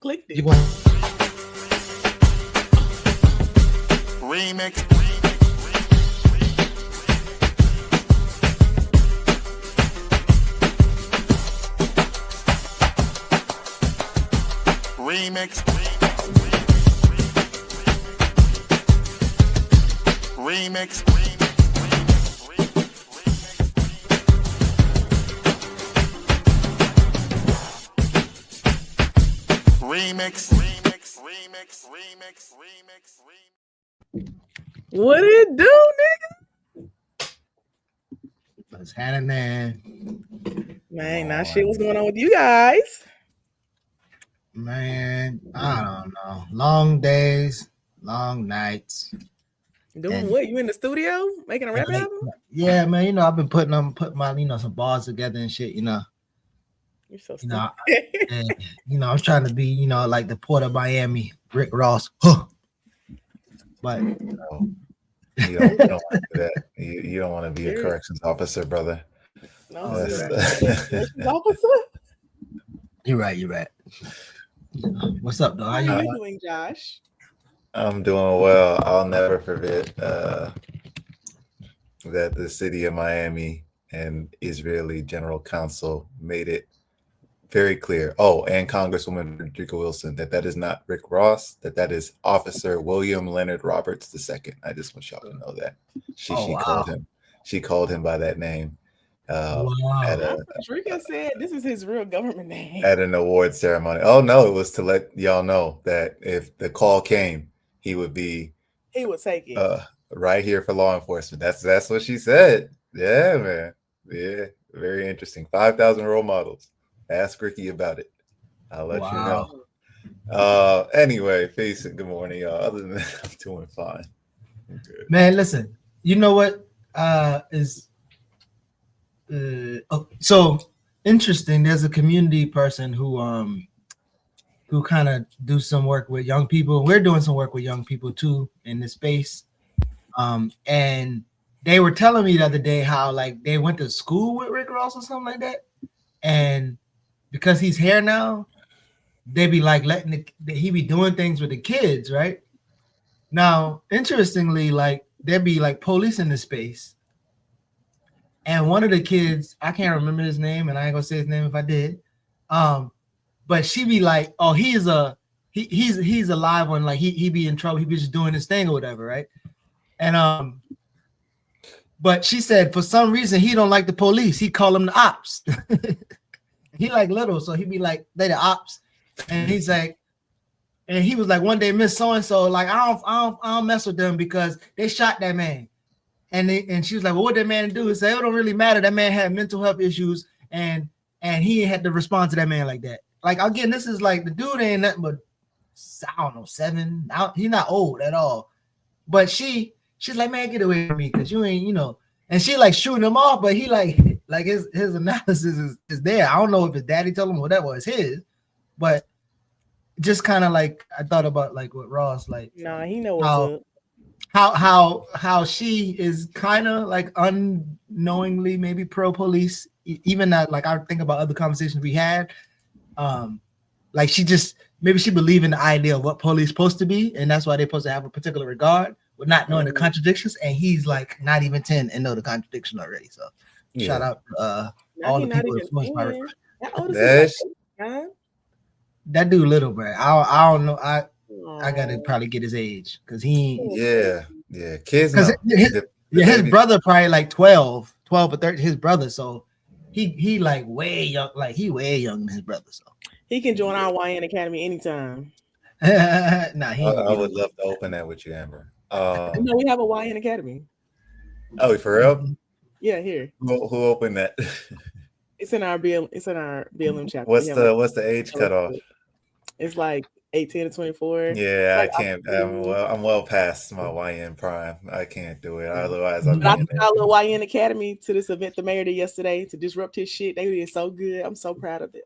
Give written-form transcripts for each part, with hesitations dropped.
Clicked it. You want Remix. Remix. Remix. Remix. What it do, nigga? What's happening? Man, now shit, what's going on with you guys? Man, I don't know. Long days, long nights. Doing And- what? You in the studio making a rap Like, album? yeah, man. You know, I've been putting my some bars together and shit. You're so You know, stupid. and I was trying to be, like the Port of Miami, Rick Ross. Huh. But No, you don't want to do that. You don't want to be a Serious? corrections officer, brother. No, That's- officer. you're right. What's up, though? How How are you? you doing, Josh? I'm doing well. I'll never forget that the city of Miami and Israeli General Counsel made it very clear. Oh, and Congresswoman Frederica Wilson, that is not Rick Ross, that is Officer William Leonard Roberts II. I just want y'all to know that. She called him by that name. Wow. Patricia said this is his real government name. At an award ceremony. Oh no, it was to let y'all know that if the call came, he would be He would take it. right here for law enforcement. That's what she said. Yeah, man. Yeah, very interesting. 5,000 role models. Ask Ricky about it. I'll let you know. Anyway, peace and good morning, y'all. Other than that, I'm doing fine. I'm good. Man, listen. You know what so interesting. There's a community person who kind of do some work with young people. We're doing some work with young people too in this space. And they were telling me the other day how like they went to school with Rick Ross or something like that. And because he's here now, they be like he be doing things with the kids, right? Now, interestingly, like there be like police in the space. And one of the kids, I can't remember his name, and I ain't gonna say his name if I did. But she be like, "Oh, he's a live one. Like he be in trouble. He be just doing his thing or whatever, right?" And but she said for some reason he don't like the police. He call them the ops. He like little, so he be like they the ops, and he's like, and he was like one day Miss So and So like I don't mess with them because they shot that man. And she was like, well, what did that man do? He said, it don't really matter. That man had mental health issues, and he had to respond to that man like that. Like, again, this is like, the dude ain't nothing but, I don't know, 7. He's not old at all. But she's like, man, get away from me, because you ain't, and she like shooting him off, but he like his analysis is there. I don't know if his daddy told him or whatever, it's his. But just kind of like, I thought about like with Ross, like, Nah, he know what's up. How she is kind of like unknowingly maybe pro police, even that like I think about other conversations we had, like she just maybe she believe in the idea of what police supposed to be, and that's why they're supposed to have a particular regard with not knowing the contradictions, and he's like not even 10 and know the contradiction already. So shout out all the people influenced by Rick. How old is he? That dude little, bro. I don't know. I gotta probably get his age because he kids know. His brother probably like 12 or 13, his brother, so he like way young, like he way younger than his brother, so he can join our YN Academy anytime. I would love to open that with you, Amber. No, we have a YN Academy. Oh, for real? Yeah, here. Who opened that? It's in our BLM chapter. What's the age cutoff? It's like 18 to 24. Yeah, like, I can't. I'm well past my YN prime. I can't do it. Otherwise, I took our little YN Academy to this event the mayor did yesterday to disrupt his shit. They did so good. I'm so proud of them.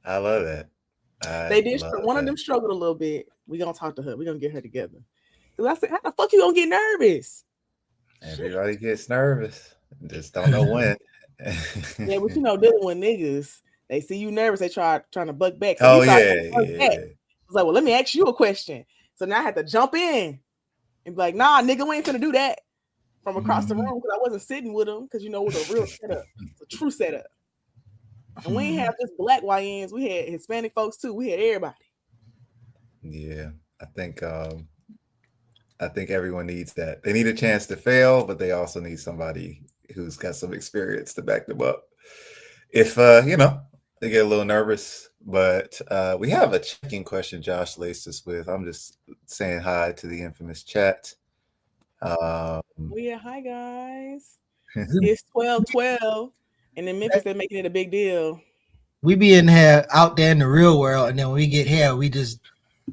I love that. They did. One of them struggled a little bit. We gonna talk to her. We gonna get her together. Because I said, how the fuck you gonna get nervous? Everybody gets nervous. Just don't know when. Yeah, but dealing with niggas, they see you nervous. They trying to buck back. So was like, well, let me ask you a question. So now I had to jump in and be like, nah, nigga, we ain't finna do that from across the room because I wasn't sitting with them because, you know, it was a real setup. It's a true setup. And we ain't have just black YNs. We had Hispanic folks too. We had everybody. Yeah, I think everyone needs that. They need a chance to fail, but they also need somebody who's got some experience to back them up. If you know, they get a little nervous. But we have a checking question Josh laced us with. I'm just saying hi to the infamous chat. Oh yeah, hi guys. It's 12:12, and in Memphis they're making it a big deal. We be in here out there in the real world, and then when we get here, we just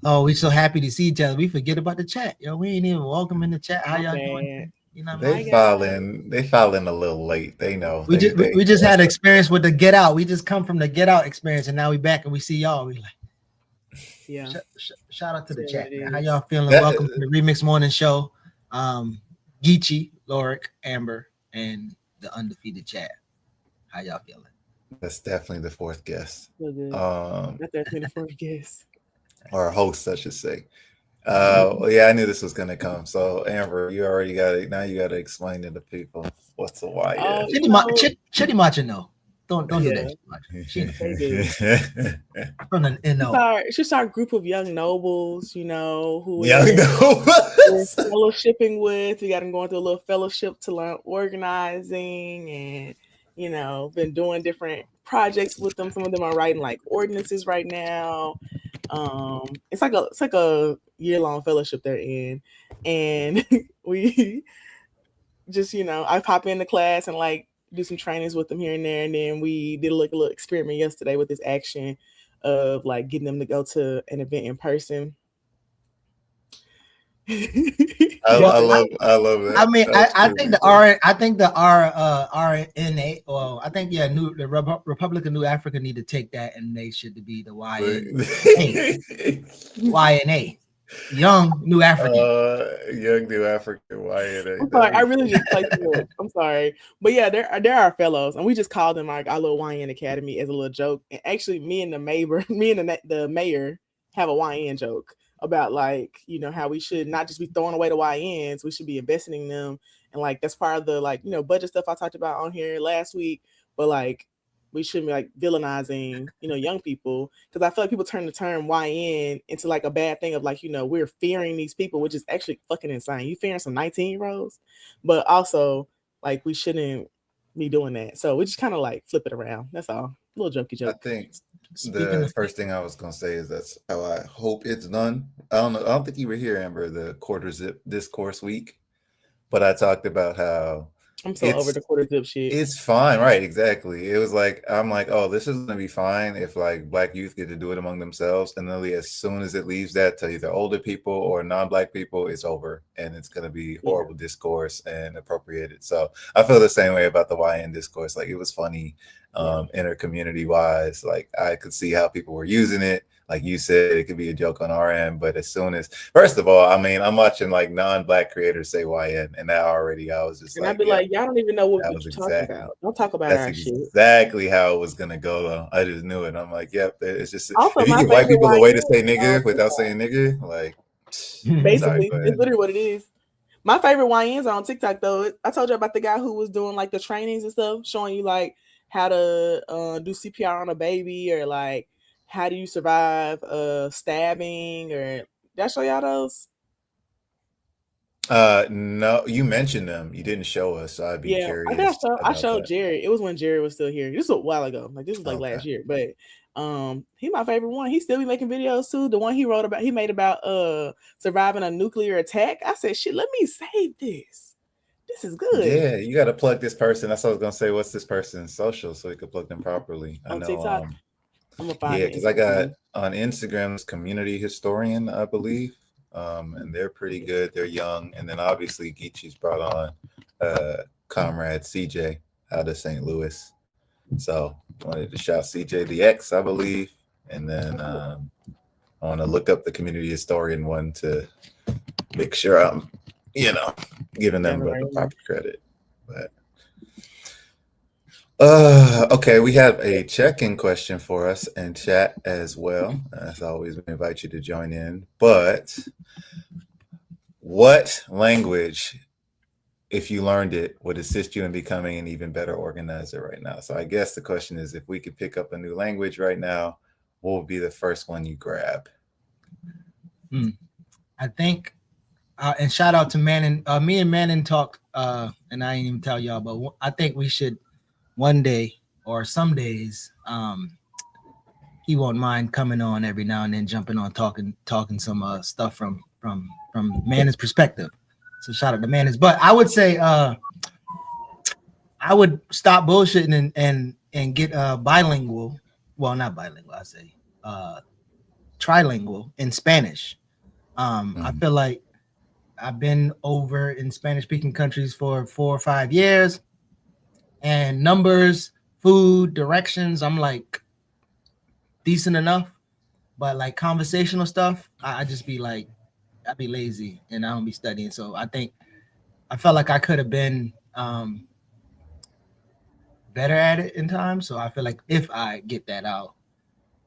we so happy to see each other. We forget about the chat. Yo, we ain't even welcome in the chat. How y'all doing? You know, they file in a little late. They know. We just had experience with the Get Out. We just come from the Get Out experience, and now we back and we see y'all. We like, yeah. Shout out to the chat, man. How y'all feeling? Welcome to the Remix Morning Show. Geechee, Lorik, Amber, and the undefeated chat. How y'all feeling? That's definitely the fourth guest. That's definitely the fourth guest. Or host, I should say. Well, yeah, I knew this was gonna come. So Amber, you already got it. Now you got to explain to the people what's a YN. Chitty Macha, no. Don't do that. She's our group of young nobles, you know, who young nobles fellowshipping with. We got them going through a little fellowship to learn organizing, and you know, been doing different projects with them. Some of them are writing like ordinances right now. It's like a year-long fellowship they're in, and we just, you know, I pop into class and like do some trainings with them here and there, and then we did a little experiment yesterday with this action of like getting them to go to an event in person. I love that. I mean, I think the RNA, well, I think the Republic of New Africa need to take that, and they should be the YNA. Young New African. Young New African YNA. I'm sorry, I really just played them. I'm sorry. But yeah, they're our fellows, and we just called them like our little YN Academy as a little joke. And actually, me and the mayor have a YN joke about, like, you know, how we should not just be throwing away the YNs, we should be investing in them. And like that's part of the, like, you know, budget stuff I talked about on here last week. But like we shouldn't be like villainizing, you know, young people, because I feel like people turn the term YN into like a bad thing of like, you know, we're fearing these people, which is actually fucking insane. You fearing some 19-year-olds, but also like we shouldn't be doing that. So we just kind of like flip it around. That's all. A little jokey joke. I think the first thing I was gonna say is that's how I hope it's done. I don't think you were here, Amber, the quarter zip discourse week, but I talked about how I'm so over the quarter zip shit. It's fine, right? Exactly. It was like, I'm like, oh, this is gonna be fine if like Black youth get to do it among themselves, and then as soon as it leaves that to either older people or non-Black people, it's over, and it's gonna be horrible discourse and appropriated. So I feel the same way about the YN discourse. Like, it was funny, inter community wise. Like, I could see how people were using it. Like you said, it could be a joke on our end, but as soon as, first of all, I mean, I'm watching like non-Black creators say YN, and that already, I was just and like, I'd be like, y'all don't even know what you're talking about. Don't talk about our shit. That's exactly how it was gonna go, though. I just knew it. I'm like, yep, it's just, also, if you give white people a way to say nigga without saying nigga, like, basically, it's literally what it is. My favorite YNs are on TikTok, though. I told you about the guy who was doing like the trainings and stuff, showing you like how to do CPR on a baby, or like how do you survive stabbing, or did I show y'all those? No, you mentioned them. You didn't show us, so I'd be curious. I think I showed Jared. It was when Jared was still here. This was a while ago. Like, this was like last year. But he's my favorite one. He still be making videos too. The one he made about surviving a nuclear attack. I said, shit, let me save this. This is good. Yeah, you got to plug this person. That's what I was gonna say. What's this person's social so you could plug them properly? On TikTok. I'm gonna find because I got on Instagram's community historian, I believe. And they're pretty good. They're young, and then obviously Geechee's brought on comrade CJ out of St. Louis. So I wanted to shout CJ the X, I believe, and then I want to look up the community historian one to make sure I'm, giving them the proper credit. But Okay, we have a check-in question for us in chat as well. As always, we invite you to join in. But what language, if you learned it, would assist you in becoming an even better organizer right now? So I guess the question is, if we could pick up a new language right now, what would be the first one you grab? I think, and shout out to Manning. Me and Manning talked, and I ain't even tell y'all, but I think we should one day or some days. He won't mind coming on every now and then, jumping on, talking some stuff from Manning's perspective. So shout out to Manning's. But I would say, I would stop bullshitting and get bilingual. Well, not bilingual. I say trilingual in Spanish. I feel like I've been over in Spanish-speaking countries for 4 or 5 years, and numbers, food, directions, I'm like decent enough, but like conversational stuff, I just be like, I'd be lazy and I don't be studying. So I think I felt like I could have been better at it in time. So I feel like if I get that out,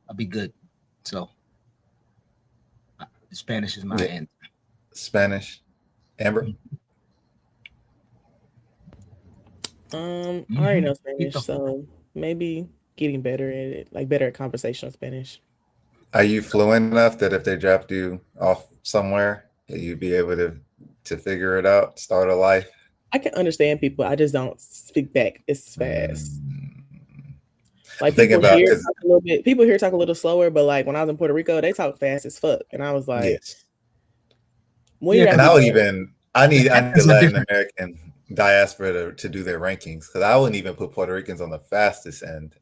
I'll be good. So Spanish is my answer. Spanish. Amber? I already know Spanish, so maybe getting better at it, like better at conversational Spanish. Are you fluent enough that if they dropped you off somewhere, you'd be able to figure it out, start a life? I can understand people. I just don't speak back as fast. Like people here talk a little bit. People here talk a little slower, but like when I was in Puerto Rico, they talk fast as fuck, and I was like, yes. And I need the Latin American diaspora to do their rankings, because I wouldn't even put Puerto Ricans on the fastest end.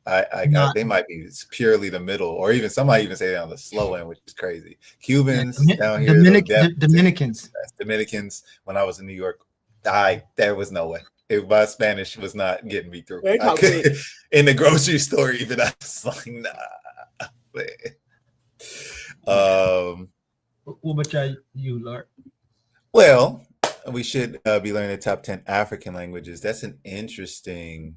They might be purely the middle, or even somebody even say they're on the slow end, which is crazy. Cubans down here, Dominicans. When I was in New York, there was no way. My Spanish was not getting me through. In the grocery store, even I was like, nah. What about you, Lord? Well, we should be learning the top 10 African languages. That's an interesting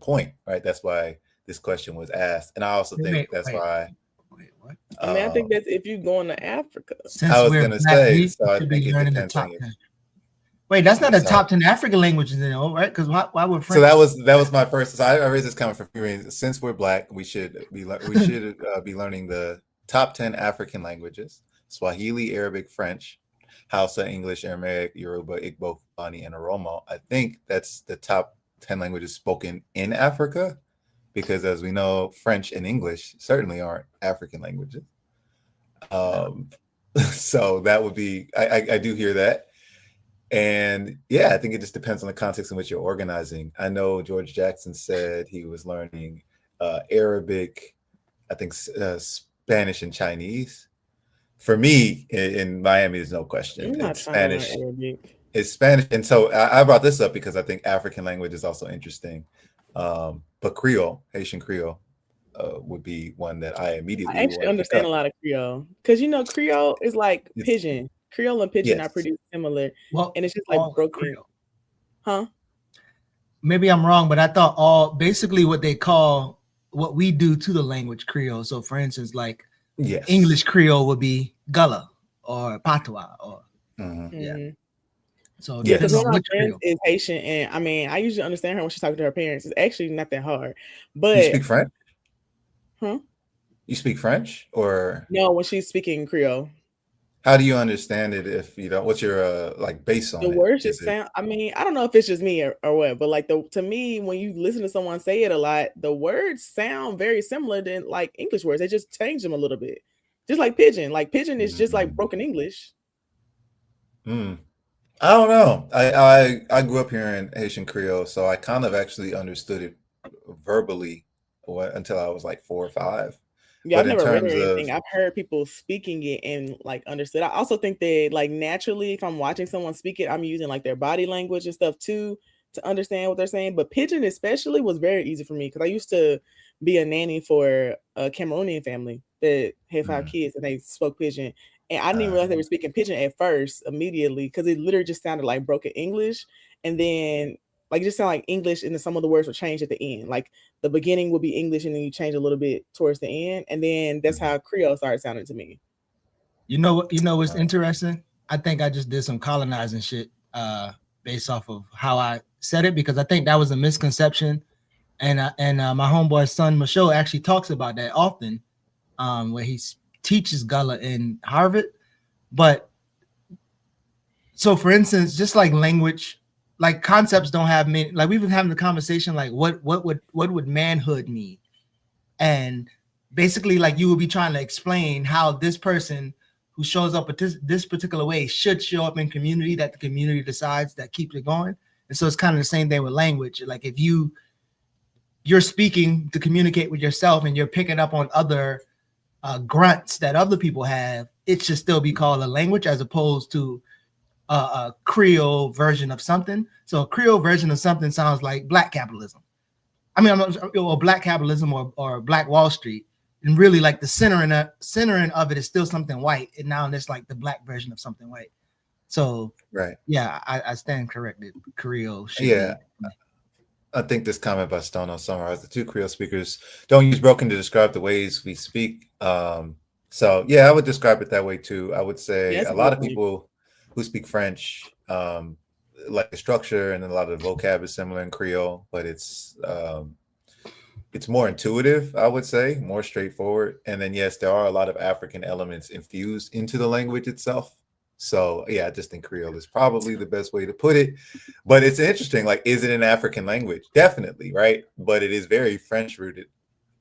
point, right? That's why this question was asked. And I also think that's why. Wait, what? I mean, I think that's if you're going to Africa. I was going to say, so I think it depends on you. Wait, that's not a top 10 African languages, right? Because why would French? So that was my first. So I raised this comment for a few reasons. Since we're Black, we should be learning the top 10 African languages: Swahili, Arabic, French, Hausa, English, Aramaic, Yoruba, Igbo, Fulani, and Oromo. I think that's the top 10 languages spoken in Africa, because as we know, French and English certainly aren't African languages. So that would be. I do hear that. And yeah, I think it just depends on the context in which you're organizing. I know George Jackson said he was learning Arabic, I think Spanish and Chinese. For me, in Miami, there's no question. It's Spanish. It's Spanish. And so I brought this up because I think African language is also interesting. But Creole, Haitian Creole, would be one that I immediately actually understand a lot of Creole. Because, Creole is like Pidgin. Creole and Pidgin are pretty similar. Well, and it's just like broken. Creole. Huh? Maybe I'm wrong, but I thought basically what they call what we do to the language Creole. So for instance, like English Creole would be Gullah or Patois or So because one of my friends is Haitian, and I mean I usually understand her when she's talking to her parents. It's actually not that hard. But you speak French? Huh? You speak French or no? When she's speaking Creole. How do you understand it if you don't? What's your like base on the words just sound? I mean, I don't know if it's just me or what, but like to me, when you listen to someone say it a lot, the words sound very similar than like English words. They just change them a little bit, just like Pidgin. Like Pidgin is just like broken English. I don't know. I grew up here in Haitian Creole, so I kind of actually understood it verbally until I was like 4 or 5. Yeah, I've never read anything. I've heard people speaking it and like understood. I also think that like naturally, if I'm watching someone speak it, I'm using like their body language and stuff too to understand what they're saying. But Pidgin especially was very easy for me because I used to be a nanny for a Cameroonian family that had 5 kids and they spoke Pidgin. And I didn't even realize they were speaking Pidgin at first immediately because it literally just sounded like broken English. And then Like, it just sound like English, and then some of the words would change at the end. Like the beginning would be English, and then you change a little bit towards the end, and then that's how Creole started sounding to me. You know what? You know what's interesting? I think I just did some colonizing shit based off of how I said it, because I think that was a misconception. And my homeboy's son Michaud actually talks about that often, where he teaches Gullah in Harvard. But so, for instance, just like language, like concepts don't have many. Like we've been having the conversation, like what would manhood mean, and basically, like you would be trying to explain how this person who shows up this particular way should show up in community, that the community decides that keeps it going. And so it's kind of the same thing with language. Like if you're speaking to communicate with yourself and you're picking up on other grunts that other people have, it should still be called a language as opposed to a Creole version of something. So a Creole version of something sounds like black capitalism. I mean, or black capitalism or Black Wall Street. And really, like the centering of it is still something white, and now it's like the black version of something white. So, right, yeah, I stand corrected. Creole. Yeah, I think this comment by Stono summarized the two Creole speakers don't use broken to describe the ways we speak. So, yeah, I would describe it that way too. I would say a lot of people who speak French, like the structure and a lot of the vocab is similar in Creole, but it's more intuitive, I would say, more straightforward. And then, yes, there are a lot of African elements infused into the language itself. So, yeah, I just think Creole is probably the best way to put it. But it's interesting, like, is it an African language? Definitely, right? But it is very French rooted,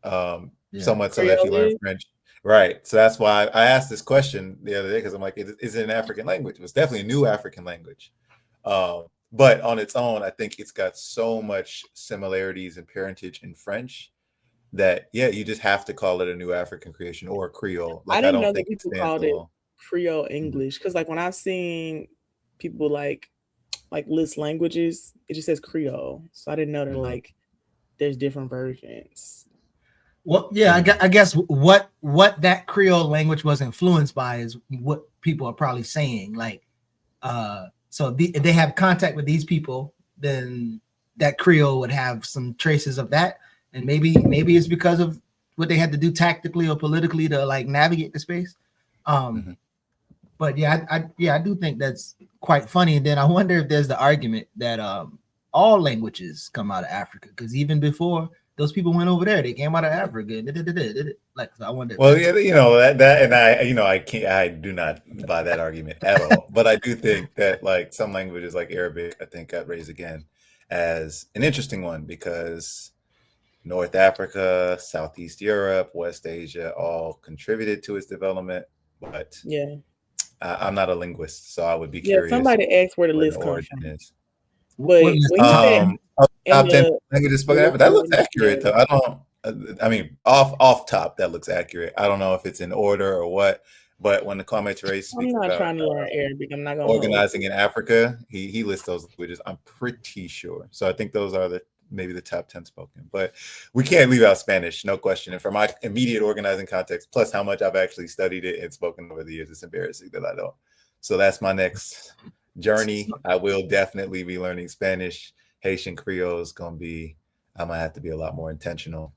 so much so that if you learn French. Right. So that's why I asked this question the other day, because I'm like, is it an African language? It was definitely a new African language. But on its own, I think it's got so much similarities and parentage in French that, yeah, you just have to call it a new African creation or a Creole. Like, I didn't know that people called it Creole English, because like when I've seen people like list languages, it just says Creole. So I didn't know that like there's different versions. Well, yeah, I guess what that Creole language was influenced by is what people are probably saying. Like, so if they have contact with these people, then that Creole would have some traces of that. And maybe it's because of what they had to do tactically or politically to like navigate the space. But yeah, I do think that's quite funny. And then I wonder if there's the argument that all languages come out of Africa, because even before those people went over there, they came out of Africa. Like, so I wonder. Well, yeah, that, and I do not buy that argument at all. But I do think that like some languages, like Arabic, I think got raised again as an interesting one, because North Africa, Southeast Europe, West Asia all contributed to its development. But yeah, I'm not a linguist, so I would be curious. Somebody asked where the list comes from. But top 10 languages spoken, that looks accurate though. I mean, off top, that looks accurate. I don't know if it's in order or what, but when the comment race speaks I'm not about trying to learn Arabic. I'm not going organizing in Africa, he lists those languages. I'm pretty sure. So I think those are maybe the top 10 spoken, but we can't leave out Spanish, no question. And for my immediate organizing context, plus how much I've actually studied it and spoken over the years, it's embarrassing that I don't. So that's my next journey. I will definitely be learning Spanish. Haitian Creole is gonna be, I might have to be a lot more intentional.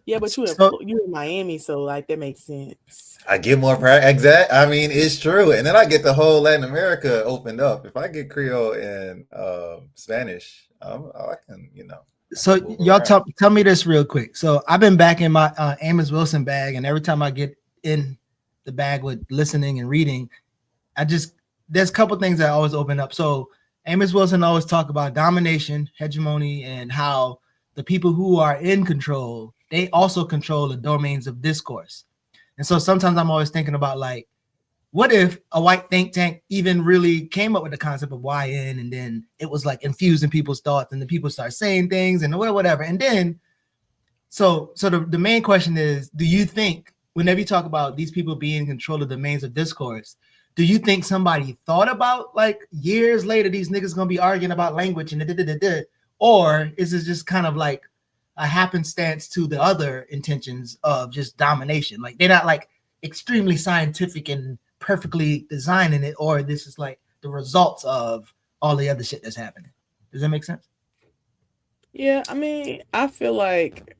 Yeah, but you in Miami, so like that makes sense. I get more exact. I mean, it's true, and then I get the whole Latin America opened up. If I get Creole and Spanish, I can, So y'all tell me this real quick. So I've been back in my Amos Wilson bag, and every time I get in the bag with listening and reading, there's a couple things that always open up. So Amos Wilson always talk about domination, hegemony, and how the people who are in control, they also control the domains of discourse. And so sometimes I'm always thinking about like, what if a white think tank even really came up with the concept of YN, and then it was like infused in people's thoughts, and the people start saying things and whatever. And then, so the main question is, do you think whenever you talk about these people being in control of the domains of discourse, do you think somebody thought about like years later, these niggas gonna be arguing about language and or is it just kind of like a happenstance to the other intentions of just domination? Like they're not like extremely scientific and perfectly designing it, or this is like the results of all the other shit that's happening. Does that make sense? Yeah, I mean, I feel like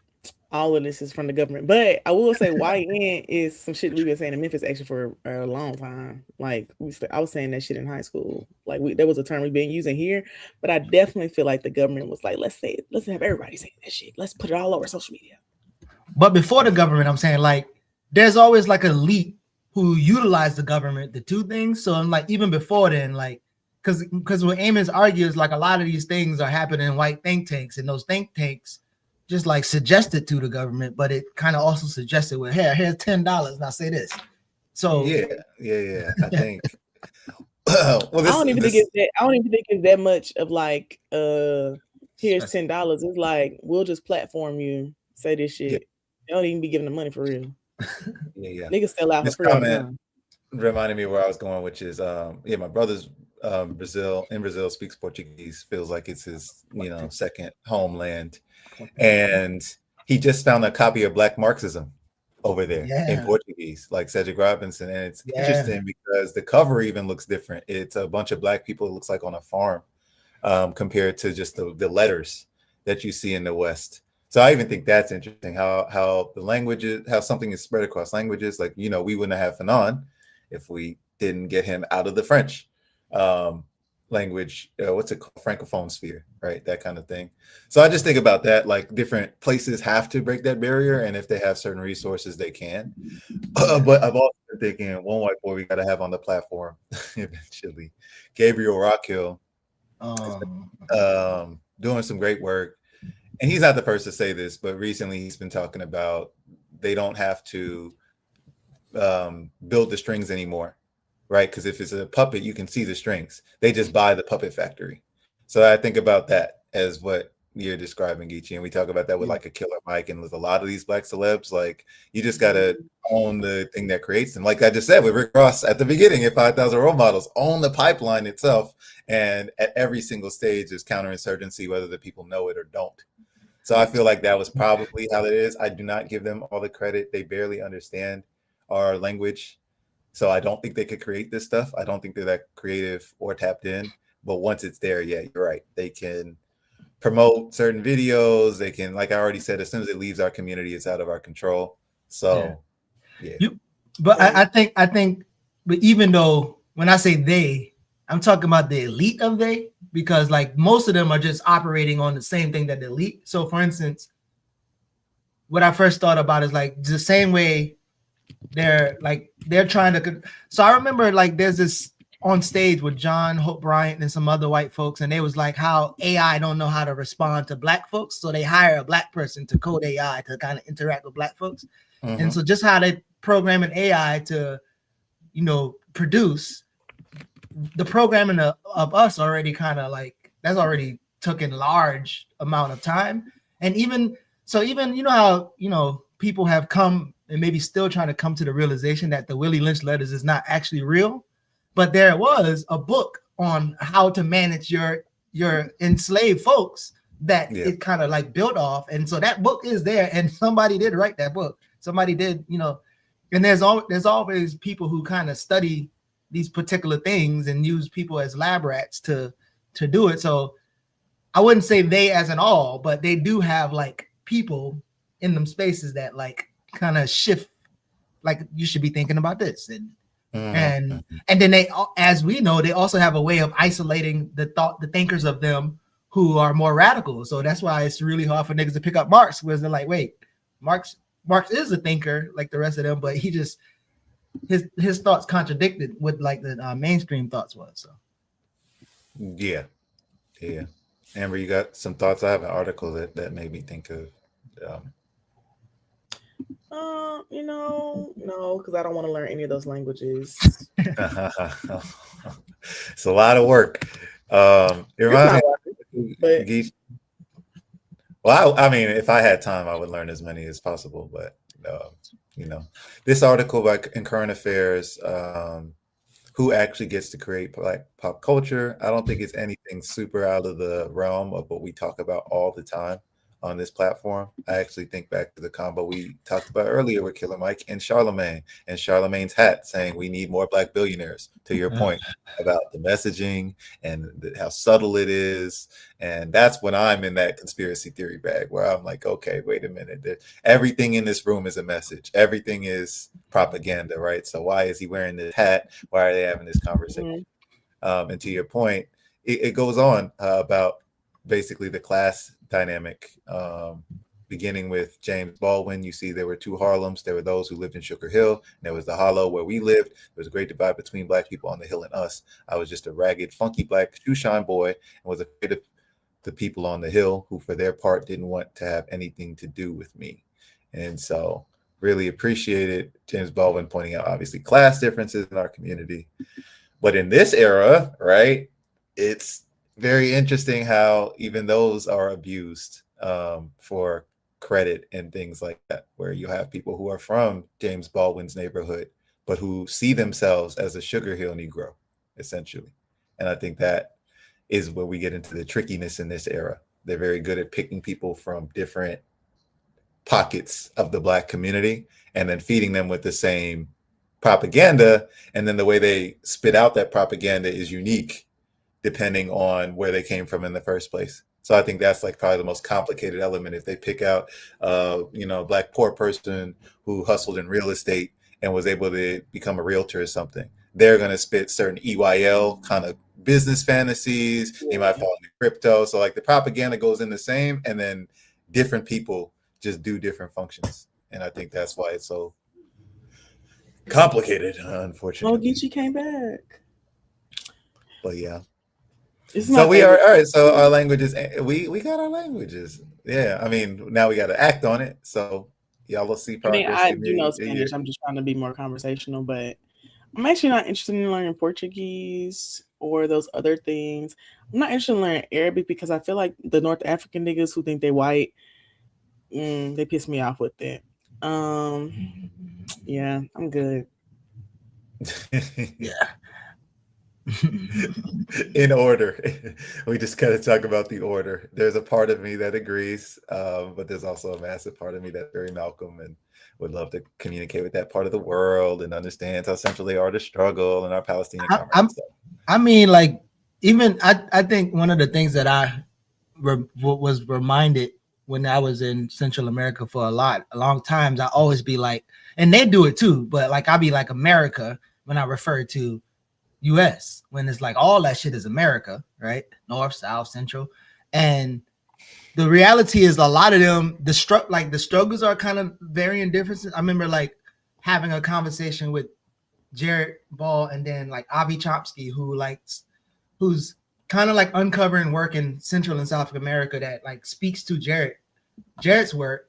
all of this is from the government, but I will say YN is some shit we've been saying in Memphis actually for a long time. Like I was saying that shit in high school. Like there was a term we've been using here, but I definitely feel like the government was like, let's say it. Let's have everybody say that shit. Let's put it all over social media. But before the government, I'm saying like there's always like an elite who utilize the government to do things. So I'm like even before then, like because what Amos argues, like a lot of these things are happening in white think tanks, and those think tanks just like suggested to the government, but it kind of also suggested, well, here's $10. Now say this. So yeah. I think. Well, I don't even think it's that much of like here's $10. It's like we'll just platform you, say this shit. Yeah. They don't even be giving the money for real. Yeah. Niggas sell out for This free all the comment time. reminded me where I was going, which is my brother's Brazil speaks Portuguese, feels like it's his second homeland, and he just found a copy of Black Marxism over there in Portuguese, like Cedric Robinson, and it's interesting because the cover even looks different. It's a bunch of Black people, it looks like on a farm, compared to just the letters that you see in the West. So I even think that's interesting how the languages, how something is spread across languages. Like, we wouldn't have Fanon if we didn't get him out of the French language. What's it called? Francophone sphere, right? That kind of thing. So I just think about that, like different places have to break that barrier. And if they have certain resources, they can. But I've also been thinking one white boy we got to have on the platform eventually, Gabriel Rockhill, doing some great work. And he's not the first to say this, but recently he's been talking about they don't have to build the strings anymore, right? Because if it's a puppet, you can see the strings. They just buy the puppet factory. So I think about that as what you're describing, Geechee, and we talk about that with like a Killer Mike and with a lot of these Black celebs. Like you just gotta own the thing that creates them. Like I just said with Rick Ross at the beginning, at 5,000 Role Models, own the pipeline itself, and at every single stage there's counterinsurgency, whether the people know it or don't. So I feel like that was probably how it is. I do not give them all the credit. They barely understand our language. So I don't think they could create this stuff. I don't think they're that creative or tapped in. But once it's there, yeah, you're right. They can promote certain videos. They can, like I already said, as soon as it leaves our community, it's out of our control. So yeah. I think, but even though when I say they, I'm talking about the elite of they, because like most of them are just operating on the same thing that the elite. So for instance, what I first thought about is like the same way they're trying to. So I remember like there's this on stage with John Hope Bryant and some other white folks, and they was like how AI don't know how to respond to Black folks, so they hire a Black person to code AI to kind of interact with Black folks. And so just how they program an AI to, produce the programming of us already kind of like that's already took in large amount of time. And even how people have come and maybe still trying to come to the realization that the Willie Lynch letters is not actually real, but there was a book on how to manage your enslaved folks that it kind of like built off. And so that book is there, and somebody did write that book. Somebody did, and there's always people who kind of study these particular things and use people as lab rats to do it. So I wouldn't say they as an all, but they do have like people in them spaces that like kind of shift, like you should be thinking about this. And then they, as we know, they also have a way of isolating the thinkers of them who are more radical. So that's why it's really hard for niggas to pick up Marx, because they're like, wait, Marx is a thinker like the rest of them, but he just his thoughts contradicted what like the mainstream thoughts was. So yeah. Amber, you got some thoughts? I have an article that made me think of no, because I don't want to learn any of those languages. It's a lot of work. It reminds me. Well, I mean, if I had time, I would learn as many as possible. But this article in Current Affairs, who actually gets to create Black pop culture? I don't think it's anything super out of the realm of what we talk about all the time on this platform, I actually think back to the combo we talked about earlier with Killer Mike and Charlemagne's hat saying we need more Black billionaires, to your point about the messaging and how subtle it is. And that's when I'm in that conspiracy theory bag where I'm like, okay, wait a minute. Everything in this room is a message. Everything is propaganda, right? So why is he wearing this hat? Why are they having this conversation? And to your point, it goes on about basically the class dynamic, beginning with James Baldwin. You see there were two Harlems. There were those who lived in Sugar Hill, and there was the Hollow where we lived. There was a great divide between Black people on the hill and us. I was just a ragged, funky Black shoeshine boy and was afraid of the people on the hill who, for their part, didn't want to have anything to do with me. And so really appreciated James Baldwin pointing out, obviously, class differences in our community. But in this era, right, it's very interesting how even those are abused for credit and things like that, where you have people who are from James Baldwin's neighborhood, but who see themselves as a Sugar Hill Negro, essentially. And I think that is where we get into the trickiness in this era. They're very good at picking people from different pockets of the Black community and then feeding them with the same propaganda. And then the way they spit out that propaganda is unique depending on where they came from in the first place. So I think that's like probably the most complicated element. If they pick out, Black poor person who hustled in real estate and was able to become a realtor or something, they're going to spit certain EYL kind of business fantasies. They might fall into crypto. So like the propaganda goes in the same, and then different people just do different functions. And I think that's why it's so complicated, unfortunately. Geechee came back. But yeah. So we are all right. So our languages, we got our languages. Yeah, I mean, now we got to act on it. So y'all will see progress. I do know Spanish. I'm just trying to be more conversational, but I'm actually not interested in learning Portuguese or those other things. I'm not interested in learning Arabic because I feel like the North African niggas who think they white, they piss me off with that. Yeah, I'm good. Yeah. In order. We just kind of talk about the order. There's a part of me that agrees, but there's also a massive part of me that's very Malcolm and would love to communicate with that part of the world and understand how central they are to struggle and our Palestinian comrades. I mean, like, even I think one of the things that I was reminded when I was in Central America for a long times, I always be like, and they do it too, but like I'll be like America when I refer to US, when it's like all that shit is America, right? North, South, Central. And the reality is a lot of them, the struggles are kind of varying differences. I remember like having a conversation with Jared Ball and then like Avi Chomsky, who's kind of like uncovering work in Central and South America that like speaks to Jared's work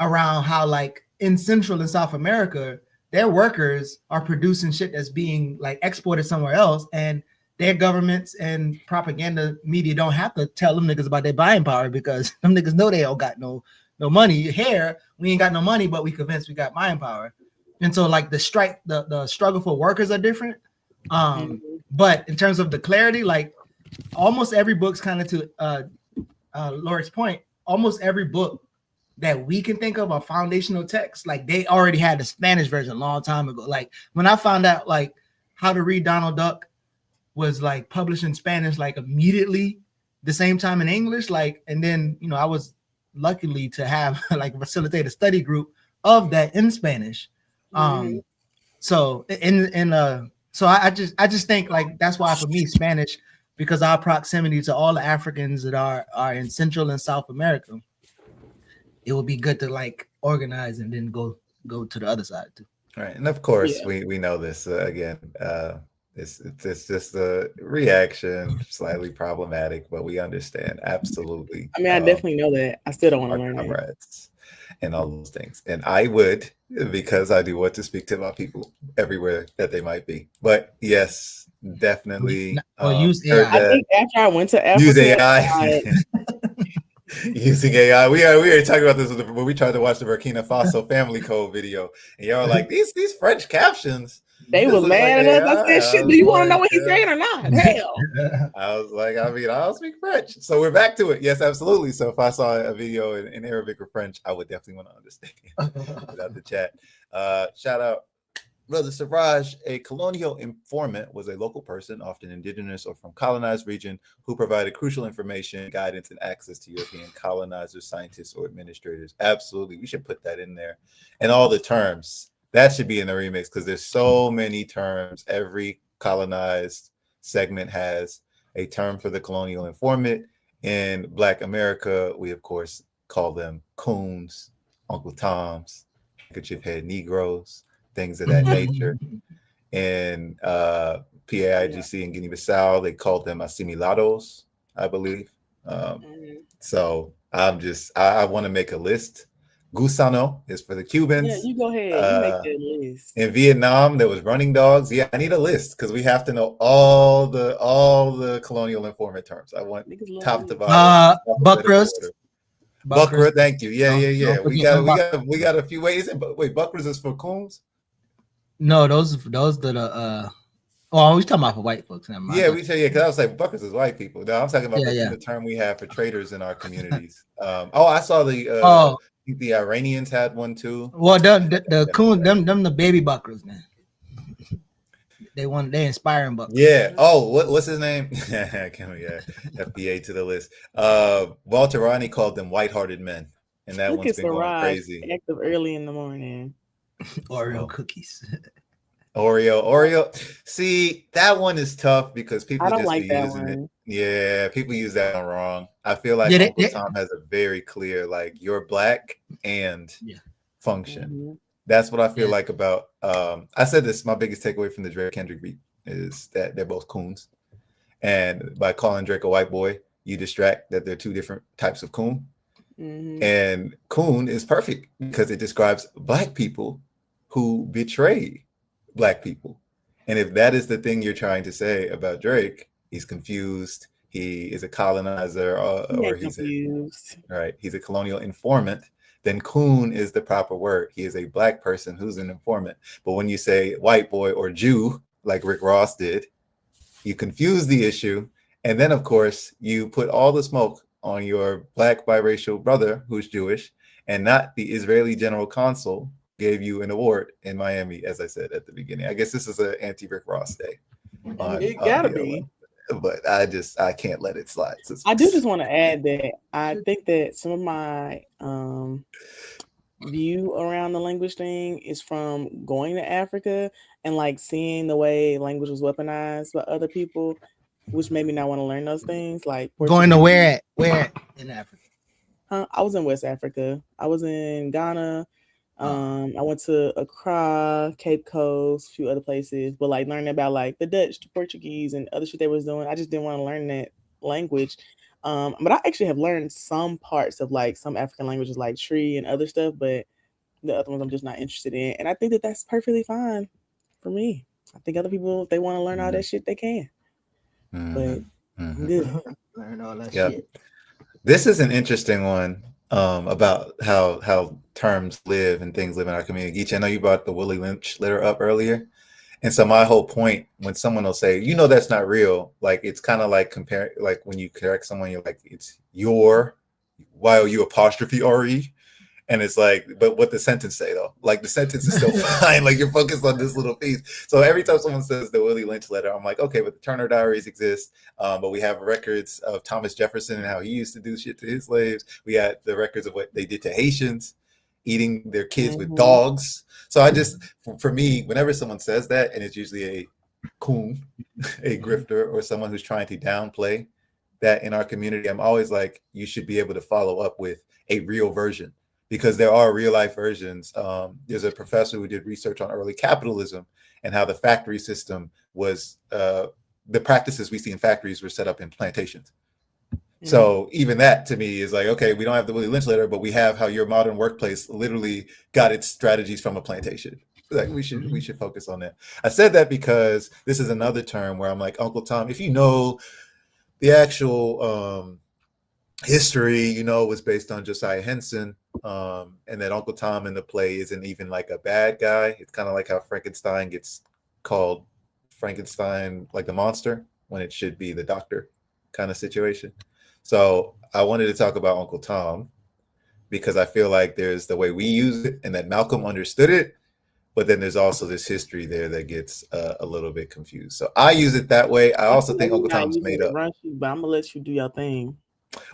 around how like in Central and South America, their workers are producing shit that's being like exported somewhere else, and their governments and propaganda media don't have to tell them niggas about their buying power because them niggas know they all got no money. Here, we ain't got no money, but we convinced we got buying power. And so like the struggle for workers are different. But in terms of the clarity, like almost every book's kind of to Lori's point, almost every book that we can think of are foundational texts. Like they already had the Spanish version a long time ago. Like when I found out like How to Read Donald Duck was like published in Spanish like immediately the same time in English, like, and then I was luckily to have like facilitate a study group of that in Spanish. So I just think like that's why for me Spanish, because our proximity to all the Africans that are in Central and South America, it would be good to like organize and then go to the other side too. Right, and of course we know this again. It's just a reaction, slightly problematic, but we understand absolutely. I mean, I definitely know that. I still don't want to learn it and all those things. And I would, because I do want to speak to my people everywhere that they might be. But yes, definitely. Use AI. I think after I went to Africa, use AI. Using AI, we were talking about this when we tried to watch the Burkina Faso Family Code video, and y'all were like, these French captions They This was looks like mad at us. I said, AI. shit, do you want to know what he's saying or not? Hell. I was like, I mean, I don't speak French. So we're back to it. Yes, absolutely. So if I saw a video in Arabic or French, I would definitely want to understand without the chat. Shout out, Brother Siraj. A colonial informant was a local person, often indigenous or from colonized region, who provided crucial information, guidance, and access to European colonizers, scientists, or administrators. Absolutely. We should put that in there. And all the terms. That should be in the remix because there's so many terms. Every colonized segment has a term for the colonial informant. In Black America, we of course call them coons, Uncle Toms, handkerchief head Negroes, things of that nature. In PAIGC and Guinea-Bissau, they called them assimilados, I believe. So I want to make a list. Gusano is for the Cubans. Yeah, you go ahead. You make that list. In Vietnam, there was running dogs. Yeah, I need a list because we have to know all the colonial informant terms. I want top to bottom. Buckras. Buckra, thank you. Yeah. Don't We got a few ways. Wait, Buckras is for coons? No, those the oh, we talking about for white folks. Never mind. Yeah, we say because I was like Buckras is white people. No, I'm talking about the term we have for traders in our communities. I saw the Iranians had one too. Well, the coon, them the baby buckras, man. They inspiring buckras. Yeah. Oh, what's his name? FBA to the list. Walter Rodney called them white-hearted men, and that one's been going crazy. Active early in the morning. Oreo cookies. Oreo. See, that one is tough because people just like be using it. Yeah, people use that one wrong. I feel like Uncle Tom has a very clear, like, you're black and function. Mm-hmm. That's what I feel like about. I said this. My biggest takeaway from the Drake Kendrick beat is that they're both coons, and by calling Drake a white boy, you distract that they're two different types of coon. Mm-hmm. And coon is perfect because it describes black people who betray black people. And if that is the thing you're trying to say about Drake, he's confused. He is a colonizer, or he's confused. He's a colonial informant. Then coon is the proper word. He is a black person who's an informant. But when you say white boy or Jew, like Rick Ross did, you confuse the issue. And then, of course, you put all the smoke on your black biracial brother who's Jewish, and not the Israeli general consul gave you an award in Miami, as I said at the beginning. I guess this is an anti-Rick Ross day. It gotta be. But I can't let it slide. I do just want to add that I think that some of my view around the language thing is from going to Africa and like seeing the way language was weaponized by other people, which made me not want to learn those things. Like going to where in Africa? I was in West Africa. I was in Ghana. I went to Accra, Cape Coast, a few other places, but like learning about like the Dutch, the Portuguese, and other shit they was doing. I just didn't want to learn that language. But I actually have learned some parts of like some African languages like Tree and other stuff, but the other ones I'm just not interested in. And I think that that's perfectly fine for me. I think other people, if they want to learn all that shit, they can. But I'm good. Learn all that shit. This is an interesting one. About how terms live and things live in our community. Geech, I know you brought the Willie Lynch letter up earlier. And so my whole point, when someone will say, that's not real, like it's kind of like compare, like when you correct someone, you're like, it's your YOU apostrophe RE. And it's like, but what the sentence say though? Like the sentence is still fine. Like you're focused on this little piece. So every time someone says the Willie Lynch letter, I'm like, okay, but the Turner Diaries exist. But we have records of Thomas Jefferson and how he used to do shit to his slaves. We had the records of what they did to Haitians, eating their kids with dogs. So I just, for me, whenever someone says that, and it's usually a coon, a grifter, or someone who's trying to downplay that in our community, I'm always like, you should be able to follow up with a real version. Because there are real life versions. There's a professor who did research on early capitalism and how the factory system was, the practices we see in factories were set up in plantations. Mm-hmm. So even that to me is like, okay, we don't have the Willie Lynch letter, but we have how your modern workplace literally got its strategies from a plantation. Like we should focus on that. I said that because this is another term where I'm like, Uncle Tom, if you know the actual history, was based on Josiah Henson, and that Uncle Tom in the play isn't even like a bad guy. It's kind of like how Frankenstein gets called Frankenstein, like the monster, when it should be the doctor kind of situation. So I wanted to talk about Uncle Tom because I feel like there's the way we use it and that Malcolm understood it, but then there's also this history there that gets a little bit confused. So I use it that way. I also think Uncle Tom's made up. Run sheet, but I'm gonna let you do your thing.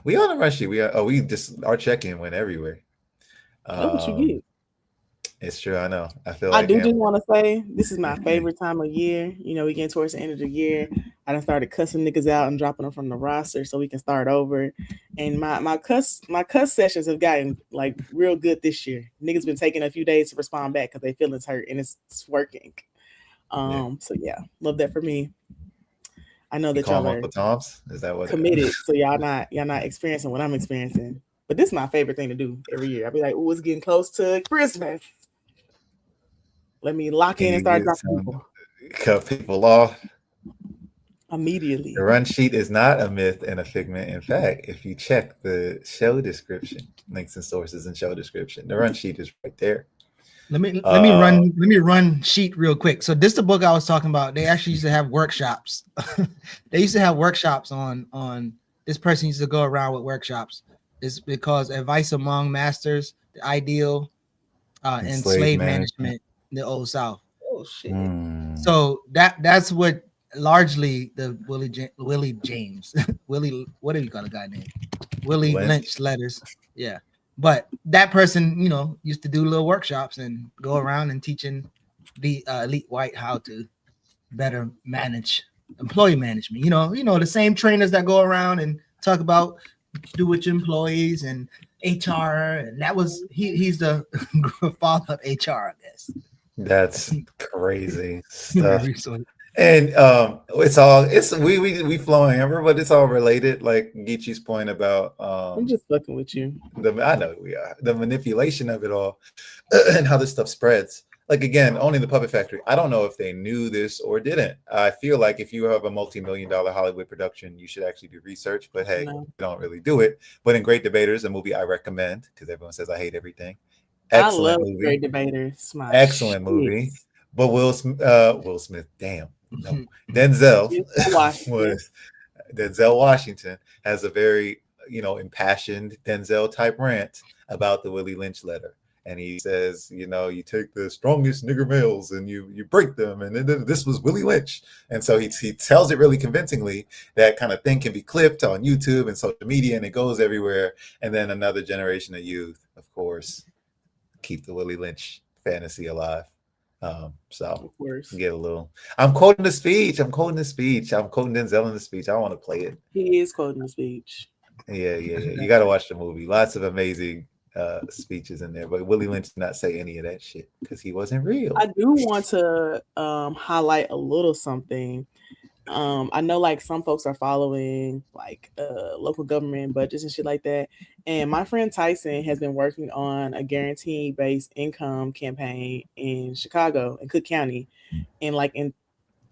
We on a run sheet. We just our check-in went everywhere. Look what you get. It's true. I know. I feel I like do just want to say this is my favorite time of year. You know, we getting towards the end of the year. I done started cussing niggas out and dropping them from the roster so we can start over. And my cuss sessions have gotten like real good this year. Niggas been taking a few days to respond back because they feelings hurt and it's working. So yeah, love that for me. I know that y'all are Uncle Tom's. Is that what committed? So y'all not experiencing what I'm experiencing. But this is my favorite thing to do every year. I'll be like, oh, it's getting close to Christmas. Let me lock in and start dropping people. Cut people off Immediately. The run sheet is not a myth and a figment. In fact, if you check the show description, links and sources and show description, the run sheet is right there. Let me run sheet real quick. So this is the book I was talking about. They actually used to have workshops. They used to have workshops on this person used to go around with workshops. It's because advice among masters, the ideal, and slave management in the Old South. Oh shit! So that's what largely the Willie James Willie, what do you call a guy named Willie Lynch letters? Yeah, but that person, you know, used to do little workshops and go around and teaching the elite white how to better manage employee management. You know the same trainers that go around and talk about do with your employees and HR, and that was he's the father of HR, I guess. That's crazy stuff. And it's we flowing hammer, but it's all related. Like Geechee's point about I'm just fucking with you. I know we are the manipulation of it all and how this stuff spreads. Like again, owning the Puppet Factory. I don't know if they knew this or didn't. I feel like if you have a multi-million-dollar Hollywood production, you should actually do research. But hey, you don't really do it. But in Great Debaters, a movie I recommend because everyone says I hate everything. Excellent I love movie. Great Debaters. Excellent movie. But Will Smith, damn. No. Denzel Washington has a very, impassioned Denzel type rant about the Willie Lynch letter. And he says, you take the strongest nigger males and you break them. And then this was Willie Lynch. And so he tells it really convincingly. That kind of thing can be clipped on YouTube and social media and it goes everywhere. And then another generation of youth, of course, keep the Willie Lynch fantasy alive. So of course. Get a little. I'm quoting the speech. I'm quoting Denzel in the speech. I want to play it. He is quoting the speech. Yeah. You got to watch the movie. Lots of amazing speeches in there, but Willie Lynch did not say any of that shit because he wasn't real. I do want to highlight a little something. I know like some folks are following like local government budgets and shit like that. And my friend Tyson has been working on a guarantee-based income campaign in Chicago, in Cook County. And like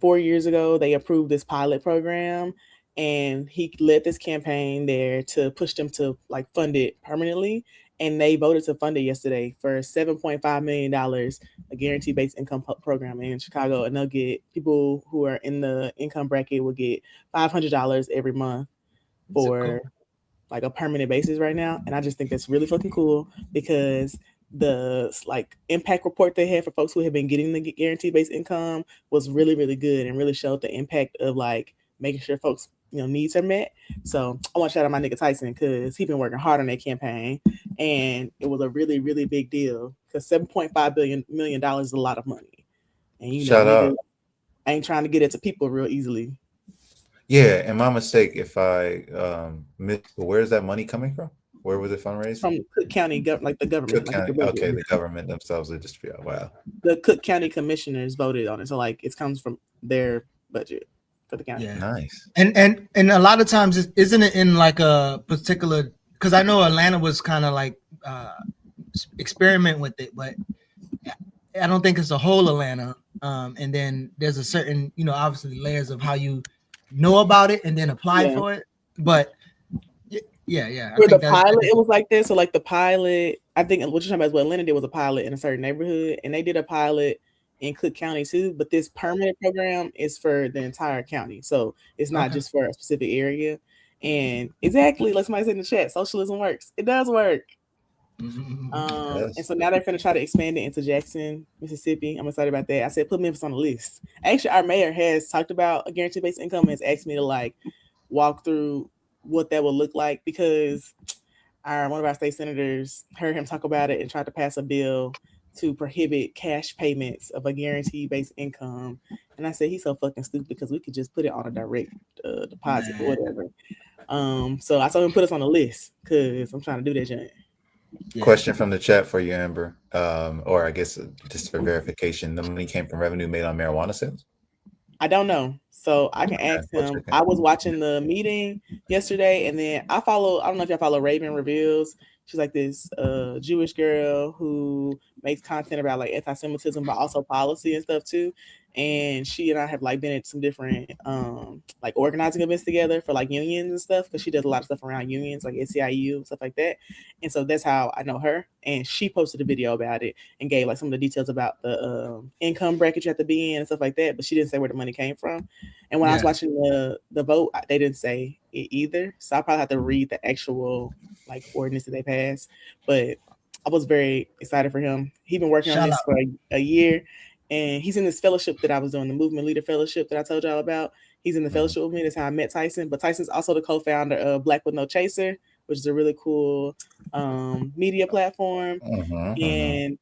4 years ago, they approved this pilot program. And he led this campaign there to push them to like fund it permanently. And they voted to fund it yesterday for $7.5 million, a guarantee-based income program in Chicago. And they'll get people who are in the income bracket will get $500 every month for like a permanent basis right now. And I just think that's really fucking cool because the like impact report they had for folks who have been getting the guarantee-based income was really, really good and really showed the impact of like making sure folks needs are met. So I want to shout out my nigga Tyson because he's been working hard on that campaign and it was a really, really big deal because $7.5 million is a lot of money. And shout out. I ain't trying to get it to people real easily. Yeah, and my mistake if I missed, where's that money coming from? Where was it fundraised? From Cook County, like the government. Cook County. The government themselves are just wow. The Cook County commissioners voted on it. So like it comes from their budget. For the county. Yeah, nice. And a lot of times, isn't it in like a particular? Because I know Atlanta was kind of like experiment with it, but I don't think it's a whole Atlanta. And then there's a certain, obviously layers of how you know about it and then apply for it. But yeah. For the pilot, it was like this. So like the pilot, I think what you're talking about is what Atlanta did was a pilot in a certain neighborhood, and they did a pilot in Cook County too, but this permanent program is for the entire county. So it's not Okay. just for a specific area. And exactly, like somebody said in the chat, socialism works. It does work. And Yes. so now they're going to try to expand it into Jackson, Mississippi. I'm excited about that. I said put Memphis on the list. Actually, our mayor has talked about a guaranteed based income and has asked me to like walk through what that will look like because one of our state senators heard him talk about it and tried to pass a bill to prohibit cash payments of a guaranteed based income. And I said he's so fucking stupid because we could just put it on a direct deposit or whatever. So I told him put us on the list because I'm trying to do that, John. Yeah. Question from the chat for you, Amber, or I guess just for verification, the money came from revenue made on marijuana sales? I don't know. So I can ask him. I was watching the meeting yesterday and then I don't know if y'all follow Raven Reveals. She's like this Jewish girl who makes content about like anti-Semitism, but also policy and stuff too. And she and I have like been at some different like organizing events together for like unions and stuff because she does a lot of stuff around unions like SEIU and stuff like that. And so that's how I know her. And she posted a video about it and gave like some of the details about the income bracket you have to be in and stuff like that. But she didn't say where the money came from. And when I was watching the vote, they didn't say it either. So I probably have to read the actual like ordinance that they passed. But I was very excited for him. He's been working on this for a year. And he's in this fellowship that I was doing, the Movement Leader Fellowship that I told y'all about. He's in the fellowship with me. That's how I met Tyson. But Tyson's also the co-founder of Black with No Chaser, which is a really cool media platform. And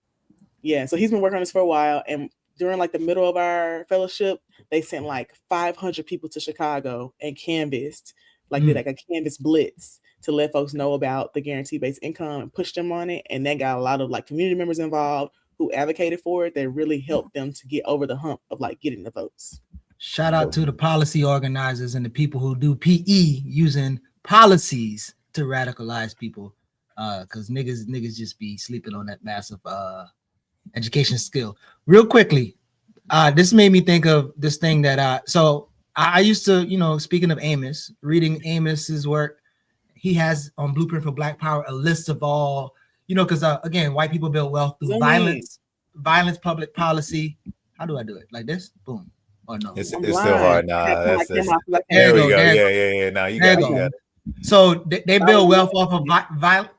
yeah, so he's been working on this for a while. And during like the middle of our fellowship, they sent like 500 people to Chicago and canvassed, like did like a canvas blitz to let folks know about the guaranteed based income and push them on it. And they got a lot of like community members involved who advocated for it. That really helped them to get over the hump of like getting the votes. Shout out to the policy organizers and the people who do PE using policies to radicalize people. Because niggas just be sleeping on that massive education skill. Real quickly, this made me think of this thing that so I used to, speaking of Amos, reading Amos's work, he has on Blueprint for Black Power a list of all, because again, white people build wealth through violence, public policy. How do I do it? Like this? Boom. Or no? It's still hard. Nah, there we go. Yeah. Now you got it. So they build wealth off of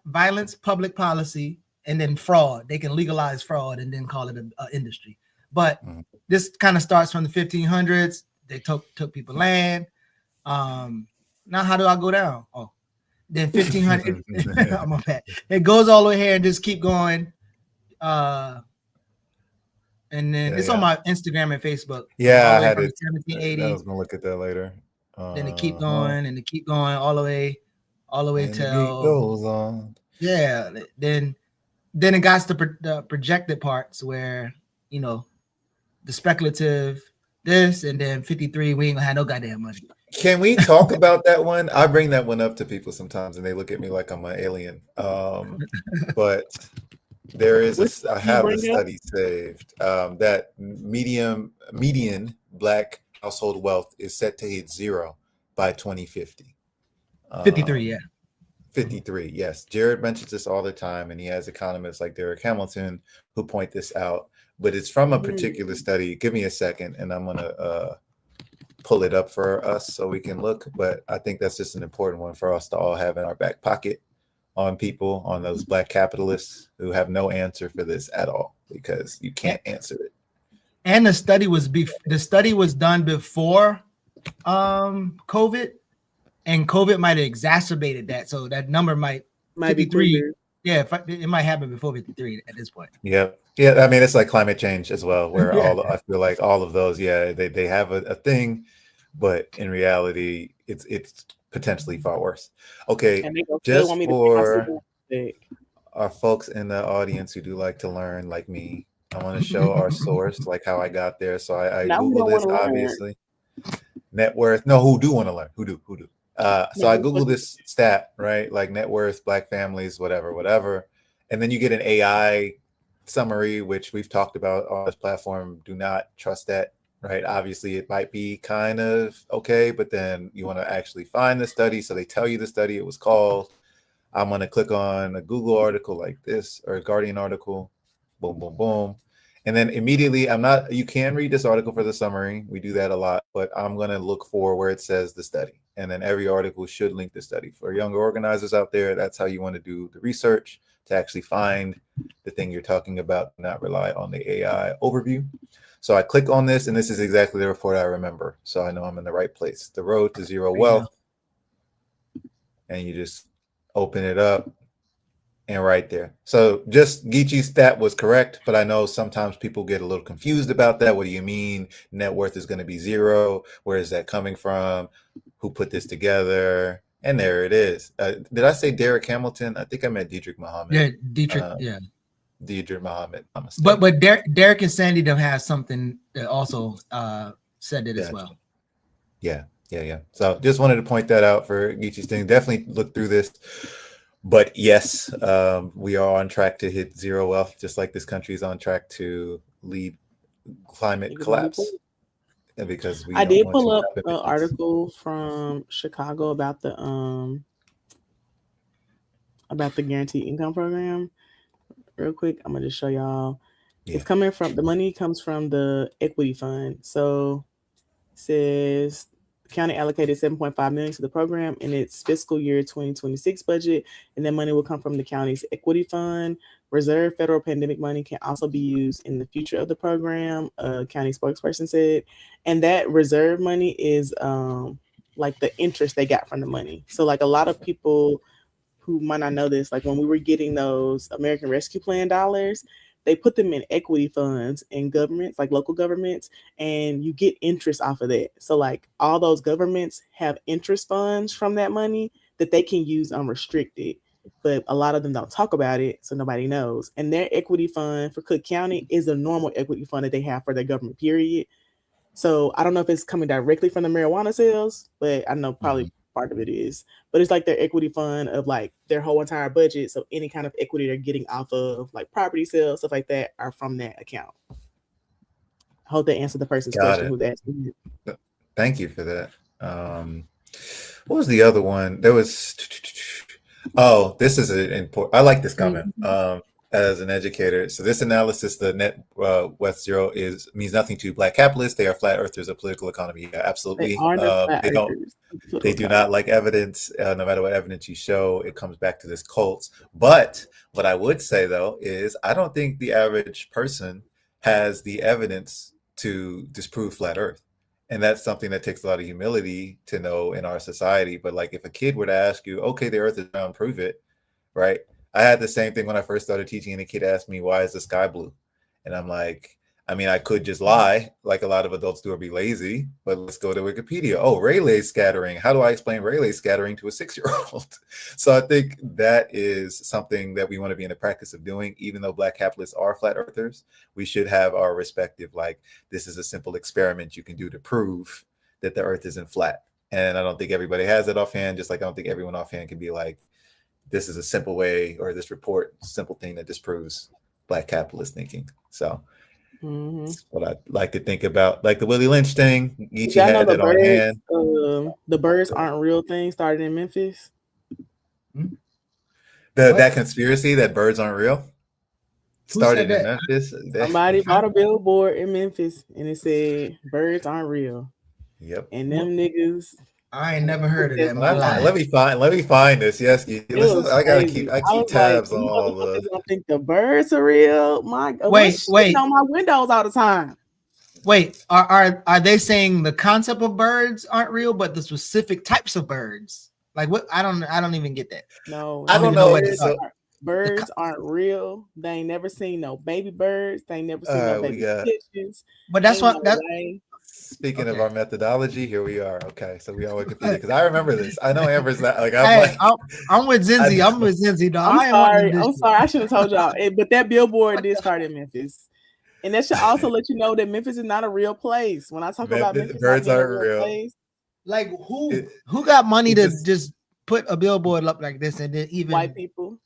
violence, public policy, and then fraud. They can legalize fraud and then call it an industry. But this kind of starts from the 1500s. They took people land. Now how do I go down? Oh, then 1500. I'm on that. It goes all the way here and just keep going. And then it's on my Instagram and Facebook. Yeah, I had it. 1780. I was gonna look at that later. Then they keep going and they keep going all the way till goes on. Yeah. Then it got to the projected parts where the speculative this, and then 53 we ain't gonna have no goddamn money. Can we talk about that one? I bring that one up to people sometimes and they look at me like I'm an alien. But there is I have the study saved that median Black household wealth is set to hit 0 by 2050. 53, yeah. 53, yes. Jared mentions this all the time, and he has economists like Derek Hamilton who point this out. But it's from a particular study. Give me a second, and I'm gonna pull it up for us so we can look. But I think that's just an important one for us to all have in our back pocket on people, on those Black capitalists who have no answer for this at all, because you can't answer it. And the study was done before COVID, and COVID might have exacerbated that. So that number might 53. Yeah, it might happen before 53 at this point. Yeah. I mean, it's like climate change as well, where I feel like all of those, they have a thing, but in reality, it's potentially far worse. Okay, just for our folks in the audience who do like to learn, like me, I want to show our source, like how I got there. So I Googled this, obviously. Net worth. No, who do want to learn? Who do? So I Googled this stat, right? Like net worth, Black families, whatever. And then you get an AI summary, which we've talked about on this platform. Do not trust that, right? Obviously, it might be kind of okay, but then you want to actually find the study. So they tell you the study it was called. I'm going to click on a Google article like this, or a Guardian article. Boom, boom, boom. And then immediately, you can read this article for the summary. We do that a lot, but I'm going to look for where it says the study. And then every article should link the study. For younger organizers out there, that's how you want to do the research, to actually find the thing you're talking about, not rely on the AI overview. So I click on this, and this is exactly the report I remember. So I know I'm in the right place. The road to zero wealth. And you just open it up. And right there. So just Geechee's stat was correct, but I know sometimes people get a little confused about that. What do you mean net worth is going to be zero? Where is that coming from? Who put this together? And there it is. Did I say Derek Hamilton? I think I meant Diedrich Muhammad. Yeah, Dietrich. Yeah, Diedrich Muhammad. But Derek and Sandy Dove has something that also said it as well. Yeah. So just wanted to point that out for Geechee's thing. Definitely look through this. But yes, we are on track to hit zero wealth, just like this country is on track to lead climate collapse. And because I did pull up an article from Chicago about the guaranteed income program. Real quick, I'm gonna just show y'all. Yeah. It's coming from, the money comes from the equity fund. So it says the county allocated $7.5 million to the program in its fiscal year 2026 budget, and that money will come from the county's equity fund. Reserve federal pandemic money can also be used in the future of the program, a county spokesperson said. And that reserve money is like the interest they got from the money. So like a lot of people who might not know this, like when we were getting those American Rescue Plan dollars, they put them in equity funds in governments, like local governments, and you get interest off of that. So like all those governments have interest funds from that money that they can use unrestricted, but a lot of them don't talk about it, so nobody knows. And their equity fund for Cook County is a normal equity fund that they have for their government, period. So I don't know if it's coming directly from the marijuana sales, but I know probably part of it is. But it's like their equity fund of like their whole entire budget. So any kind of equity they're getting off of like property sales, stuff like that, are from that account. I hope they answered the person's question who's asking it. Thank you for that. What was the other one? There was, oh, this is an important, I like this comment. As an educator, so this analysis, the net worth zero means nothing to Black capitalists. They are flat earthers of political economy. Yeah, absolutely. They do not like evidence. No matter what evidence you show, it comes back to this cult. But what I would say though is I don't think the average person has the evidence to disprove flat Earth, and that's something that takes a lot of humility to know in our society. But like if a kid were to ask you, okay, the Earth is round, prove it, right? I had the same thing when I first started teaching, and a kid asked me, why is the sky blue? And I'm like, I mean, I could just lie like a lot of adults do or be lazy, but let's go to Wikipedia. Oh, Rayleigh scattering. How do I explain Rayleigh scattering to a 6-year-old? So I think that is something that we want to be in the practice of doing. Even though Black capitalists are flat earthers, we should have our respective, like, this is a simple experiment you can do to prove that the earth isn't flat. And I don't think everybody has that offhand, just like I don't think everyone offhand can be like, this is a simple way, or this report, simple thing that disproves Black capitalist thinking. So that's what I like to think about, like the Willie Lynch thing. Geechee had that on hand. The birds aren't real thing started in Memphis. That conspiracy that birds aren't real started in Memphis. Somebody bought a billboard in Memphis and it said birds aren't real. Yep. And them niggas. I ain't never heard of that in my life. Let me find this. Yes, I gotta keep tabs on all the. I think the birds are real. My God, wait on my windows all the time. Wait, are they saying the concept of birds aren't real, but the specific types of birds? Like what? I don't even get that. No, I don't know. Birds aren't real. They ain't never seen no baby birds. They ain't never seen no baby pigeons. But that's what that. Speaking of our methodology, here we are. Okay, so we all Wikipedia because I remember this. I know Amber's not like I'm with Zinzi. I'm with Zinzi, dog. I'm sorry. I should have told y'all. But that billboard did start in Memphis, and that should also let you know that Memphis is not a real place. When I talk about Memphis, birds aren't real. Place, like who got money to just put a billboard up like this and then even white people.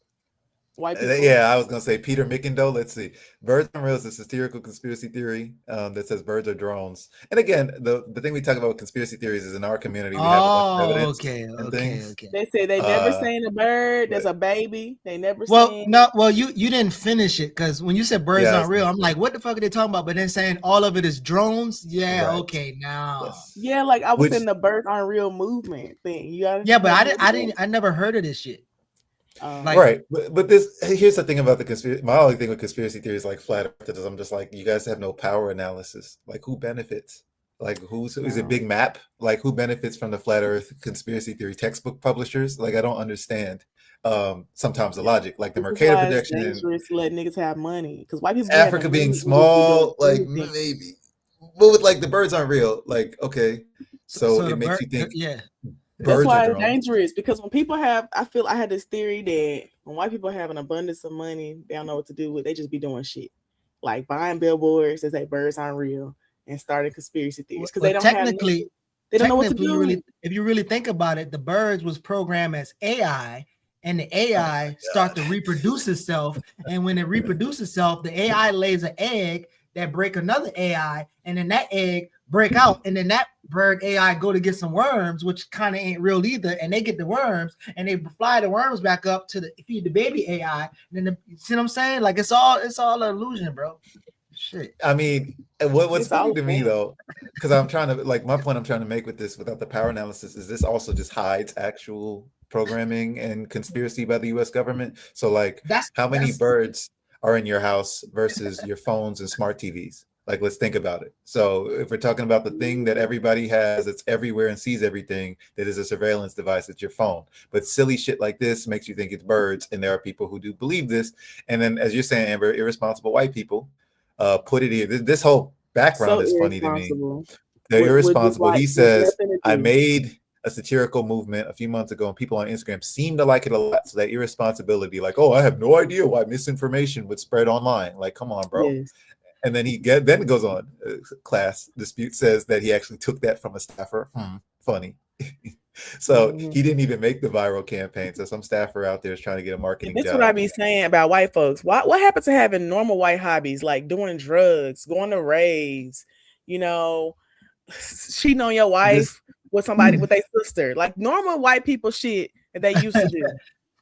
White people. Yeah, I was gonna say Peter Mickendoe. Let's see. Birds on Rails is a satirical conspiracy theory that says birds are drones. And again, the thing we talk about with conspiracy theories is in our community we have a bunch of Oh, evidence okay, and okay, things. okay. They say they never Uh, seen a bird. There's but a baby. They never Well, seen. no, well, you didn't finish it because when you said birds yeah, aren't real, I'm like, what the fuck are they talking about? But then saying all of it is drones. Yeah, right. okay, now. Yes. Yeah, like I was Which in the birds aren't real movement thing. You got Yeah, but never heard of that? I never heard of this shit. Like, right, but this here's the thing about the conspiracy. My only thing with conspiracy theories like flat earth is I'm just like, you guys have no power analysis. Like, who benefits? Like, is it big map? Like, who benefits from the flat earth conspiracy theory textbook publishers? Like, I don't understand sometimes the logic, like the This is Mercator why it's projection, dangerous to let niggas have money because white people be having Africa being money and just be doing small, like anything. maybe. But with like the birds aren't real, like okay, so the it makes bird, you think yeah. That's birds why are it's drones. dangerous because when people have, I had this theory that when white people have an abundance of money, they don't know what to do with. They just be doing shit like buying billboards that say birds aren't real and starting conspiracy theories because Well, they don't have technically, they don't know what to do. if you really think about it, the birds was programmed as AI, and the AI start to reproduce itself. And when it reproduces itself, the AI lays an egg that break another AI, and then that egg break out, and then that bird AI go to get some worms, which kind of ain't real either. And they get the worms, and they fly the worms back up to feed the baby AI. And then you see what I'm saying? Like it's all an illusion, bro. Shit. I mean, what's It's all funny a to me thing. though, because I'm trying to like my point I'm trying to make with this without the power analysis is this also just hides actual programming and conspiracy by the US government. So like how many birds are in your house versus your phones and smart TVs? Like let's think about it. So if we're talking about the thing that everybody has, it's everywhere and sees everything, that is a surveillance device, it's your phone. But silly shit like this makes you think it's birds, and there are people who do believe this. And then as you're saying, Amber, irresponsible white people put it here. This whole background So is funny to me. irresponsible. They're With irresponsible. He with says, nothing to I do. made a satirical movement a few months ago, and people on Instagram seem to like it a lot. So that irresponsibility, like, oh, I have no idea why misinformation would spread online. Like, come on, bro. Yes. And then then it goes on. Class dispute says that he actually took that from a staffer. Funny. So he didn't even make the viral campaign. So some staffer out there is trying to get a marketing That's job. what I be saying about white folks. What happened to having normal white hobbies like doing drugs, going to raves, you know, cheating on your wife with somebody with their sister, like normal white people shit that they used to do.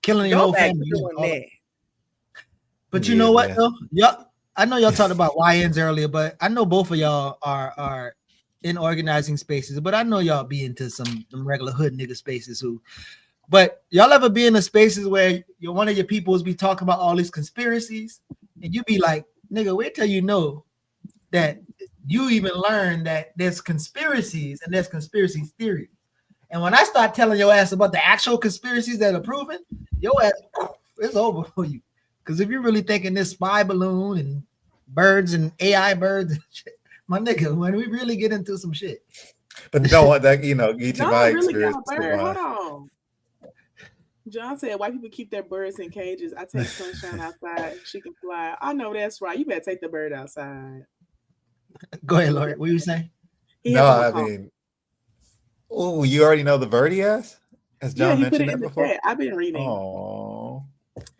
Killing your Go whole back family. to doing that. But you know what though? Y'all, I know y'all talked about YNs earlier, but I know both of y'all are in organizing spaces, but I know y'all be into some regular hood nigga spaces who, but y'all ever be in the spaces where one of your peoples be talking about all these conspiracies and you be like, nigga, wait till you know that you even learn that there's conspiracies and there's conspiracy theories. And when I start telling your ass about the actual conspiracies that are proven, your ass, it's over for you. Because if you're really thinking this spy balloon and birds and AI birds and shit, my nigga, when we really get into some shit. But no, that each of my really got experience. a bird. Hold on. John said white people keep their birds in cages. I take Sunshine outside. She can fly. I know that's right. You better take the bird outside. Go ahead, Lori. What you saying? No, I mean, oh, you already know the bird he has? Has John mentioned that before? Chat. I've been reading. Oh,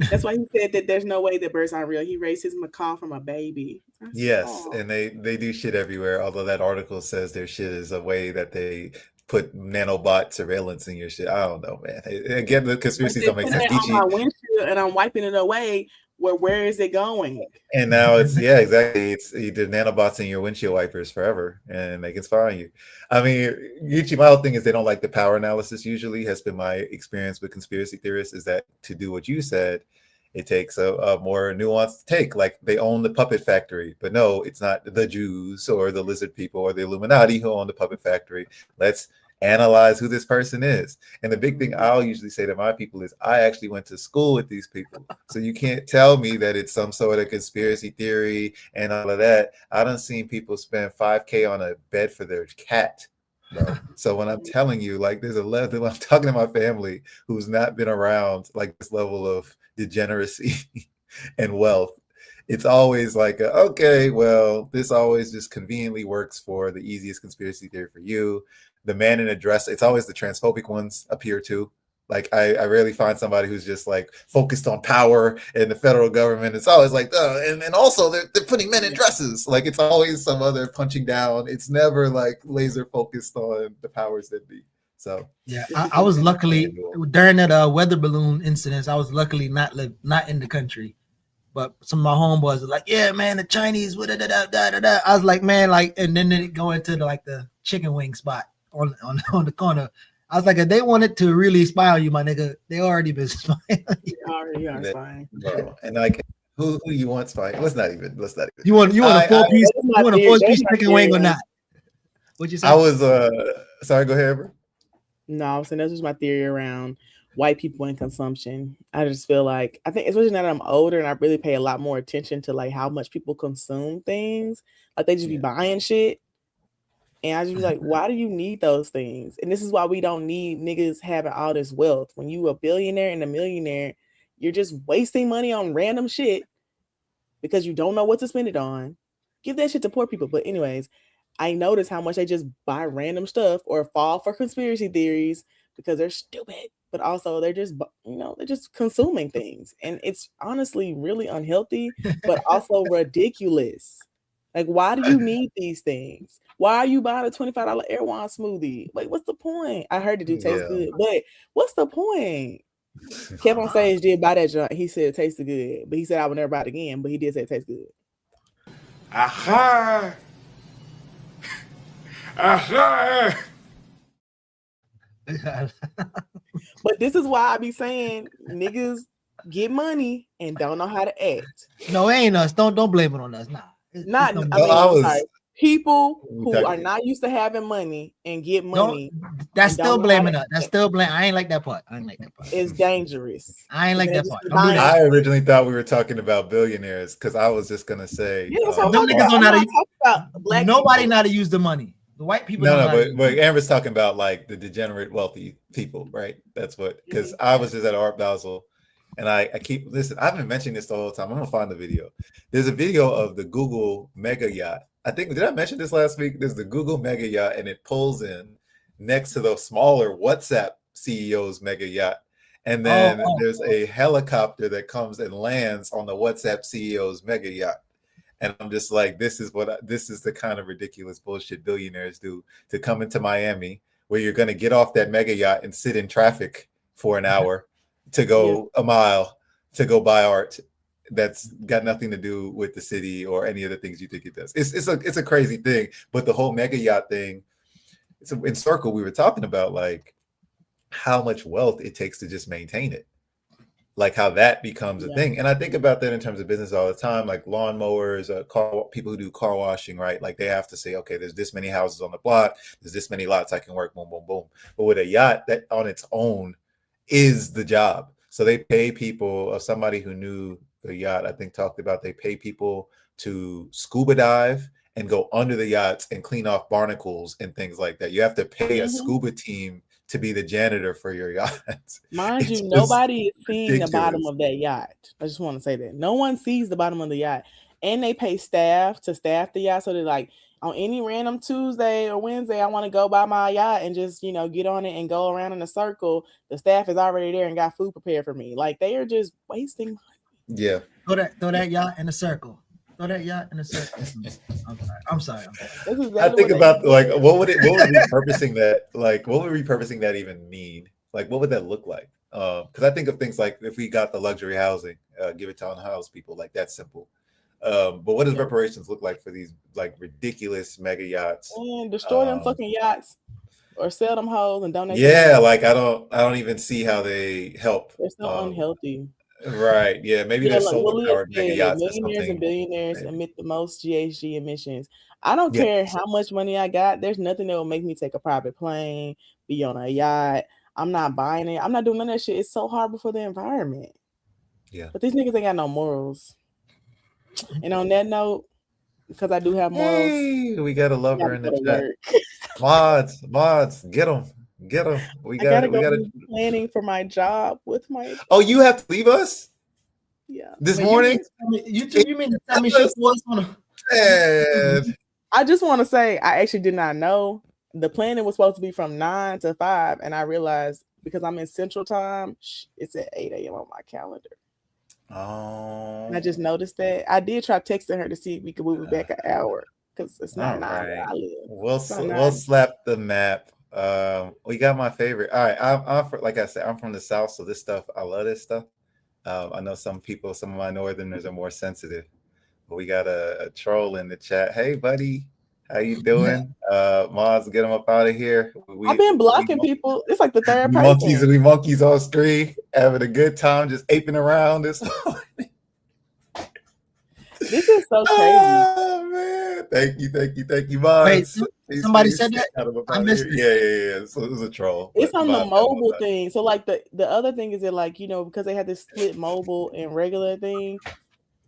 that's why he said that there's no way that birds aren't real. He raised his macaw from a baby. Yes, and they do shit everywhere. Although that article says their shit is a way that they put nanobot surveillance in your shit. I don't know, man. Again, the conspiracies don't make sense. On my windshield and I'm wiping it away. Where is it going? And now it's exactly. It's the nanobots in your windshield wipers forever, and they can spy on you. I mean, usually my whole thing is they don't like the power analysis. Usually, has been my experience with conspiracy theorists is that to do what you said, it takes a more nuanced take. Like they own the puppet factory, but no, it's not the Jews or the lizard people or the Illuminati who own the puppet factory. Let's analyze who this person is. And the big thing I'll usually say to my people is I actually went to school with these people. So you can't tell me that it's some sort of conspiracy theory and all of that. I done seen people spend $5,000 on a bed for their cat. Bro. So when I'm telling you, like there's a level, I'm talking to my family who's not been around like this level of degeneracy and wealth. It's always like, okay, well, this always just conveniently works for the easiest conspiracy theory for you. The man in a dress, it's always the transphobic ones appear too. Like I rarely find somebody who's just like focused on power and the federal government. It's always like, and also they're putting men in dresses. Like it's always some other punching down. It's never like laser focused on the powers that be. So yeah, I was luckily during that weather balloon incidents. I was luckily not in the country, but some of my homeboys are like, yeah, man, the Chinese. I was like, man, like, and then they go into the chicken wing spot on the corner. I was like, if they wanted to really spy on you, my nigga, they already been spying. You already are spying. And like, who you want spying? Let's not even. You want a 4-piece? You want a 4-piece chicken wing or not? What'd you say? I was sorry. Go ahead, bro. No, I was saying that's just my theory around white people and consumption. I just feel like I think, especially now that I'm older and I really pay a lot more attention to like how much people consume things. Like they just be buying shit. And I just be like, why do you need those things? And this is why we don't need niggas having all this wealth. When you a billionaire and a millionaire, you're just wasting money on random shit because you don't know what to spend it on. Give that shit to poor people. But anyways, I notice how much they just buy random stuff or fall for conspiracy theories because they're stupid. But also they're just, they're just consuming things. And it's honestly really unhealthy, but also ridiculous. Like, why do you need these things? Why are you buying a $25 Airwan smoothie? Like, what's the point? I heard it do taste good, but what's the point? Kev on stage did buy that joint. He said it tasted good, but he said I would never buy it again, but he did say it tastes good. Aha! Aha! But this is why I be saying niggas get money and don't know how to act. No, it ain't us. Don't blame it on us. Nah. Sorry. People who are not used to having money and get money. That's still blaming us. That's still blame. I ain't like that part. It's dangerous. I ain't like that part. I originally thought we were talking about billionaires because I was just gonna say nobody know how to use the money. The white people. But Amber's talking about like the degenerate wealthy people, right? That's what. Because I was just at Art Basel. And I keep I've been mentioning this the whole time. I'm gonna find the video. There's a video of the Google mega yacht. I think, did I mention this last week? There's the Google mega yacht, and it pulls in next to the smaller WhatsApp CEO's mega yacht. And then there's a helicopter that comes and lands on the WhatsApp CEO's mega yacht. And I'm just like, this is the kind of ridiculous bullshit billionaires do, to come into Miami where you're gonna get off that mega yacht and sit in traffic for an hour to go a mile to go buy art that's got nothing to do with the city or any of the things you think it does. It's a crazy thing. But the whole mega yacht thing, in Circle, we were talking about like how much wealth it takes to just maintain it, like how that becomes a thing. And I think about that in terms of business all the time, like lawnmowers, people who do car washing, right? Like they have to say, okay, there's this many houses on the block, there's this many lots I can work, boom, boom, boom. But with a yacht, that on its own is the job. So they pay people, somebody who knew the yacht, I think talked about, they pay people to scuba dive and go under the yachts and clean off barnacles and things like that. You have to pay a scuba team to be the janitor for your yacht. Mind you, nobody is seeing the bottom of that yacht. I just want to say that. No one sees the bottom of the yacht. And they pay staff to staff the yacht. So they're like, on any random Tuesday or Wednesday, I want to go buy my yacht and just, get on it and go around in a circle. The staff is already there and got food prepared for me. Like, they are just wasting money. Yeah. Throw that yacht in a circle. Throw that yacht in a circle. I'm sorry. Exactly I think about like what would repurposing that, like what would repurposing that even mean? Like what would that look like? Because I think of things like if we got the luxury housing, give it to unhoused people, like that's simple. But what does reparations look like for these like ridiculous mega yachts? And destroy them fucking yachts or sell them hoes and donate. Yeah, like I don't even see how they help. They're so unhealthy. Right. Yeah. Maybe there's solar powered mega yachts. Millionaires and billionaires emit the most GHG emissions. I don't care how much money I got. There's nothing that will make me take a private plane, be on a yacht. I'm not buying it. I'm not doing none of that shit. It's so horrible for the environment. Yeah. But these niggas ain't got no morals. And on that note, because I do have morals, hey, we got a lover in the chat. Mods, get them. We got planning for my job with my. Oh, you have to leave us? Yeah. This morning? You mean to tell me she was on a... I just want to say I actually did not know the planning was supposed to be from 9 to 5, and I realized because I'm in Central Time, it's at 8 a.m. on my calendar. Oh, And I just noticed that. I did try texting her to see if we could move it back an hour because it's not all 9 where right. I live. We'll It's not we'll 9. slap the map. We got my favorite. All right, like I said, I'm from the South, so this stuff, I love this stuff. I know some people, some of my Northerners are more sensitive, but we got a troll in the chat. Hey, buddy, how you doing? Maz, get him up out of here. I've been blocking people. It's like the third person. We monkeys on screen, having a good time, just aping around this. This is so crazy. Oh man! Thank you, Maz. Wait, somebody said that? I missed it. Yeah. So it was a troll. It's on the mobile thing. So like the other thing is that, like, you know, because they had this split mobile and regular thing,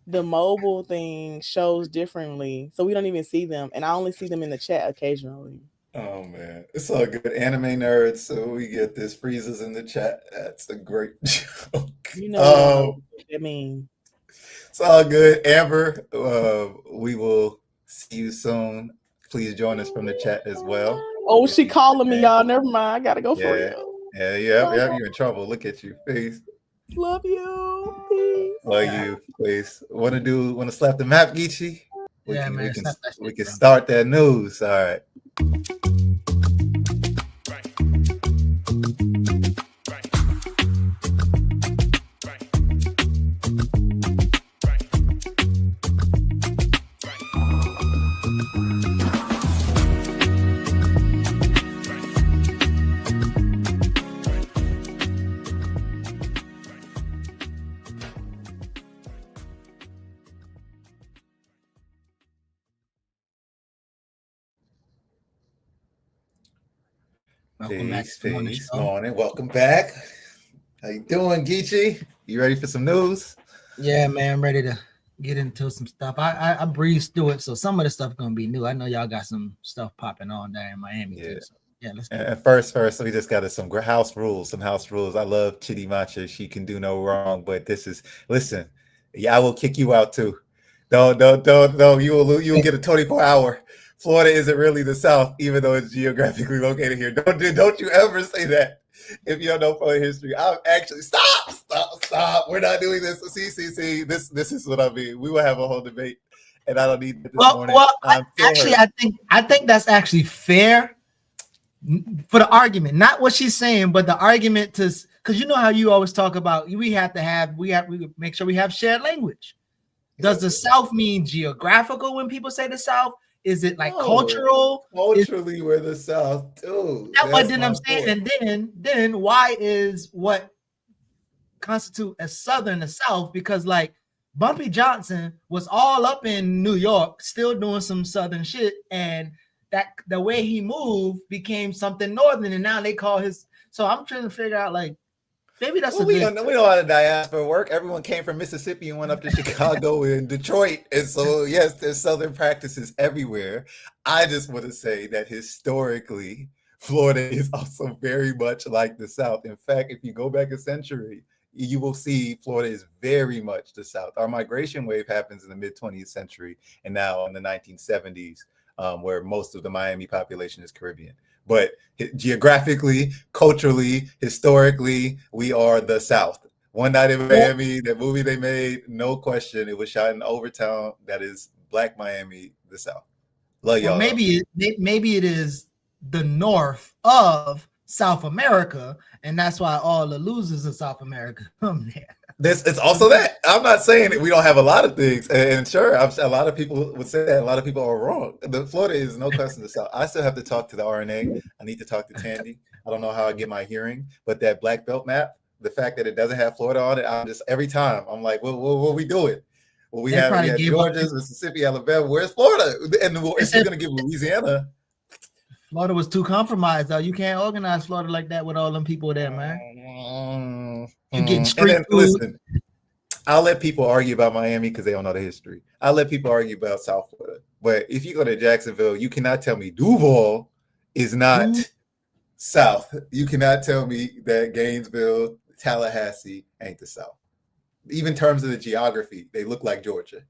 the mobile thing shows differently. So we don't even see them. And I only see them in the chat occasionally. Oh man, it's all good. Anime nerds, so we get this freezes in the chat. That's a great joke. You know what I mean. It's all good. Amber, we will see you soon. Please join us from the chat as well. Oh, she calling me, y'all. Never mind. I gotta go for you. Yeah, you're in trouble. Look at you. Peace. Love you. Peace. Love you. Please. Want to slap the map, Geechee? We can start that news. All right. Peace. Morning. Welcome back. How you doing, Geechee? You ready for some news? Yeah, man, I'm ready to get into some stuff. I breezed through it, so some of the stuff gonna be new. I know y'all got some stuff popping on there in Miami too. So let's go. And first, we just got some house rules. I love Chitty Matcha. She can do no wrong, but listen. Yeah, I will kick you out too. No. You will get a 24-hour. Florida isn't really the South, even though it's geographically located here. Don't you ever say that. If you don't know Florida history, I'm actually stop. We're not doing this. See. This is what I mean. We will have a whole debate, and I don't need it this morning. Well, I think that's actually fair for the argument, not what she's saying, but the argument because you know how you always talk about we make sure we have shared language. Does the South mean geographical when people say the South? Is it like cultural? Culturally, we're the South too. That's what I'm saying. And then why is what constitute as Southern the South? Because like Bumpy Johnson was all up in New York, still doing some Southern shit, and that the way he moved became something Northern, and now they call his. So I'm trying to figure out like. Maybe that's we know how the diaspora work. Everyone came from Mississippi and went up to Chicago and Detroit. And so, yes, there's Southern practices everywhere. I just want to say that historically, Florida is also very much like the South. In fact, if you go back a century, you will see Florida is very much the South. Our migration wave happens in the mid-20th century and now in the 1970s, where most of the Miami population is Caribbean. But geographically, culturally, historically, we are the South. One Night in Miami, that movie they made, no question, it was shot in Overtown. That is Black Miami, the South. Love y'all. Maybe it is the North of South America, and that's why all the losers of South America come there. It's also that. I'm not saying that we don't have a lot of things, and sure, a lot of people would say that. A lot of people are wrong. The Florida is no question the South. I still have to talk to the RNA. I need to talk to Tandy. I don't know how I get my hearing, but that black belt map, the fact that it doesn't have Florida on it, I'm just every time I'm like, what are we doing? Well, we have Georgia, Mississippi, Alabama. Where's Florida? And if you're going to give Louisiana. Florida was too compromised, though. You can't organize Florida like that with all them people there, man. You getting street food. Listen, I'll let people argue about Miami because they don't know the history. I'll let people argue about South Florida. But if you go to Jacksonville, you cannot tell me Duval is not South. You cannot tell me that Gainesville, Tallahassee ain't the South. Even in terms of the geography, they look like Georgia.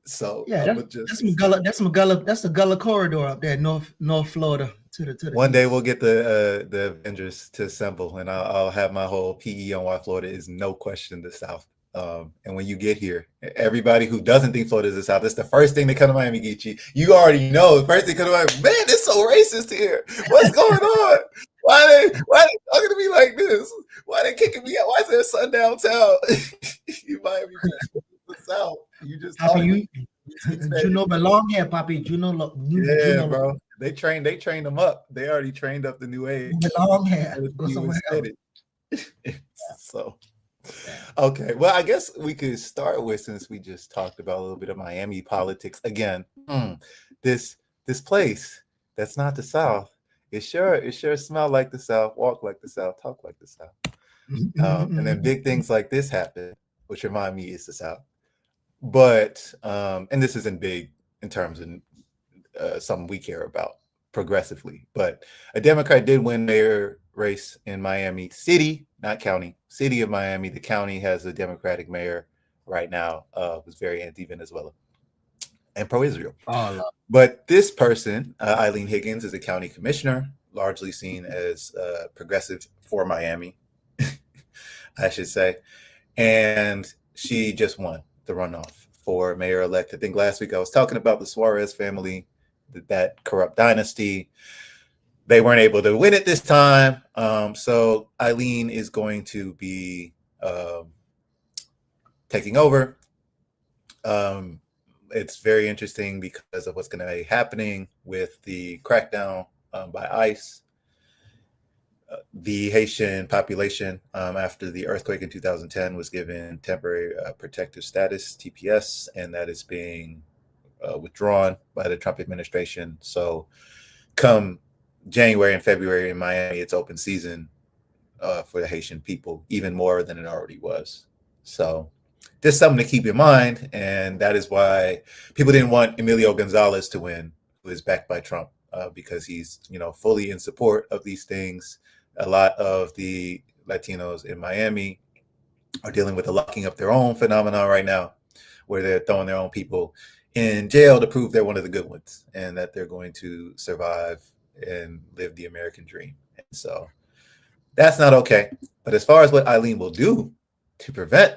So Yeah, I'm that's just some Gullah. That's the Gullah corridor up there, North Florida to the one day east. we'll get the Avengers to assemble, and I'll have my whole PE on why Florida is no question the South. And when you get here, everybody who doesn't think Florida is the South, that's the first thing they come to Miami, Geechee. You already know. The first thing come to Miami, man, it's so racist here. What's going on? Why they talking to me like this? Why they kicking me out? Why is there a sun downtown? You Miami Beach, the South. You just Papi, talking. Juno belong here, Papi. Yeah, Juno bro. They trained them up. They already trained up the new age. belong here. Go somewhere else. So, okay. Well, I guess we could start with, since we just talked about a little bit of Miami politics again. This place that's not the South. It sure smell like the South, walk like the South, talk like the South. And then big things like this happen, which remind me it's the South. But and this isn't big in terms of something we care about progressively, but a Democrat did win mayor race in Miami City, not county, city of Miami. The county has a Democratic mayor right now, who's very anti-Venezuela and pro-Israel. But this person, Eileen Higgins, is a county commissioner, largely seen as progressive for Miami, I should say. And she just won the runoff for mayor-elect. I think last week I was talking about the Suarez family, that corrupt dynasty. They weren't able to win it this time. So Eileen is going to be taking over. It's very interesting because of what's going to be happening with the crackdown by ICE. The Haitian population, after the earthquake in 2010, was given temporary protective status, TPS, and that is being withdrawn by the Trump administration. So come January and February in Miami, it's open season for the Haitian people, even more than it already was. So just something to keep in mind. And that is why people didn't want Emilio Gonzalez to win, who is backed by Trump, because he's, fully in support of these things. A lot of the Latinos in Miami are dealing with the locking up their own phenomenon right now, where they're throwing their own people in jail to prove they're one of the good ones and that they're going to survive and live the American dream. And so that's not okay. But as far as what Eileen will do to prevent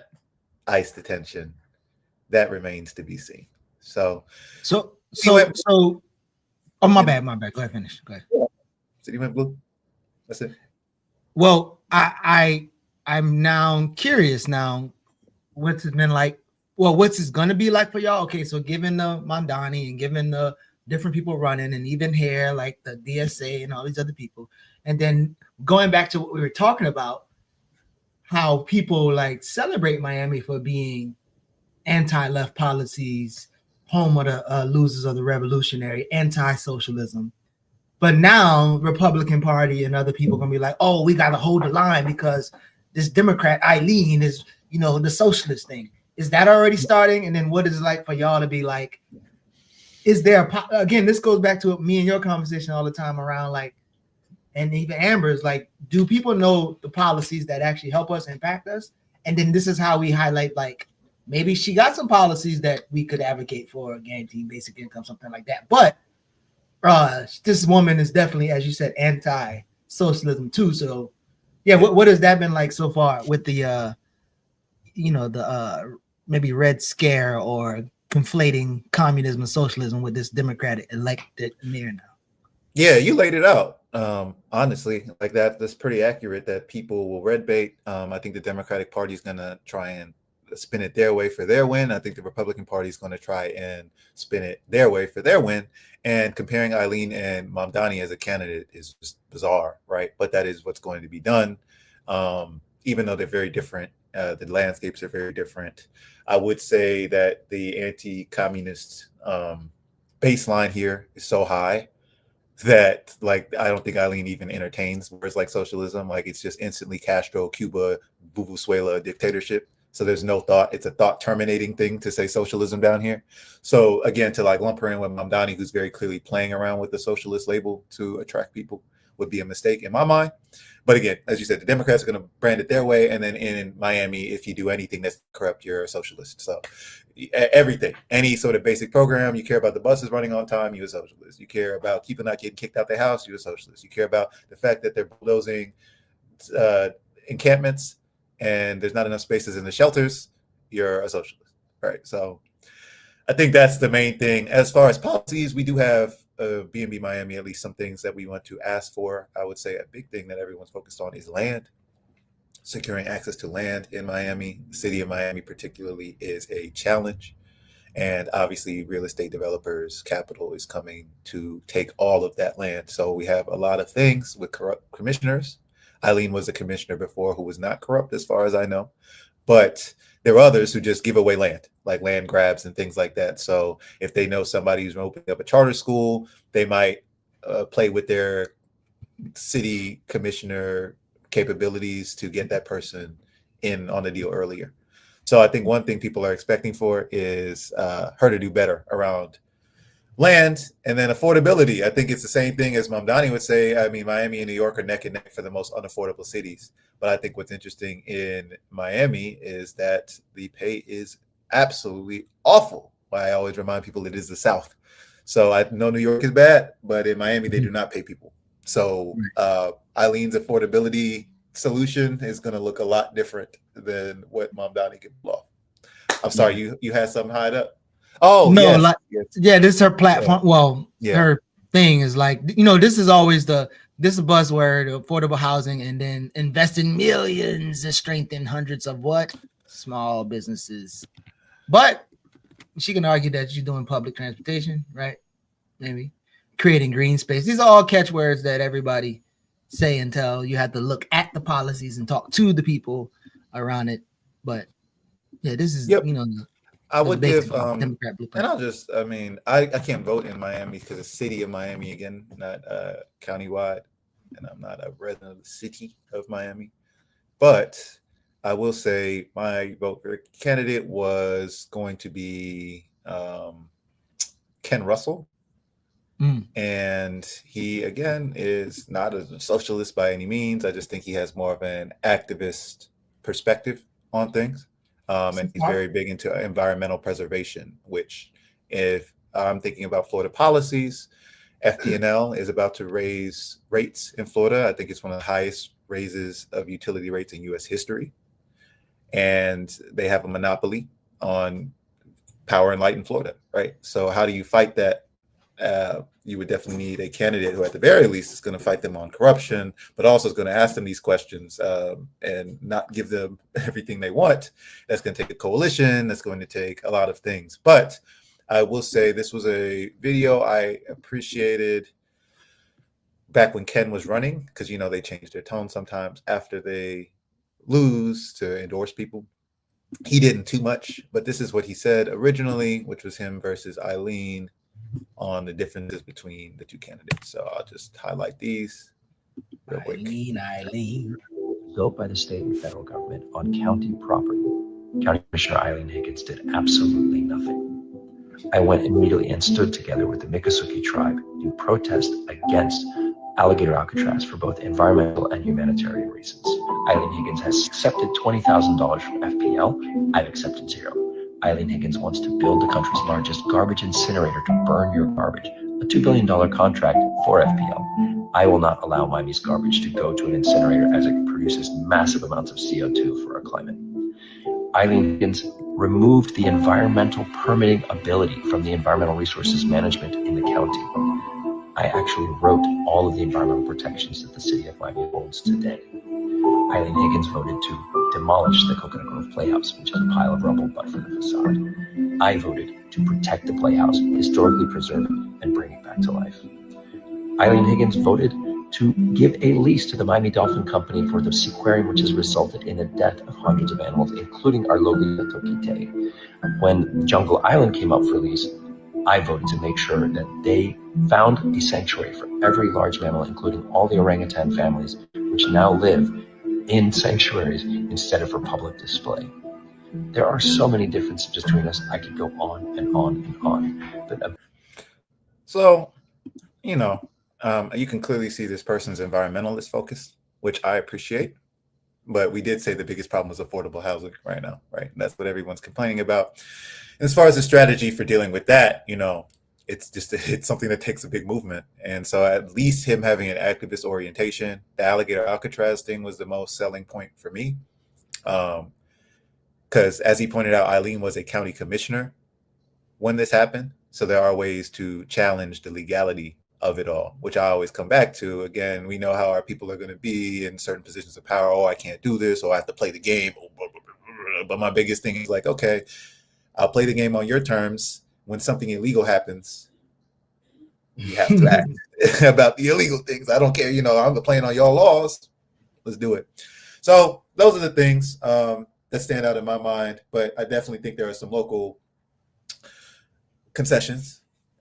ICE detention, that remains to be seen. So oh, my bad. Go ahead, finish. Go ahead. City went blue. That's it. Well, I'm now curious now, what's it been like? Well, what's it gonna be like for y'all? Okay, so given the Mamdani and given the different people running, and even here, like the DSA and all these other people, and then going back to what we were talking about, how people like celebrate Miami for being anti-left policies, home of the losers of the revolutionary, anti-socialism. But now Republican Party and other people are gonna be like, oh, we gotta hold the line because this Democrat Eileen is, the socialist thing. Is that already starting? And then what is it like for y'all to be like, is there again, this goes back to me and your conversation all the time around like, and even Amber's, like, do people know the policies that actually help us, impact us? And then this is how we highlight, like, maybe she got some policies that we could advocate for, guaranteed basic income, something like that. But this woman is definitely, as you said, anti-socialism too. So yeah, what has that been like so far with the maybe Red Scare or conflating communism and socialism with this Democratic elected mayor now? Yeah, you laid it out. Honestly, like that's pretty accurate, that people will red bait. I think the Democratic Party is going to try and spin it their way for their win. I think the Republican Party is going to try and spin it their way for their win. And comparing Eileen and Mamdani as a candidate is just bizarre, right? But that is what's going to be done. Even though they're very different, the landscapes are very different. I would say that the anti-communist baseline here is so high that, like, I don't think Eileen even entertains words like socialism. Like, it's just instantly Castro, Cuba, Venezuela dictatorship. So there's no thought. It's a thought terminating thing to say socialism down here. So again, to like lump her in with Mamdani, who's very clearly playing around with the socialist label to attract people, would be a mistake in my mind. But again, as you said, the Democrats are going to brand it their way, and then in Miami, if you do anything that's corrupt, you're a socialist. So everything, any sort of basic program, you care about the buses running on time, you're a socialist. You care about people not getting kicked out their house, you're a socialist. You care about the fact that they're bulldozing encampments and there's not enough spaces in the shelters, you're a socialist, right? So I think that's the main thing. As far as policies, we do have B&B Miami, at least some things that we want to ask for. I would say a big thing that everyone's focused on is land. Securing access to land in Miami, the city of Miami particularly, is a challenge. And obviously, real estate developers, capital is coming to take all of that land. So we have a lot of things with corrupt commissioners. Eileen was a commissioner before who was not corrupt, as far as I know. But there are others who just give away land, like land grabs and things like that. So if they know somebody who's opening up a charter school, they might play with their city commissioner capabilities to get that person in on the deal earlier. So I think one thing people are expecting for is her to do better around land, and then affordability. I think it's the same thing as Mamdani would say. I mean, Miami and New York are neck and neck for the most unaffordable cities. But I think what's interesting in Miami is that the pay is absolutely awful. I always remind people it is the South. So I know New York is bad, but in Miami, they do not pay people. So Eileen's affordability solution is going to look a lot different than what Mamdani can pull off. I'm sorry, you had something high up? Oh, no, yes. Yeah, this is her platform. Well, her thing is like, this is always this is a buzzword, affordable housing, and then invest in millions and strengthen hundreds of small businesses. But she can argue that she's doing public transportation, right? Maybe creating green space. These are all catchwords that everybody say until you have to look at the policies and talk to the people around it. But yeah, this is I would give and I'll just I can't vote in Miami because it's city of Miami again, not countywide, and I'm not a resident of the city of Miami. But I will say my vote for candidate was going to be Ken Russell. And he again is not a socialist by any means. I just think he has more of an activist perspective on things. And he's very big into environmental preservation, which if I'm thinking about Florida policies, FPNL is about to raise rates in Florida. I think it's one of the highest raises of utility rates in U.S. history. And they have a monopoly on power and light in Florida, right? So how do you fight that? You would definitely need a candidate who at the very least is going to fight them on corruption, but also is going to ask them these questions and not give them everything they want. That's going to take a coalition. That's going to take a lot of things. But I will say this was a video I appreciated back when Ken was running, because, they change their tone sometimes after they lose to endorse people. He didn't too much, but this is what he said originally, which was him versus Eileen on the differences between the two candidates. So I'll just highlight these real quick. Eileen. Built by the state and federal government on county property. County Commissioner Eileen Higgins did absolutely nothing. I went immediately and stood together with the Miccosukee tribe in protest against alligator Alcatraz for both environmental and humanitarian reasons. Eileen Higgins has accepted $20,000 from FPL. I've accepted zero. Eileen Higgins wants to build the country's largest garbage incinerator to burn your garbage, a $2 billion contract for FPL. I will not allow Miami's garbage to go to an incinerator as it produces massive amounts of CO2 for our climate. Eileen Higgins removed the environmental permitting ability from the environmental resources management in the county. I actually wrote all of the environmental protections that the city of Miami holds today. Eileen Higgins voted to demolish the Coconut Grove Playhouse, which is a pile of rubble but for the facade. I voted to protect the Playhouse, historically preserve it, and bring it back to life. Eileen Higgins voted to give a lease to the Miami Dolphin Company for the seaquarium, which has resulted in the death of hundreds of animals, including our Lolita Tokite. When Jungle Island came up for lease, I voted to make sure that they found a sanctuary for every large mammal, including all the orangutan families, which now live in sanctuaries instead of for public display. There are so many differences between us. I could go on and on and on. But so, you can clearly see this person's environmentalist focus. which I appreciate. But we did say the biggest problem is affordable housing right now, right? And that's what everyone's complaining about. And as far as the strategy for dealing with that, it's something that takes a big movement. And so at least him having an activist orientation, the alligator Alcatraz thing was the most selling point for me. Because as he pointed out, Eileen was a county commissioner when this happened. So there are ways to challenge the legality of it all, which I always come back to. Again, we know how our people are going to be in certain positions of power. Oh, I can't do this, or I have to play the game. But my biggest thing is like, okay, I'll play the game on your terms. When something illegal happens, you have to act about the illegal things. I don't care, I'm playing on your laws. Let's do it. So those are the things that stand out in my mind. But I definitely think there are some local concessions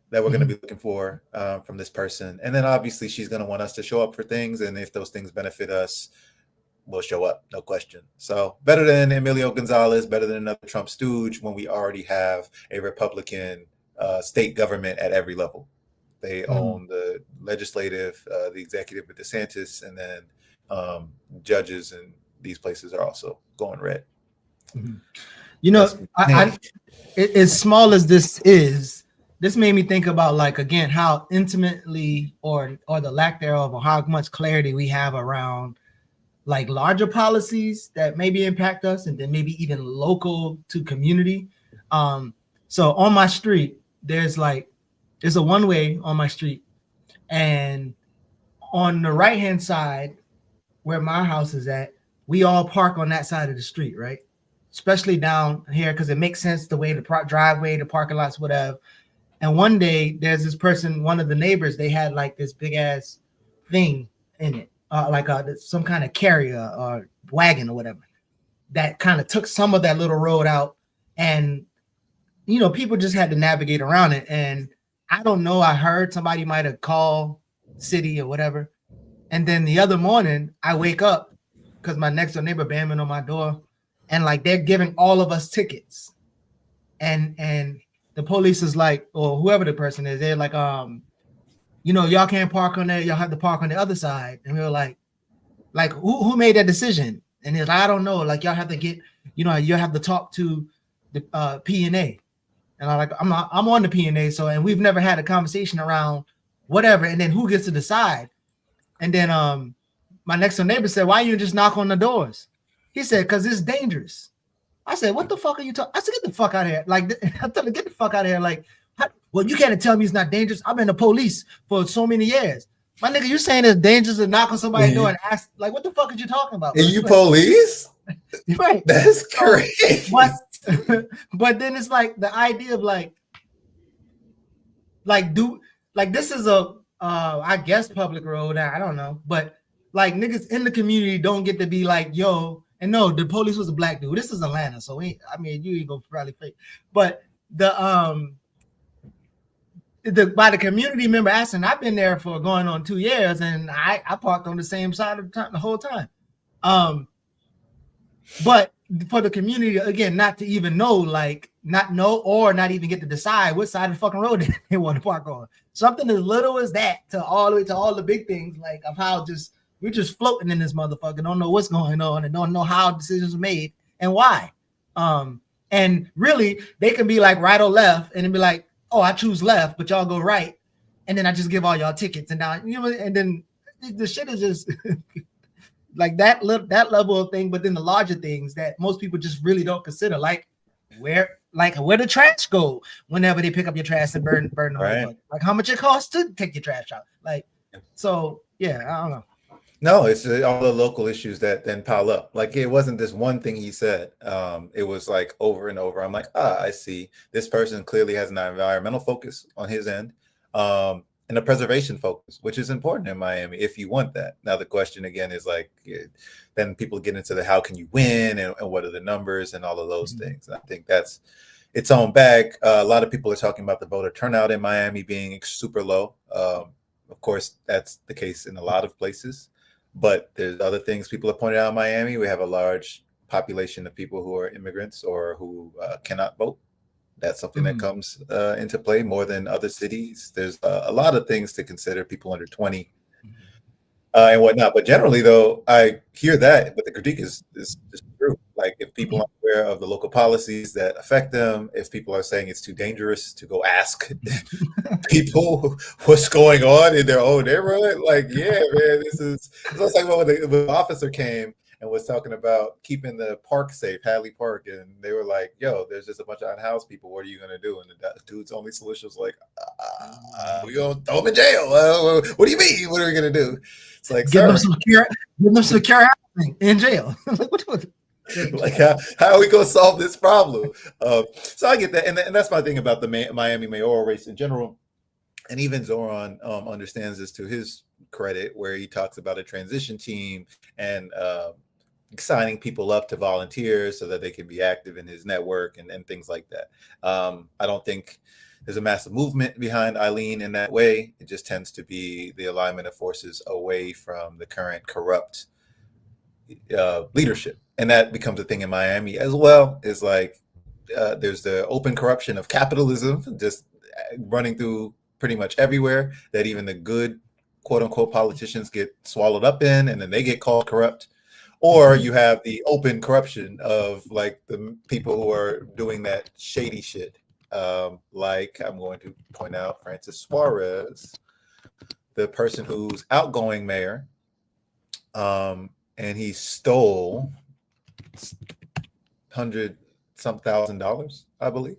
that we're going to be looking for from this person. And then obviously she's going to want us to show up for things. And if those things benefit us, we'll show up, no question. So better than Emilio Gonzalez, better than another Trump stooge when we already have a Republican state government at every level. They own the legislative, the executive with DeSantis, and then judges in these places are also going red. As small as this is, this made me think about, like, again, how intimately or the lack thereof, or how much clarity we have around like larger policies that maybe impact us, and then maybe even local to community. So on my street, there's a one-way on my street, and on the right-hand side where my house is at, we all park on that side of the street, right? Especially down here, because it makes sense the way the driveway, the parking lots, whatever. And one day there's this person, one of the neighbors, they had like this big ass thing in it, like some kind of carrier or wagon or whatever, that kind of took some of that little road out. And, people just had to navigate around it. And I don't know, I heard somebody might have called city or whatever. And then the other morning I wake up because my next door neighbor banging on my door, and like they're giving all of us tickets. And the police is like, or whoever the person is, they're like, y'all can't park on there. Y'all have to park on the other side. And we were like who made that decision? And he's like, I don't know. Like, y'all have to get, you have to talk to the P&A. And I'm on the P&A. So, and we've never had a conversation around whatever. And then who gets to decide? And then my next door neighbor said, why you just knock on the doors? He said, because it's dangerous. I said, what the fuck are you talking? I said, get the fuck out of here. Like, I told him, get the fuck out of here. Like, well, you can't tell me it's not dangerous. I've been the police for so many years. My nigga, you saying it's dangerous to knock on somebody's door and ask, like, what the fuck are you talking about? Are you police? Right. That's crazy. But then it's like the idea of this is a I guess public road. I don't know, but like niggas in the community don't get to be like, yo. And no, the police was a black dude. This is Atlanta, so you ain't gonna probably fake. But by the community member asking, I've been there for going on 2 years, and I parked on the same side of the whole time. But for the community, again, not to even know, or not even get to decide what side of the fucking road they want to park on. Something as little as that to all the way to all the big things, like of how we're just floating in this motherfucker, don't know what's going on, and don't know how decisions are made and why. And really, they can be like right or left, and then be like, oh, I choose left, but y'all go right, and then I just give all y'all tickets, and now and then the shit is just like that level of thing. But then the larger things that most people just really don't consider, like where the trash go whenever they pick up your trash and burn the right. Like how much it costs to take your trash out. Like, so yeah, I don't know. No, it's all the local issues that then pile up. Like, it wasn't this one thing he said. It was like over and over. I'm like, I see. This person clearly has an environmental focus on his end, and a preservation focus, which is important in Miami if you want that. Now, the question again is like, then people get into the how can you win and what are the numbers and all of those things. And I think that's its own bag. A lot of people are talking about the voter turnout in Miami being super low. Of course, that's the case in a lot of places. But there's other things people have pointed out in Miami. We have a large population of people who are immigrants or who cannot vote. That's something that comes into play more than other cities. There's a lot of things to consider. People under 20. and whatnot. But generally, though, I hear that, but the critique is true. Like, if people aren't aware of the local policies that affect them, if people are saying it's too dangerous to go ask people what's going on in their own neighborhood, like, yeah, man, this is. It's like when the officer came and was talking about keeping the park safe, Hadley Park, and they were like, "Yo, there's just a bunch of unhoused people. What are you gonna do?" And the dude's only solution was like, "We gonna throw them in jail. What do you mean? What are we gonna do?" It's like, give them secure housing in jail. Like, how are we gonna solve this problem? So I get that, and that's my thing about the Miami mayoral race in general. And even Zoran understands this to his credit, where he talks about a transition team and signing people up to volunteer so that they can be active in his network and things like that. I don't think there's a massive movement behind Eileen in that way. It just tends to be the alignment of forces away from the current corrupt leadership. And that becomes a thing in Miami as well. Is like there's the open corruption of capitalism just running through pretty much everywhere, that even the good quote unquote politicians get swallowed up in, and then they get called corrupt. Or you have the open corruption of like the people who are doing that shady shit. Like, I'm going to point out Francis Suarez, the person who's outgoing mayor, and he stole $100,000, I believe,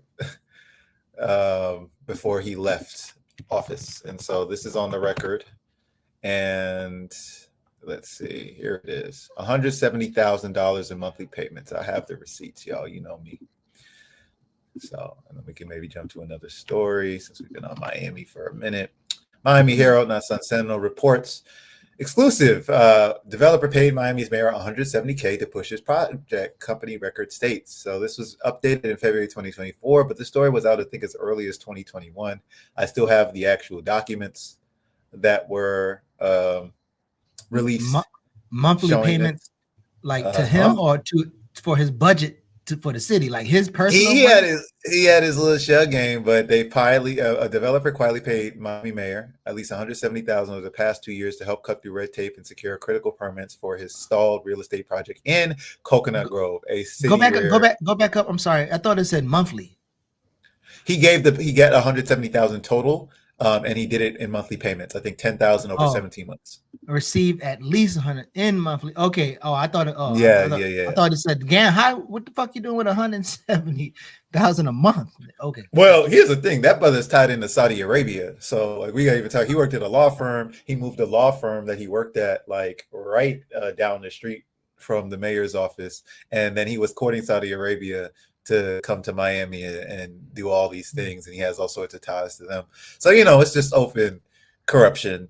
before he left office. And so this is on the record, and let's see, here it is, $170,000 in monthly payments. I have the receipts, y'all, you know me. So, and then we can maybe jump to another story since we've been on Miami for a minute. Miami Herald, not Sun Sentinel, reports exclusive, developer paid Miami's mayor $170K to push his project, company record states. So this was updated in February 2024, but the story was out, I think, as early as 2021. I still have the actual documents that were released. Monthly payments, like to him or for his budget for the city, like his personal. He had his little shell game, but they a developer quietly paid Miami mayor at least $170,000 over the past 2 years to help cut through red tape and secure critical permits for his stalled real estate project in Coconut Grove, a city. Go back up. I'm sorry, I thought it said monthly. He got $170,000 total. And he did it in monthly payments. I think $10,000 over 17 months. Received at least 100 in monthly. Okay. Oh, I thought it. Oh, yeah. I thought it said, "Gan, what the fuck you doing with 170,000 a month?" Okay. Well, here's the thing. That brother's tied into Saudi Arabia. So, like, we got to even talk. He worked at a law firm. He moved a law firm that he worked at, like, right down the street from the mayor's office, and then he was courting Saudi Arabia to come to Miami and do all these things, and he has all sorts of ties to them. So, it's just open corruption.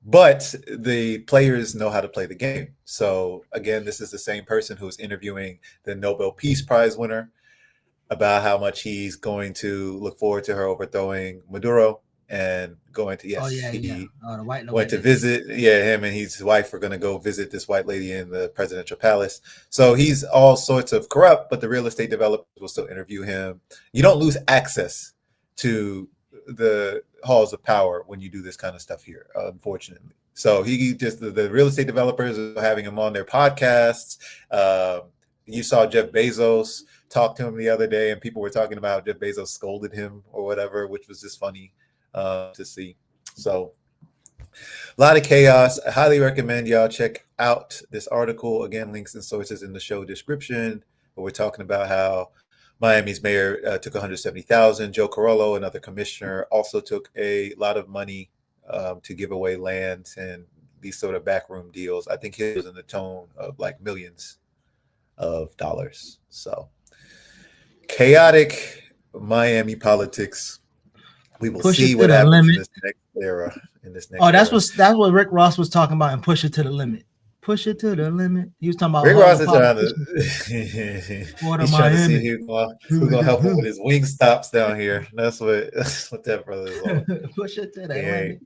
But the players know how to play the game. So again, this is the same person who's interviewing the Nobel Peace Prize winner about how much he's going to look forward to her overthrowing Maduro and going to the white went to visit. Him and his wife are going to go visit this white lady in the presidential palace. So he's all sorts of corrupt, but the real estate developers will still interview him. You don't lose access to the halls of power when you do this kind of stuff here, unfortunately. So he just the real estate developers are having him on their podcasts. You saw Jeff Bezos talk to him the other day, and people were talking about how Jeff Bezos scolded him or whatever, which was just funny to see. So a lot of chaos. I highly recommend y'all check out this article. Again, links and sources in the show description. But we're talking about how Miami's mayor took $170,000. Joe Carollo, another commissioner, also took a lot of money to give away land and these sort of backroom deals. I think he was in the tone of like millions of dollars. So chaotic Miami politics. We will see what happens in this next era. That's what Rick Ross was talking about, and push it to the limit. Push it to the limit. He was talking about Rick Ross is trying to see who's gonna help him with his wing stops down here. That's what that brother is on. Push it to the limit.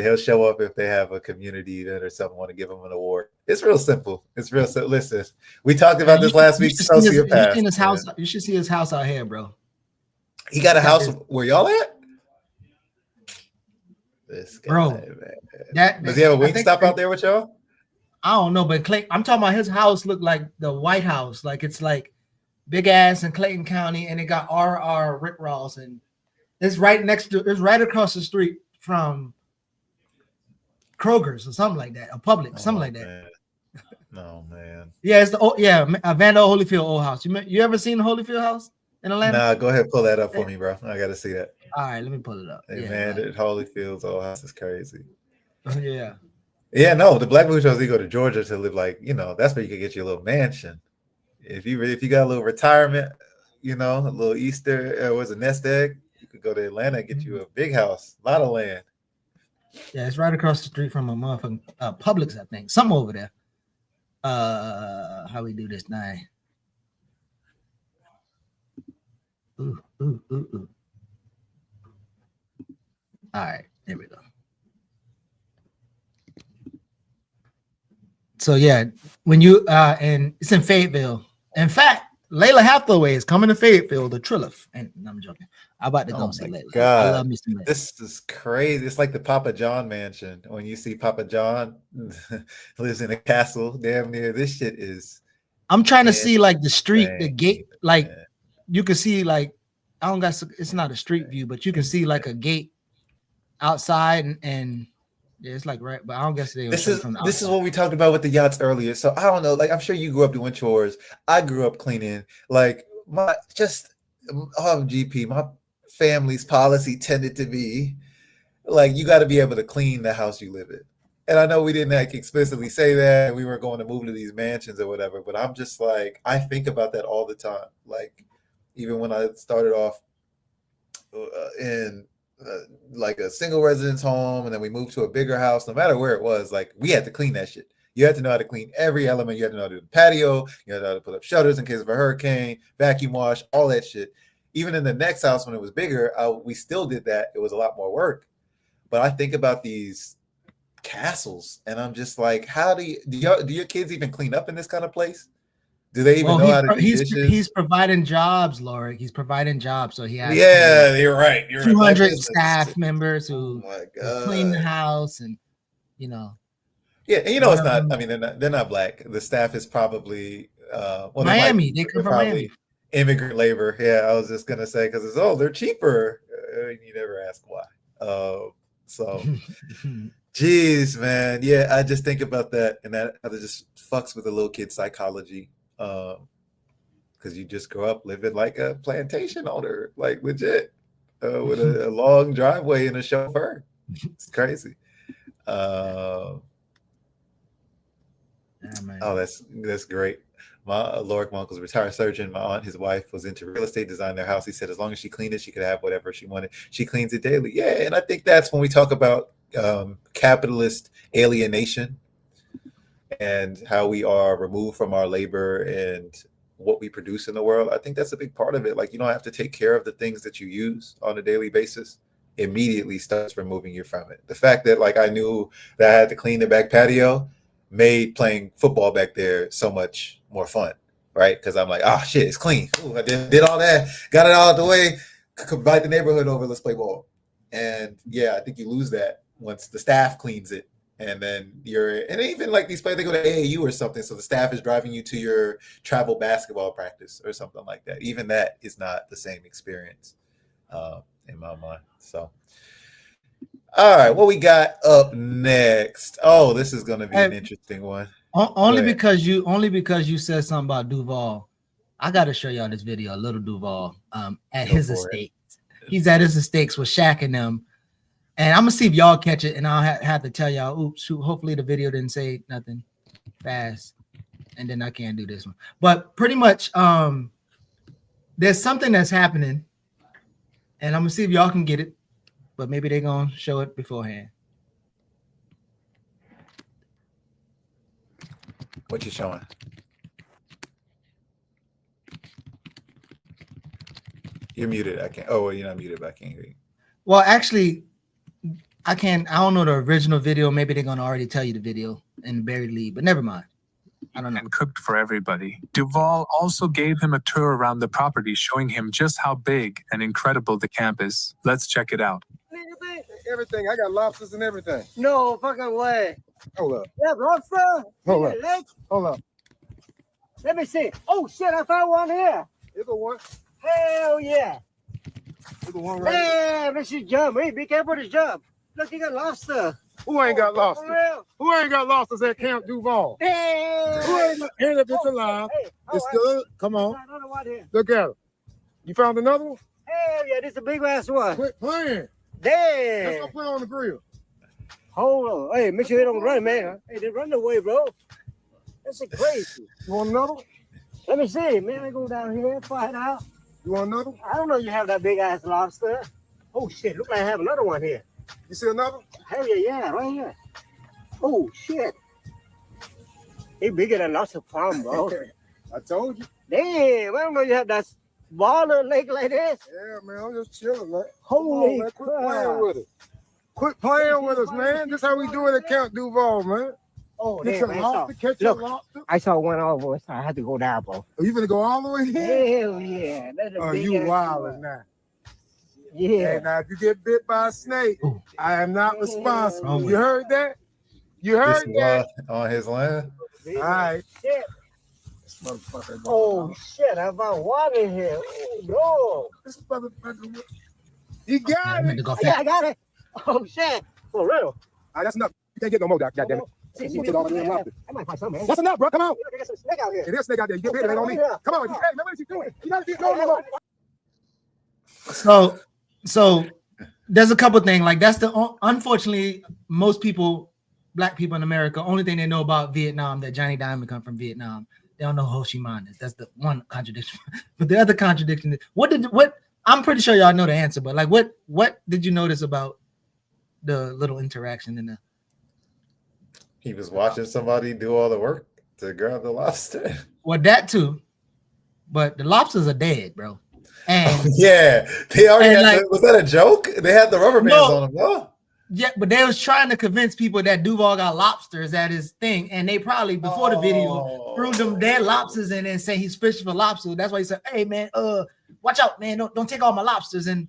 He'll show up if they have a community event or something, want to give him an award. It's real simple. Listen, we talked about this last week. You should see his house out here, bro. He got a house where y'all at? This guy, Bro, man. Does he have a wing stop out there with y'all? I don't know, but I'm talking about his house looked like the White House. Like it's like big ass in Clayton County, and it got R.R. Rick Ross, and it's right across the street from Kroger's or something like that, a Publix, something like that. Man. No, man. Yeah, it's Vando Holyfield old house. You ever seen the Holyfield house in Atlanta? Nah, go ahead, pull that up for me, bro. I gotta see that. All right, let me pull it up. Hey, man, Holyfield's old house is crazy. Yeah. Yeah, no, the black bourgeoisie go to Georgia to live like, that's where you can get your little mansion. If you got a little retirement, a little Easter, was a nest egg, you could go to Atlanta and get you a big house, a lot of land. Yeah, it's right across the street from a motherfucking Publix, I think. Something over there. How we do this now? Ooh. All right, there we go. So yeah, when you and it's in Fayetteville. In fact, Layla Hathaway is coming to Fayetteville, the Trilliff. And I'm joking. I'm about to go see Layla. God. I love me some Layla. This is crazy. It's like the Papa John mansion. When you see Papa John lives in a castle damn near, this shit is. I'm trying to see like the street, the gate, like man. You can see like it's not a street view, but you can see like a gate outside and yeah, it's like right, but I don't guess they. This is what we talked about with the yachts earlier. So I don't know. Like I'm sure you grew up doing chores. I grew up cleaning. Like my family's policy tended to be like you got to be able to clean the house you live in. And I know we didn't like explicitly say that we were going to move to these mansions or whatever, but I'm just like I think about that all the time. Like even when I started off in. Like a single residence home, and then we moved to a bigger house. No matter where it was, like we had to clean that shit. You had to know how to clean every element. You had to know how to do the patio. You had to know how to put up shutters in case of a hurricane, vacuum wash, all that shit. Even in the next house when it was bigger, we still did that. It was a lot more work. But I think about these castles, and I'm just like, how do your kids even clean up in this kind of place? Do they even know how to do dishes? He's providing jobs, Laura. He's providing jobs, so he has. Yeah, you're right. You're 200 staff members who clean the house, and Yeah, and it's not. I mean, they're not black. The staff is probably Miami. They come from Miami. Immigrant labor. Yeah, I was just gonna say because they're cheaper. You never ask why. So, geez, man. Yeah, I just think about that, and that just fucks with the little kid psychology. Because you just grow up living like a plantation owner, like legit, with a long driveway and a chauffeur. It's crazy. Oh, that's great. Lorik, my uncle's a retired surgeon. My aunt, his wife, was into real estate, designed their house. He said as long as she cleaned it, she could have whatever she wanted. She cleans it daily. Yeah, and I think that's when we talk about capitalist alienation and how we are removed from our labor and what we produce in the world. I think that's a big part of it. Like you don't have to take care of the things that you use on a daily basis. Immediately starts removing you from it. The fact that like I knew that I had to clean the back patio made playing football back there so much more fun, right? Because I'm like, oh shit, it's clean. Ooh, I did all that, got it all out the way, invite the neighborhood over, let's play ball. And yeah, I think you lose that once the staff cleans it. And then and even like these players, they go to AAU or something. So the staff is driving you to your travel basketball practice or something like that. Even that is not the same experience in my mind. So, all right, what we got up next? Oh, this is going to be an interesting one. Only because you said something about Duval. I got to show y'all this video, Little Duval, at his estate. He's at his estates with Shaq and them. And I'm gonna see if y'all catch it, and I'll have to tell y'all. Oops, shoot, hopefully the video didn't say nothing fast, and then I can't do this one. But pretty much, there's something that's happening, and I'm gonna see if y'all can get it. But maybe they're gonna show it beforehand. What you showing? You're muted. I can't. Oh, well, you're not muted, but I can't hear you. Well, actually. I don't know the original video. Maybe they're gonna already tell you the video in the buried lead, but never mind. I don't know. And cooked for everybody. Duval also gave him a tour around the property, showing him just how big and incredible the camp is. Let's check it out. everything. I got lobsters and everything. No fucking way. Hold up. Yeah, lobster. Hold up. Leg? Hold up. Let me see. Oh shit, I found one here. Here's the one. Hell yeah. Here's the one right here. Damn, this is jump. Hey, be careful with this jump. Look, you got lobster. Who ain't got For lobsters? real? Who ain't got lobsters at Camp Duval? Damn. Who ain't got here? It's alive. Hey, It's good. Come on. Another one here. Look at it. You found another one? Hell yeah, this is a big ass one. Quit playing. Damn. Let's go put it on the grill. Hold on. Hey, make sure they don't run, man. Hey, they run away, bro. That's crazy. You want another one? Let me see, man. I go down here, find out. You want another one? I don't know you have that big ass lobster. Oh shit, look like I have another one here. You see another one? Hell yeah, right here. Oh shit. He bigger than lobster farm, bro. I told you. Damn, I don't know you have that baller lake like this. Yeah, man. I'm just chilling, man. Holy man. Quit playing crap. with it. Quit playing with us, man. This how we do it at Camp Duval, man. Oh, Get damn, your man. lobster, catch your Look, lobster. I saw one over, so I had to go down, bro. Are you gonna go all the way here? Hell yeah. That's a Oh, big you ass wildin' one. now. Yeah. Hey, now if you get bit by a snake, I am not responsible. You heard that? You This heard is that? on his land. All right. Shit. This motherfucker. Oh shit, I found water here. Oh This motherfucker. You got it. no. Yeah, I got it. Oh shit. For real. All right, that's enough. You can't get no more, goddamn it. See, You get all the damn lobster. I might find some, man. That's enough, bro. Come on. Look, I got some snake out here. It is a snake out there. You get bit, it ain't on me. Come on. Hey, man, what is you doing? You gotta get no. So there's a couple things like that's the unfortunately most people, black people in America, only thing they know about Vietnam that Johnny Diamond come from Vietnam. They don't know who Ho Chi Minh is. That's the one contradiction. But the other contradiction is what I'm pretty sure y'all know the answer, but like what did you notice about the little interaction in the He was watching somebody do all the work to grab the lobster. well that too, but the lobsters are dead, bro. And Yeah, they already And, had like- was that a joke? They had the rubber bands No. on them, no? yeah, but they was trying to convince people that Duval got lobsters at his thing, and they probably before the video threw them dead lobsters in and say he's fishing for lobsters. That's why he said, "Hey man, watch out, man! Don't take all my lobsters." And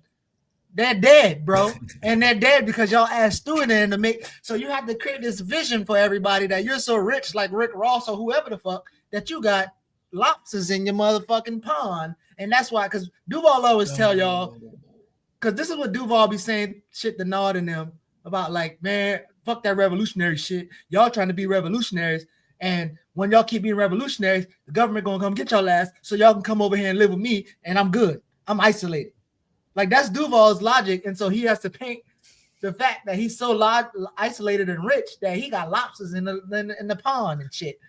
they're dead, bro, and they're dead because y'all asked Stewart in to make. So you have to create this vision for everybody that you're so rich, like Rick Ross or whoever the fuck, that you got lobsters in your motherfucking pond, and that's why. Because Duval always tell y'all, because this is what Duval be saying shit to Nod and them about, like, man, fuck that revolutionary shit. Y'all trying to be revolutionaries, and when y'all keep being revolutionaries, the government gonna come get y'all ass, so y'all can come over here and live with me, and I'm good. I'm isolated. Like that's Duval's logic, and so he has to paint the fact that he's so isolated and rich that he got lobsters in the pond and shit.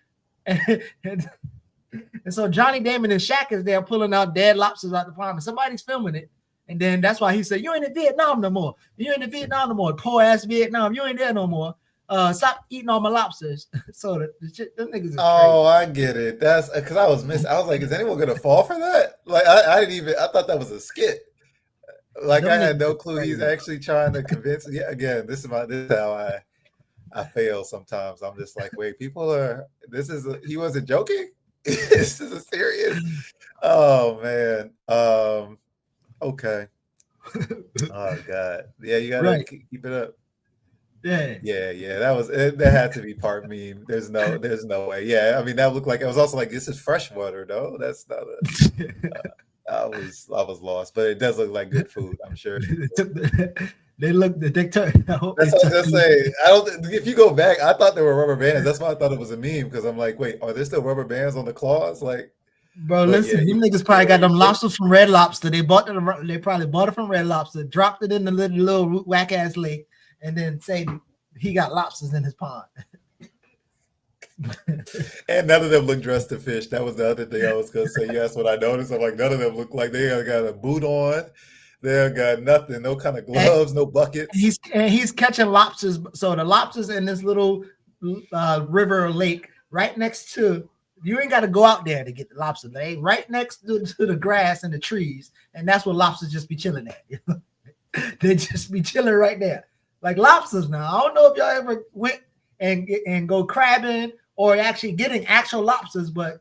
And so Johnny Damon and Shaq is there pulling out dead lobsters out the pond, and somebody's filming it. And then that's why he said, "You ain't in Vietnam no more. You ain't in Vietnam no more. Poor ass Vietnam. You ain't there no more. Stop eating all my lobsters." So the shit, them niggas is Oh, I get it. That's because I was missing. I was like, is anyone gonna fall for that? Like, I didn't even. I thought that was a skit. Like, I had no clue he's actually trying to convince. Yeah, again, this is how I fail sometimes. I'm just like, wait, people are. He wasn't joking. This is a serious. Oh man. Okay. Oh god. Yeah, you gotta keep it up. Yeah. That had to be part meme. There's no way. Yeah, I mean that looked like it was also like this is freshwater though. That's not a. I was lost, but it does look like good food. I'm sure. They look. They took. That's what I was gonna say. I don't. If you go back, I thought there were rubber bands. That's why I thought it was a meme because I'm like, wait, are there still rubber bands on the claws? Like, bro, listen, them niggas probably got them lobsters from Red Lobster. They probably bought it from Red Lobster, dropped it in the little whack ass lake, and then say he got lobsters in his pond. And none of them look dressed to fish. That was the other thing I was gonna say. Yes, what I noticed. I'm like, none of them look like they got a boot on. They got nothing, no kind of gloves, no buckets. He's catching lobsters. So the lobsters in this little river or lake right next to. You ain't got to go out there to get the lobster. They right next to the grass and the trees, and that's where lobsters just be chilling at. They just be chilling right there, like lobsters. Now I don't know if y'all ever went and go crabbing or actually getting actual lobsters, but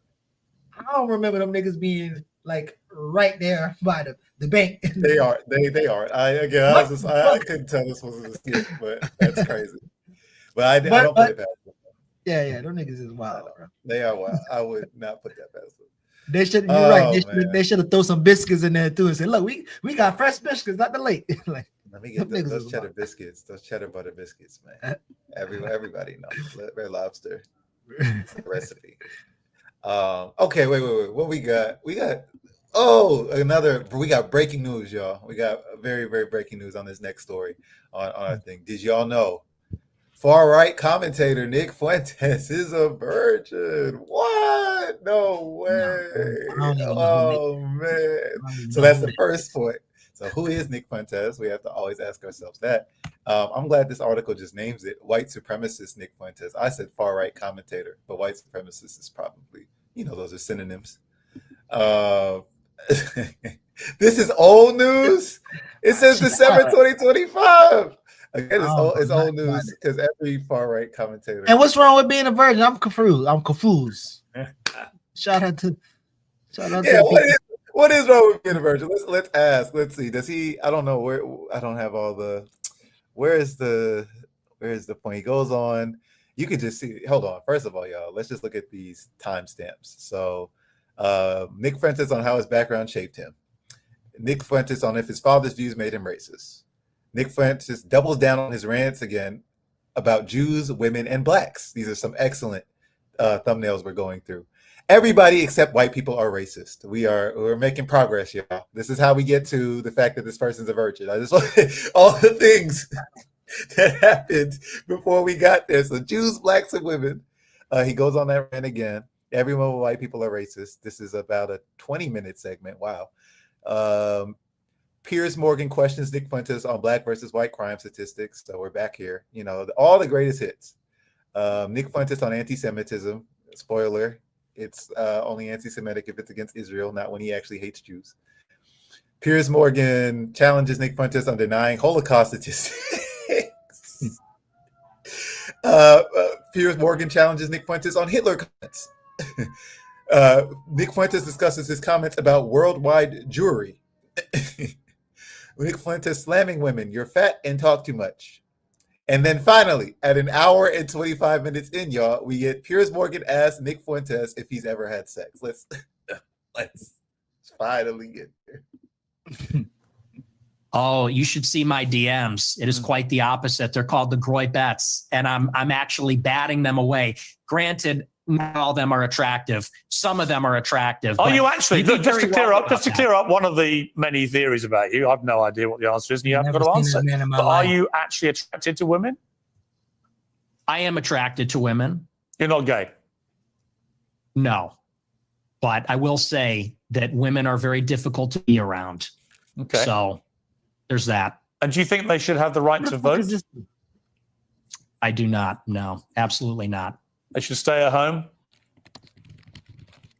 I don't remember them niggas being like right there by the bank. They are. They are. I couldn't tell this was a skit, but that's crazy. But I don't put it past them. Yeah, those niggas is wild, bro. They are wild. I would not put that past them. They should. You're right. They should have thrown some biscuits in there too and said, "Look, we got fresh biscuits, not the late." Like, let me get those cheddar biscuits, those cheddar butter biscuits, man. Everybody knows Red Lobster recipe. Okay, wait. What we got? We got breaking news, y'all. We got very, very breaking news on this next story on our thing. Did y'all know far right commentator Nick Fuentes is a virgin? What? No way. Oh man. So that's the first point. So who is Nick Fuentes? We have to always ask ourselves that. I'm glad this article just names it white supremacist Nick Fuentes. I said far right commentator, but white supremacist is probably, those are synonyms. This is old news. It says December 2025. Again, it's old news because every far right commentator. And what's wrong with being a virgin? I'm confused. Shout out to. What is wrong with being a virgin? Let's ask. Let's see. Does he? I don't know where. I don't have all the. Where is the point? He goes on. You can just see. Hold on. First of all, y'all, let's just look at these timestamps. So, Nick Fuentes on how his background shaped him. Nick Fuentes on if his father's views made him racist. Nick Fuentes doubles down on his rants again about Jews, women, and blacks. These are some excellent thumbnails we're going through. Everybody except white people are racist. We're making progress, y'all. This is how we get to the fact that this person's a virgin. I just want all the things that happened before we got there. So Jews, blacks, and women. He goes on that rant again. Everyone with white people are racist. This is about a 20-minute segment. Wow. Piers Morgan questions Nick Fuentes on black versus white crime statistics. So we're back here. All the greatest hits. Nick Fuentes on anti-Semitism. Spoiler. It's only anti-Semitic if it's against Israel, not when he actually hates Jews. Piers Morgan challenges Nick Fuentes on denying Holocaust statistics. Piers Morgan challenges Nick Fuentes on Hitler comments. Nick Fuentes discusses his comments about worldwide Jewry. Nick Fuentes slamming women, you're fat and talk too much. And then finally, at an hour and 25 minutes in, y'all, we get Piers Morgan ask Nick Fuentes if he's ever had sex. Let's finally get there. Oh, you should see my DMs. It is quite the opposite. They're called the Groy bets, and I'm actually batting them away. Granted, not all of them are attractive. Some of them are attractive. Are you actually? Look, just to clear up one of the many theories about you, I've no idea what the answer is, and you haven't got to answer. But are you actually attracted to women? I am attracted to women. You're not gay? No. But I will say that women are very difficult to be around. Okay. So there's that. And do you think they should have the right to vote? I do not. No, absolutely not. They should stay at home?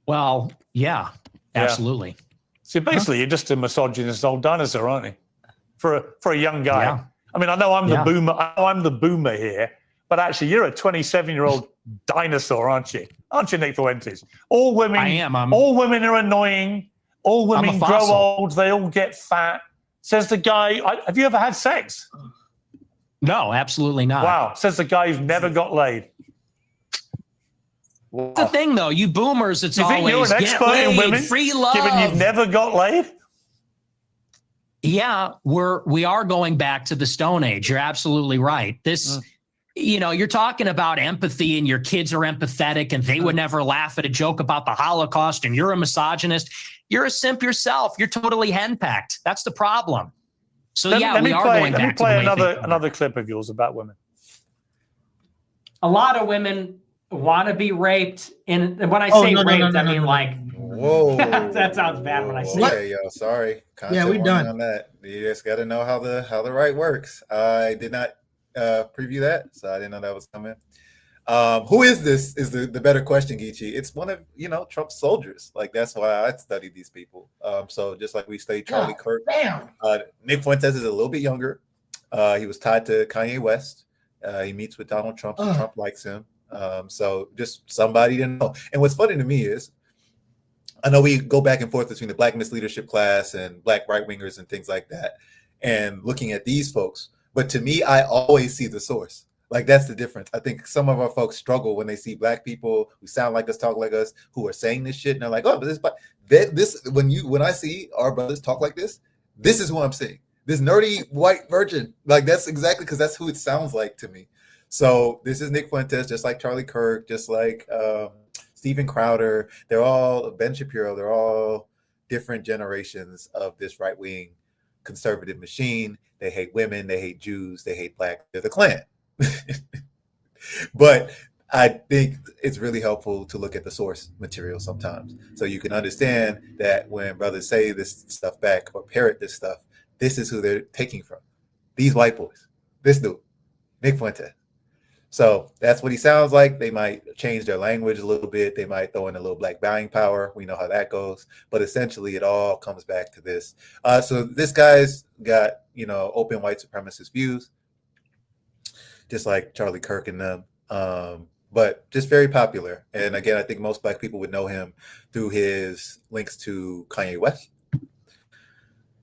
Well, yeah, absolutely. See, basically, you're just a misogynist old dinosaur, aren't you? For a young guy. Yeah. I mean, I know I'm the boomer. I know I'm the boomer here, but actually, you're a 27-year-old dinosaur, aren't you? Aren't you, Nick Fuentes? All women. I am. All women are annoying. All women grow old. They all get fat. Says the guy. Have you ever had sex? No, absolutely not. Wow. Says the guy who's never got laid. Wow. That's the thing, though. You boomers, it's always you're an expert in women, free love. Given you've never got laid. Yeah, we are going back to the Stone Age. You're absolutely right. This, you're talking about empathy, and your kids are empathetic, and they would never laugh at a joke about the Holocaust, and you're a misogynist. You're a simp yourself. You're totally henpecked. That's the problem. So we are going back. Let me play another clip of yours about women. A lot of women want to be raped, and when I say raped, I mean like. Whoa, that sounds bad when I say. Okay, yo, sorry. Yeah, we done on that. You just got to know how the right works. I did not preview that, so I didn't know that was coming. Who is this? Is the better question, Geechee? It's one of Trump's soldiers. Like that's why I studied these people. So just like we studied Charlie Kirk, Nick Fuentes is a little bit younger. He was tied to Kanye West. He meets with Donald Trump, so Trump likes him. So just somebody to know. And what's funny to me is I know we go back and forth between the Black misleadership class and Black right wingers and things like that, and looking at these folks. But to me, I always see the source. Like, that's the difference. I think some of our folks struggle when they see Black people who sound like us, talk like us, who are saying this shit, and they're like, "Oh, but this when I see our brothers talk like this is who I'm seeing. This nerdy white virgin." Like, that's exactly, because that's who it sounds like to me. So this is Nick Fuentes, just like Charlie Kirk, just like Steven Crowder. They're all Ben Shapiro. They're all different generations of this right wing conservative machine. They hate women. They hate Jews. They hate Black. They're the Klan. But I think it's really helpful to look at the source material sometimes, so you can understand that when brothers say this stuff back or parrot this stuff, this is who they're taking from. These white boys, this dude, Nick Fuentes. So that's what he sounds like. They might change their language a little bit. They might throw in a little Black buying power. We know how that goes. But essentially, it all comes back to this. So this guy's got, open white supremacist views, just like Charlie Kirk and them, but just very popular. And again, I think most Black people would know him through his links to Kanye West.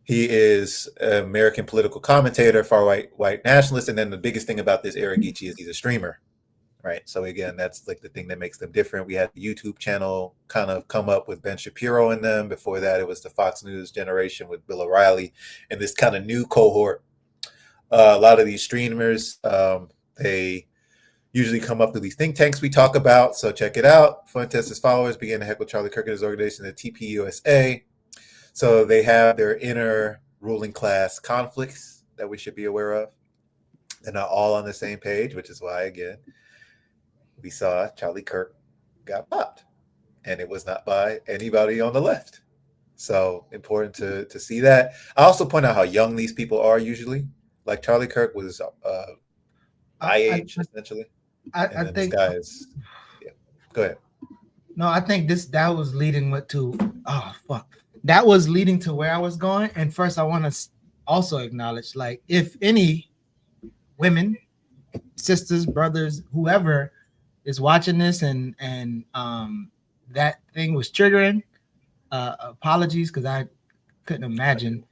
He is an American political commentator, far white nationalist, and then the biggest thing about this Eric Geechee is he's a streamer, right? So again, that's like the thing that makes them different. We had the YouTube channel kind of come up with Ben Shapiro in them. Before that, it was the Fox News generation with Bill O'Reilly, and this kind of new cohort. A lot of these streamers, they usually come up through these think tanks we talk about. So check it out. Fuentes' followers began to heckle Charlie Kirk and his organization, the TPUSA. So they have their inner ruling class conflicts that we should be aware of. They're not all on the same page, which is why, again, we saw Charlie Kirk got popped. And it was not by anybody on the left. So important to see that. I also point out how young these people are usually. Like Charlie Kirk was my age, essentially. I think this guy is, Go ahead. No, I think that was leading that was leading to where I was going. And first, I want to also acknowledge, like, if any women, sisters, brothers, whoever is watching this and that thing was triggering, apologies, because I couldn't imagine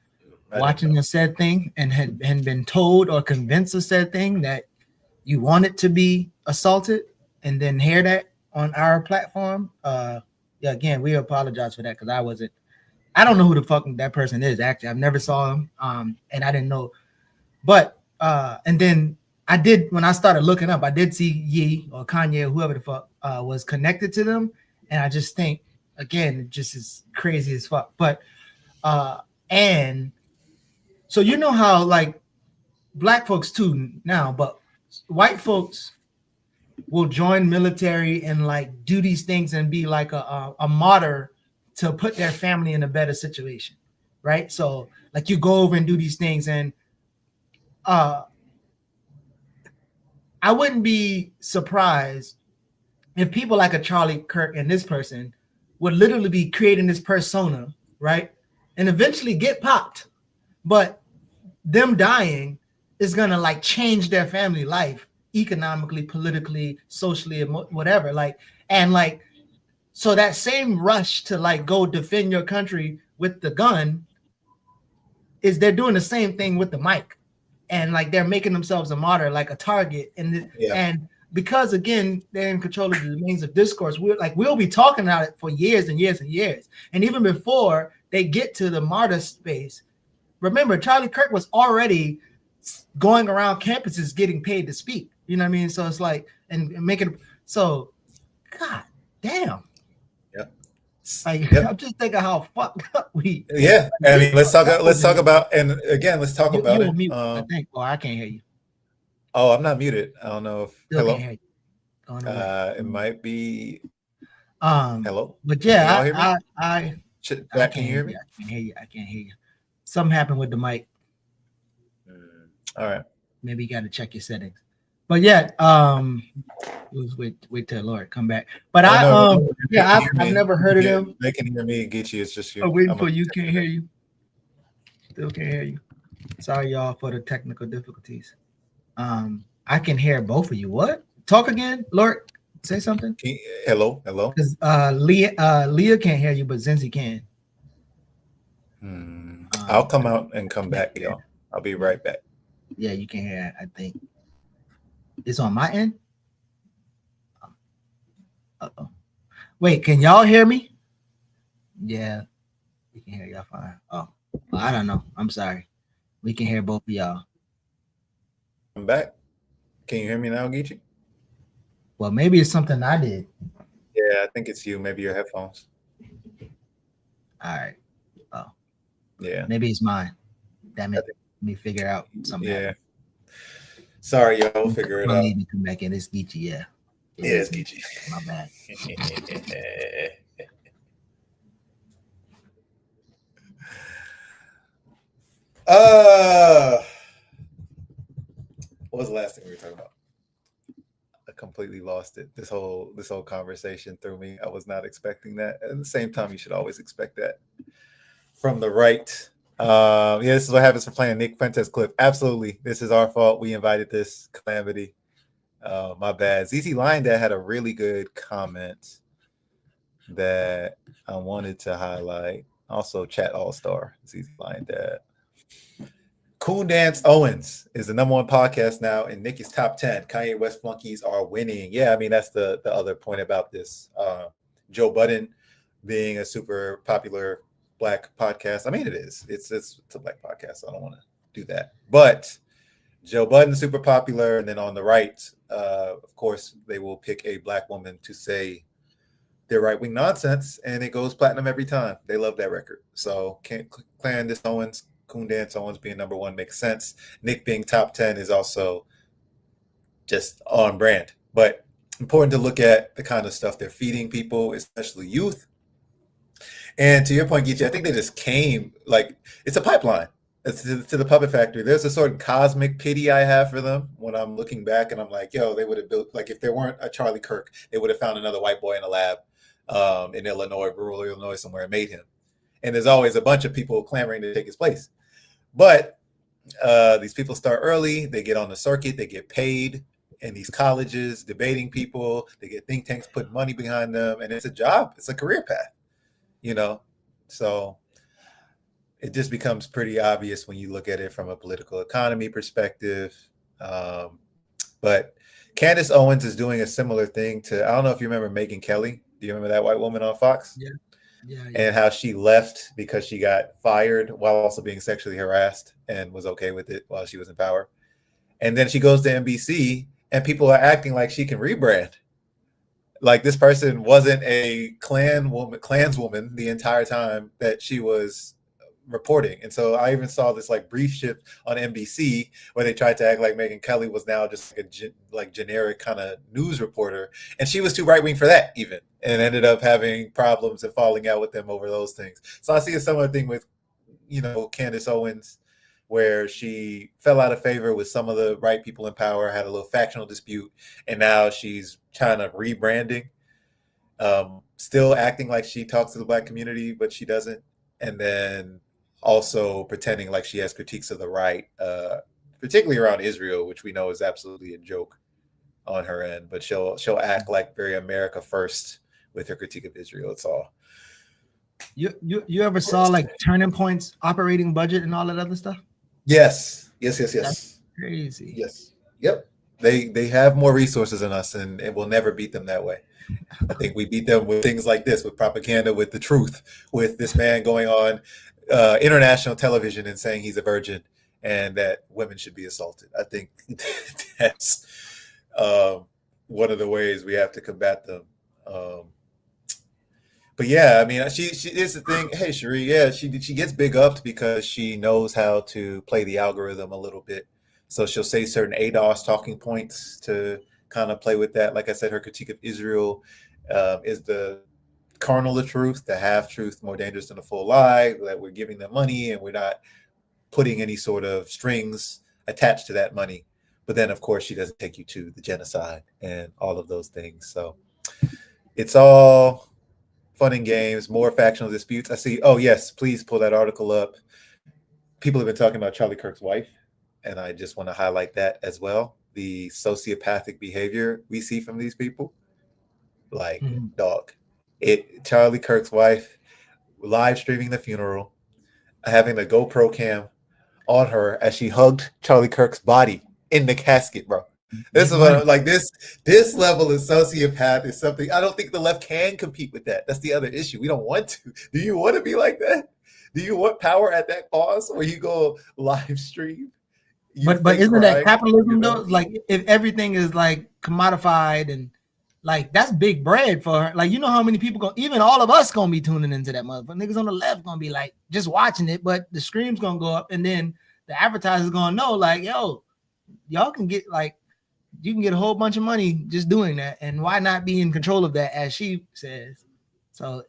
watching a said thing and had been told or convinced of said thing that you wanted to be assaulted and then hear that on our platform. Again, we apologize for that, because I don't know who the fuck that person is. Actually, I've never saw him, and I didn't know. But and then I did, when I started looking up, I did see Ye or Kanye or whoever the fuck was connected to them, and I just think, again, it just is crazy as fuck. But and so how, like, Black folks too now, but white folks will join military and like do these things and be like a martyr to put their family in a better situation, right? So like you go over and do these things, and I wouldn't be surprised if people like a Charlie Kirk and this person would literally be creating this persona, right? And eventually get popped, but them dying is gonna like change their family life economically, politically, socially, whatever. Like, and like, so that same rush to like go defend your country with the gun is they're doing the same thing with the mic, and like they're making themselves a martyr, like a target. And because again they're in control of the domains of discourse, we'll be talking about it for years and years and years. And even before they get to the martyr space, remember Charlie Kirk was already going around campuses getting paid to speak. You know what I mean? So it's like, and making, so God damn. Like, I'm just thinking how fucked up we. Yeah, I mean, let's talk about, and again, let's talk about it. Mute, I think. Well, I can't hear you. Oh, I'm not muted. I don't know if Still can't hear you. it might be. Hello. But yeah, can you hear me? I can't hear you. I can't hear you. Something happened with the mic. All right. Maybe you got to check your settings. But yeah, wait till Lord come back. But I've never heard of them. They can hear me and get you. It's just you. I'm waiting for you. Can't hear you. Still can't hear you. Sorry, y'all, for the technical difficulties. I can hear both of you. What? Talk again, Lord. Say something. Hello. Because Leah can't hear you, but Zenzi can. I'll come out and come back, y'all. I'll be right back. Yeah, you can hear. I think it's on my end. Uh-oh. Wait, can y'all hear me? Yeah, we can hear y'all fine. Oh, well, I don't know. I'm sorry. We can hear both of y'all. I'm back. Can you hear me now, Geechee? Well, maybe it's something I did. Yeah, I think it's you. Maybe your headphones. All right. Oh. Yeah. Maybe it's mine. Damn it. Let me figure out something. Yeah. Sorry, y'all. We'll figure it out. Need to come back in. It's Geechee, yeah. Yeah, it's Geechee. My bad. What was the last thing we were talking about? I completely lost it. This whole conversation threw me. I was not expecting that. At the same time, you should always expect that from the right. Yeah, this is what happens for playing Nick Fuentes clip. Absolutely, this is our fault. We invited this calamity. My bad. ZZ Lion Dad had a really good comment that I wanted to highlight. Also, Chat All Star ZZ Lion Dad. Coon Dance Owens is the #1 podcast now in Nicki's top 10. Kanye West flunkies are winning. Yeah, I mean, that's the other point about this. Joe Budden being a super popular Black podcast. I mean, it is. It's a Black podcast. So I don't want to do that. But Joe Budden super popular. And then on the right, of course, they will pick a Black woman to say their right-wing nonsense, and it goes platinum every time. They love that record. So Candace Owens, Coon Dance Owens being #1 makes sense. Nick being top 10 is also just on brand. But important to look at the kind of stuff they're feeding people, especially youth. And to your point, Geechee, I think they just came, like, it's a pipeline. It's to the Puppet Factory. There's a sort of cosmic pity I have for them when I'm looking back and I'm like, yo, they would have built, like, if there weren't a Charlie Kirk, they would have found another white boy in a lab in Illinois, rural Illinois somewhere, and made him. And there's always a bunch of people clamoring to take his place. But these people start early. They get on the circuit. They get paid in these colleges, debating people. They get think tanks putting money behind them. And it's a job. It's a career path, you know? So it just becomes pretty obvious when you look at it from a political economy perspective. But Candace Owens is doing a similar thing to, I don't know if you remember Megyn Kelly. Do you remember that white woman on Fox? Yeah. And how she left because she got fired while also being sexually harassed and was okay with it while she was in power. And then she goes to NBC and people are acting like she can rebrand. Like this person wasn't a Klanswoman the entire time that she was reporting. And so I even saw this like brief shift on NBC where they tried to act like Megyn Kelly was now just like a generic kind of news reporter. And she was too right-wing for that even, and ended up having problems and falling out with them over those things. So I see a similar thing with, you know, Candace Owens, where she fell out of favor with some of the right people in power, had a little factional dispute, and now she's kind of rebranding, still acting like she talks to the Black community, but she doesn't. And then also pretending like she has critiques of the right, particularly around Israel, which we know is absolutely a joke on her end. But she'll act like very America first with her critique of Israel. It's all. You ever saw like Turning Point's operating budget and all that other stuff? Yes. That's crazy. Yes. Yep. They have more resources than us, and it will never beat them that way. I think we beat them with things like this, with propaganda, with the truth, with this man going on international television and saying he's a virgin and that women should be assaulted. I think that's one of the ways we have to combat them. But yeah, I mean, she is the thing. Hey, Cherie, yeah, she gets big upped because she knows how to play the algorithm a little bit. So she'll say certain ADOS talking points to kind of play with that. Like I said, her critique of Israel is the kernel of truth, the half truth, more dangerous than a full lie, that we're giving them money and we're not putting any sort of strings attached to that money. But then, of course, she doesn't take you to the genocide and all of those things. So it's all fun and games, more factional disputes. I see. Oh, yes, please pull that article up. People have been talking about Charlie Kirk's wife, and I just want to highlight that as well. The sociopathic behavior we see from these people Like, dog. Charlie Kirk's wife live streaming the funeral, having the GoPro cam on her as she hugged Charlie Kirk's body in the casket, bro. This is what I'm like. This level of sociopath is something I don't think the left can compete with. That's the other issue. We don't want to. Do you want to be like that? Do you want power at that cost where you go live stream? But isn't that capitalism though? Like if everything is like commodified and like that's big bread for her. Like you know how many people go, even all of us gonna be tuning into that motherfucker. Niggas on the left gonna be like just watching it, but the scream's gonna go up, and then the advertisers gonna know like, yo, y'all can get like you can get a whole bunch of money just doing that, and why not be in control of that, as she says. So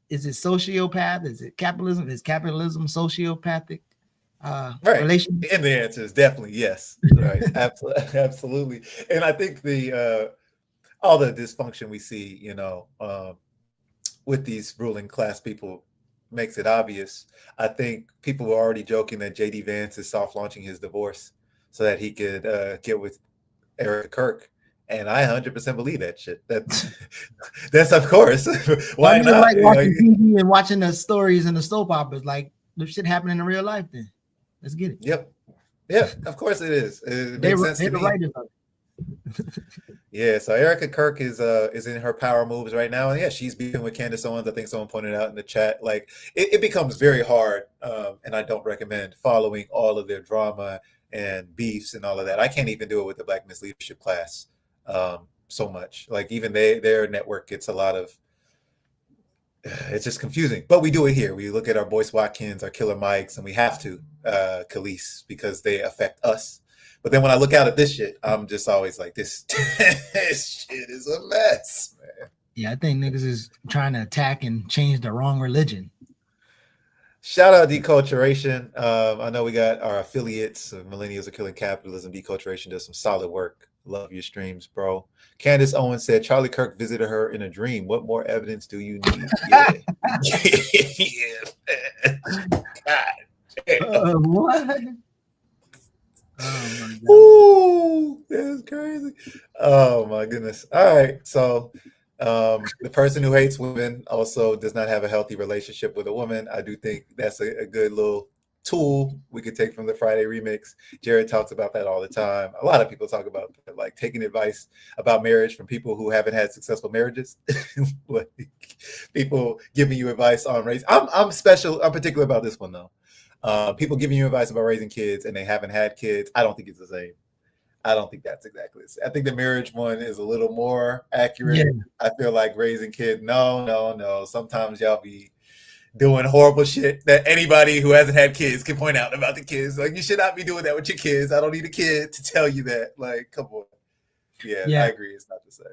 is it sociopath? Is it capitalism? Is capitalism sociopathic? Right. And the answer is definitely yes. Right. Absolutely. And I think the all the dysfunction we see, you know, with these ruling class people makes it obvious. I think people were already joking that JD Vance is soft launching his divorce so that he could get with Erica Kirk. And I 100% believe that shit. That's of course. Why not? Like watching TV and watching the stories and the soap operas, like the shit happening in real life. Then let's get it. Yep. Yeah, of course it is. It makes sense to me. Yeah, so Erica Kirk is in her power moves right now, and yeah, she's beefing with Candace Owens. I think someone pointed out in the chat, like it becomes very hard, and I don't recommend following all of their drama and beefs and all of that. I can't even do it with the Black Men's Leadership class so much. Like even their network gets a lot of. It's just confusing, but we do it here. We look at our Boyce Watkins, our Killer Mikes, and we have to Khalees because they affect us. But then when I look out at this shit, I'm just always like, this shit is a mess, man. Yeah, I think niggas is trying to attack and change the wrong religion. Shout out Deculturation. I know we got our affiliates, Millennials Are Killing Capitalism. Deculturation does some solid work. Love your streams, bro. Candace Owens said Charlie Kirk visited her in a dream. What more evidence do you need? Yeah. God. What? Oh my God. Ooh, that's crazy. Oh my goodness. All right. So the person who hates women also does not have a healthy relationship with a woman. I do think that's a good little tool we could take from the Friday remix. Jared talks about that all the time. A lot of people talk about that, like taking advice about marriage from people who haven't had successful marriages. Like people giving you advice on race. I'm particular about this one though. People giving you advice about raising kids and they haven't had kids. I don't think it's the same. I don't think that's exactly the same. I think the marriage one is a little more accurate. Yeah. I feel like raising kids, no. Sometimes y'all be doing horrible shit that anybody who hasn't had kids can point out about the kids. Like, you should not be doing that with your kids. I don't need a kid to tell you that. Like, come on. Yeah. I agree. It's not the same.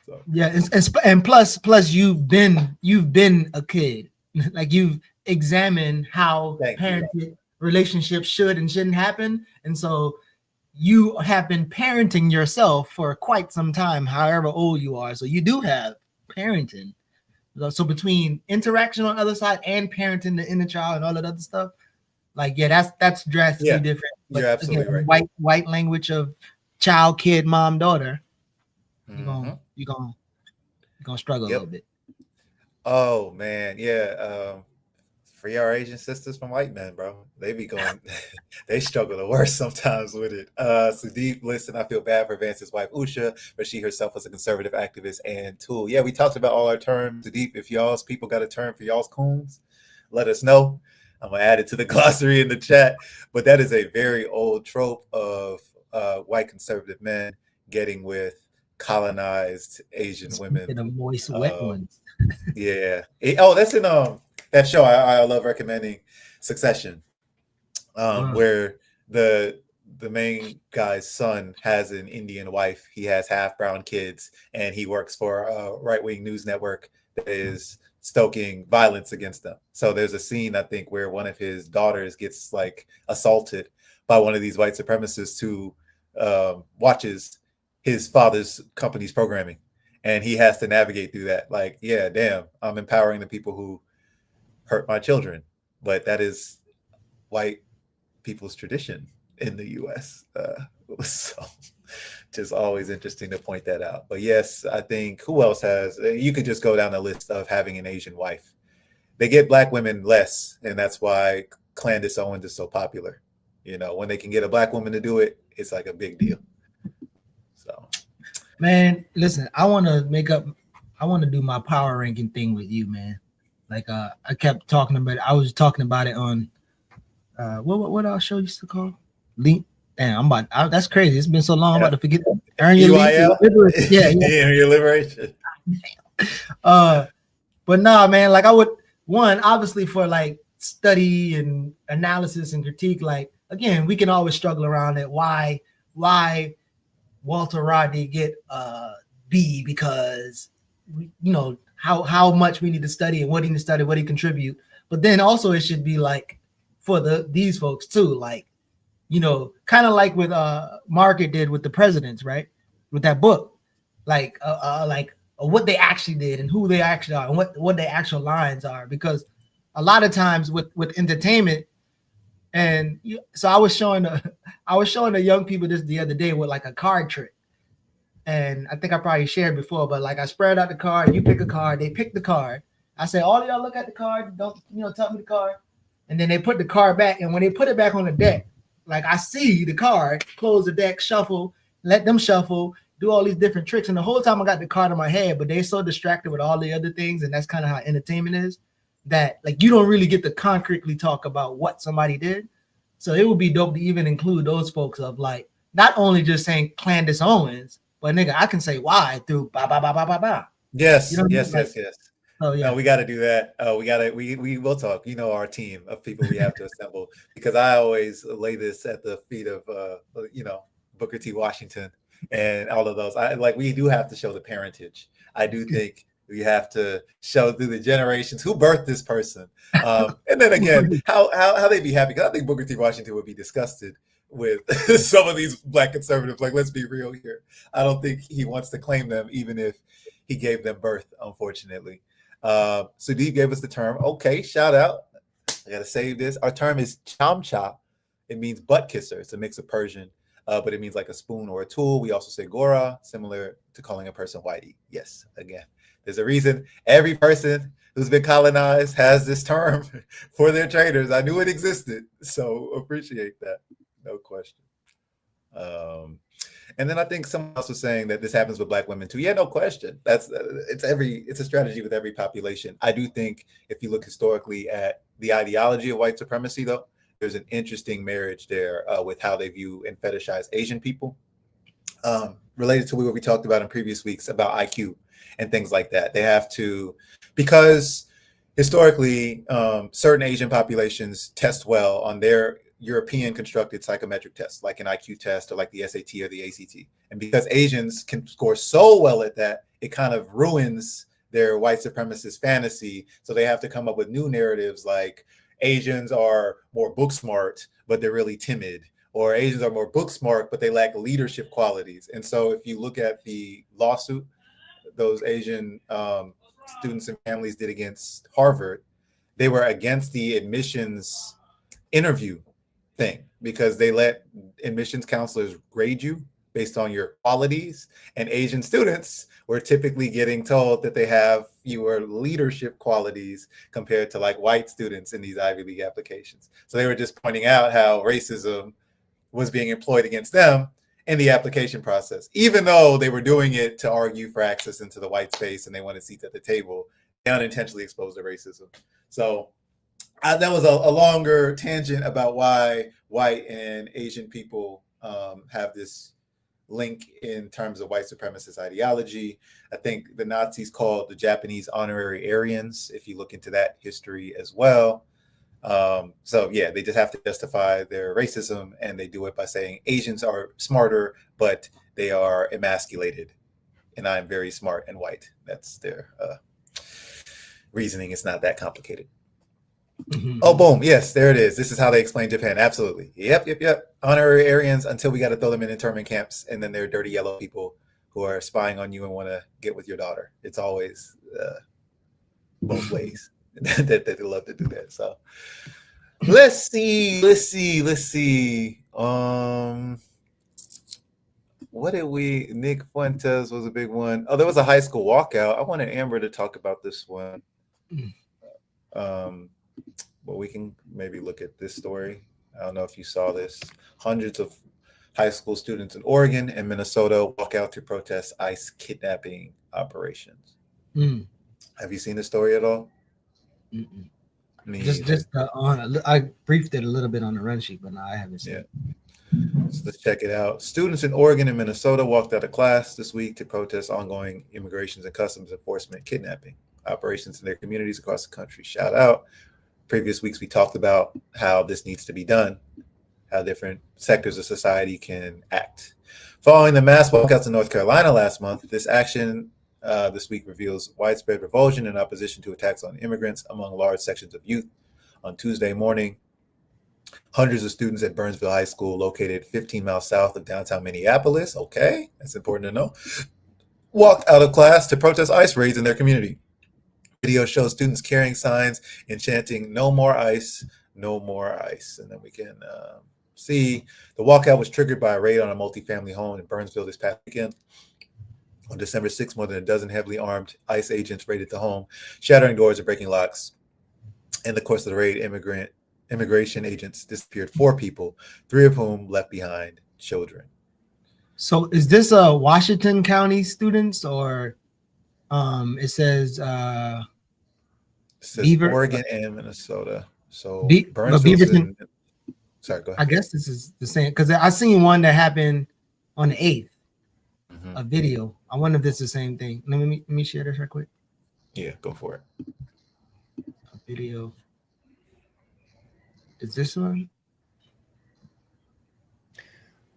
So. Yeah, and plus you've been a kid. Like you've examined how parenting relationships should and shouldn't happen, and so you have been parenting yourself for quite some time, however old you are. So you do have parenting. So between interaction on the other side and parenting the inner child and all that other stuff, like that's drastically different. But you're absolutely right. White language of child, kid, mom, daughter. Mm-hmm. You're gonna struggle a little bit. Oh man, yeah. Free our Asian sisters from white men, bro. They be going, they struggle the worst sometimes with it. Sudeep, listen, I feel bad for Vance's wife, Usha, but she herself was a conservative activist and tool. Yeah, we talked about all our terms. Sudeep, if y'all's people got a term for y'all's coons, let us know. I'm gonna add it to the glossary in the chat. But that is a very old trope of white conservative men getting with colonized Asian women. The moist, wet ones. Yeah. That's in that show I love recommending, Succession, where the main guy's son has an Indian wife. He has half brown kids, and he works for a right-wing news network that is stoking violence against them. So there's a scene, I think, where one of his daughters gets like assaulted by one of these white supremacists who watches his father's company's programming, and he has to navigate through that. Like, yeah, damn, I'm empowering the people who hurt my children, but that is white people's tradition in the U.S. So Just always interesting to point that out. But yes, I think who else has? You could just go down the list of having an Asian wife. They get black women less, and that's why Candace Owens is so popular. You know, when they can get a black woman to do it, it's like a big deal. So, man, listen, I want to do my power ranking thing with you, man. Like I kept talking about it. I was talking about it on what our show used to call? Leap. Damn, that's crazy. It's been so long. I'm about to forget. Earn your liberation. Yeah. Earn your liberation. But nah, man, like I would obviously for like study and analysis and critique, like again, we can always struggle around it. Why Walter Rodney get B, because you know how much we need to study and what he need to study, what he contribute. But then also it should be like for these folks too, like, you know, kind of like with Margaret did with the presidents, right? With that book, like what they actually did and who they actually are and what their actual lines are. Because a lot of times with entertainment, and so I was showing the young people this the other day with like a card trick. And I think I probably shared before, but like I spread out the card, you pick a card, they pick the card. I say, all of y'all look at the card, don't tell me the card. And then they put the card back. And when they put it back on the deck, like I see the card, close the deck, shuffle, let them shuffle, do all these different tricks. And the whole time I got the card in my head, but they're so distracted with all the other things. And that's kind of how entertainment is, that like you don't really get to concretely talk about what somebody did. So it would be dope to even include those folks of like, not only just saying Candace Owens, but nigga, I can say why through ba ba ba ba ba ba. Yes, you know yes. Oh yeah, no, we got to do that. We will talk. You know, our team of people we have to assemble, because I always lay this at the feet of Booker T. Washington and all of those. We do have to show the parentage. I do think we have to show through the generations who birthed this person, and then again how they be happy. Because I think Booker T. Washington would be disgusted with some of these black conservatives. Like, let's be real here. I don't think he wants to claim them, even if he gave them birth, unfortunately. Sudeep gave us the term. Okay, shout out. I gotta save this. Our term is chamcha. It means butt kisser. It's a mix of Persian, but it means like a spoon or a tool. We also say gora, similar to calling a person whitey. Yes, again, there's a reason every person who's been colonized has this term for their trainers. I knew it existed, so appreciate that. No question. And then I think someone else was saying that this happens with black women too. Yeah, no question. It's a strategy with every population. I do think if you look historically at the ideology of white supremacy, though, there's an interesting marriage there with how they view and fetishize Asian people, related to what we talked about in previous weeks about IQ and things like that. They have to, because historically, certain Asian populations test well on their European constructed psychometric tests, like an IQ test or like the SAT or the ACT. And because Asians can score so well at that, it kind of ruins their white supremacist fantasy. So they have to come up with new narratives like Asians are more book smart, but they're really timid, or Asians are more book smart, but they lack leadership qualities. And so if you look at the lawsuit those Asian students and families did against Harvard, they were against the admissions interview thing, because they let admissions counselors grade you based on your qualities, and Asian students were typically getting told that they have fewer leadership qualities compared to like white students in these Ivy League applications. So they were just pointing out how racism was being employed against them in the application process, even though they were doing it to argue for access into the white space and they wanted seats at the table. They unintentionally exposed to racism. So that was a longer tangent about why white and Asian people have this link in terms of white supremacist ideology. I think the Nazis called the Japanese honorary Aryans, if you look into that history as well. So yeah, they just have to justify their racism, and they do it by saying Asians are smarter, but they are emasculated, and I'm very smart and white. That's their reasoning. It's not that complicated. Mm-hmm. Oh, boom. Yes, there it is. This is how they explain Japan. Absolutely. Yep. Honorary Aryans until we got to throw them in internment camps, and then they're dirty yellow people who are spying on you and want to get with your daughter. It's always both ways that they love to do that. So let's see. what did we? Nick Fuentes was a big one. Oh, there was a high school walkout. I wanted Amber to talk about this one. But we can maybe look at this story. I don't know if you saw this. Hundreds of high school students in Oregon and Minnesota walk out to protest ICE kidnapping operations. Have you seen the story at all? I briefed it a little bit on the run sheet, but no, I haven't seen it. So let's check it out. Students in Oregon and Minnesota walked out of class this week to protest ongoing immigration and customs enforcement kidnapping operations in their communities across the country. Shout out. Previous weeks, we talked about how this needs to be done, how different sectors of society can act. Following the mass walkouts in North Carolina last month, this action this week reveals widespread revulsion and opposition to attacks on immigrants among large sections of youth. On Tuesday morning, hundreds of students at Burnsville High School, located 15 miles south of downtown Minneapolis, okay, that's important to know, walked out of class to protest ICE raids in their community. Video shows students carrying signs and chanting, "No more ICE, no more ICE." And then we can see the walkout was triggered by a raid on a multifamily home in Burnsville this past weekend. On December 6th, more than a dozen heavily armed ICE agents raided the home, shattering doors and breaking locks. In the course of the raid, immigration agents disappeared 4 people, 3 of whom left behind children. So is this a Washington County students, or it says Oregon and Minnesota. So Burnsville. Sorry, go ahead. I guess this is the same, because I seen one that happened on the 8th, a video. I wonder if this is the same thing. Let me share this real quick. Yeah, go for it. A video. Is this one?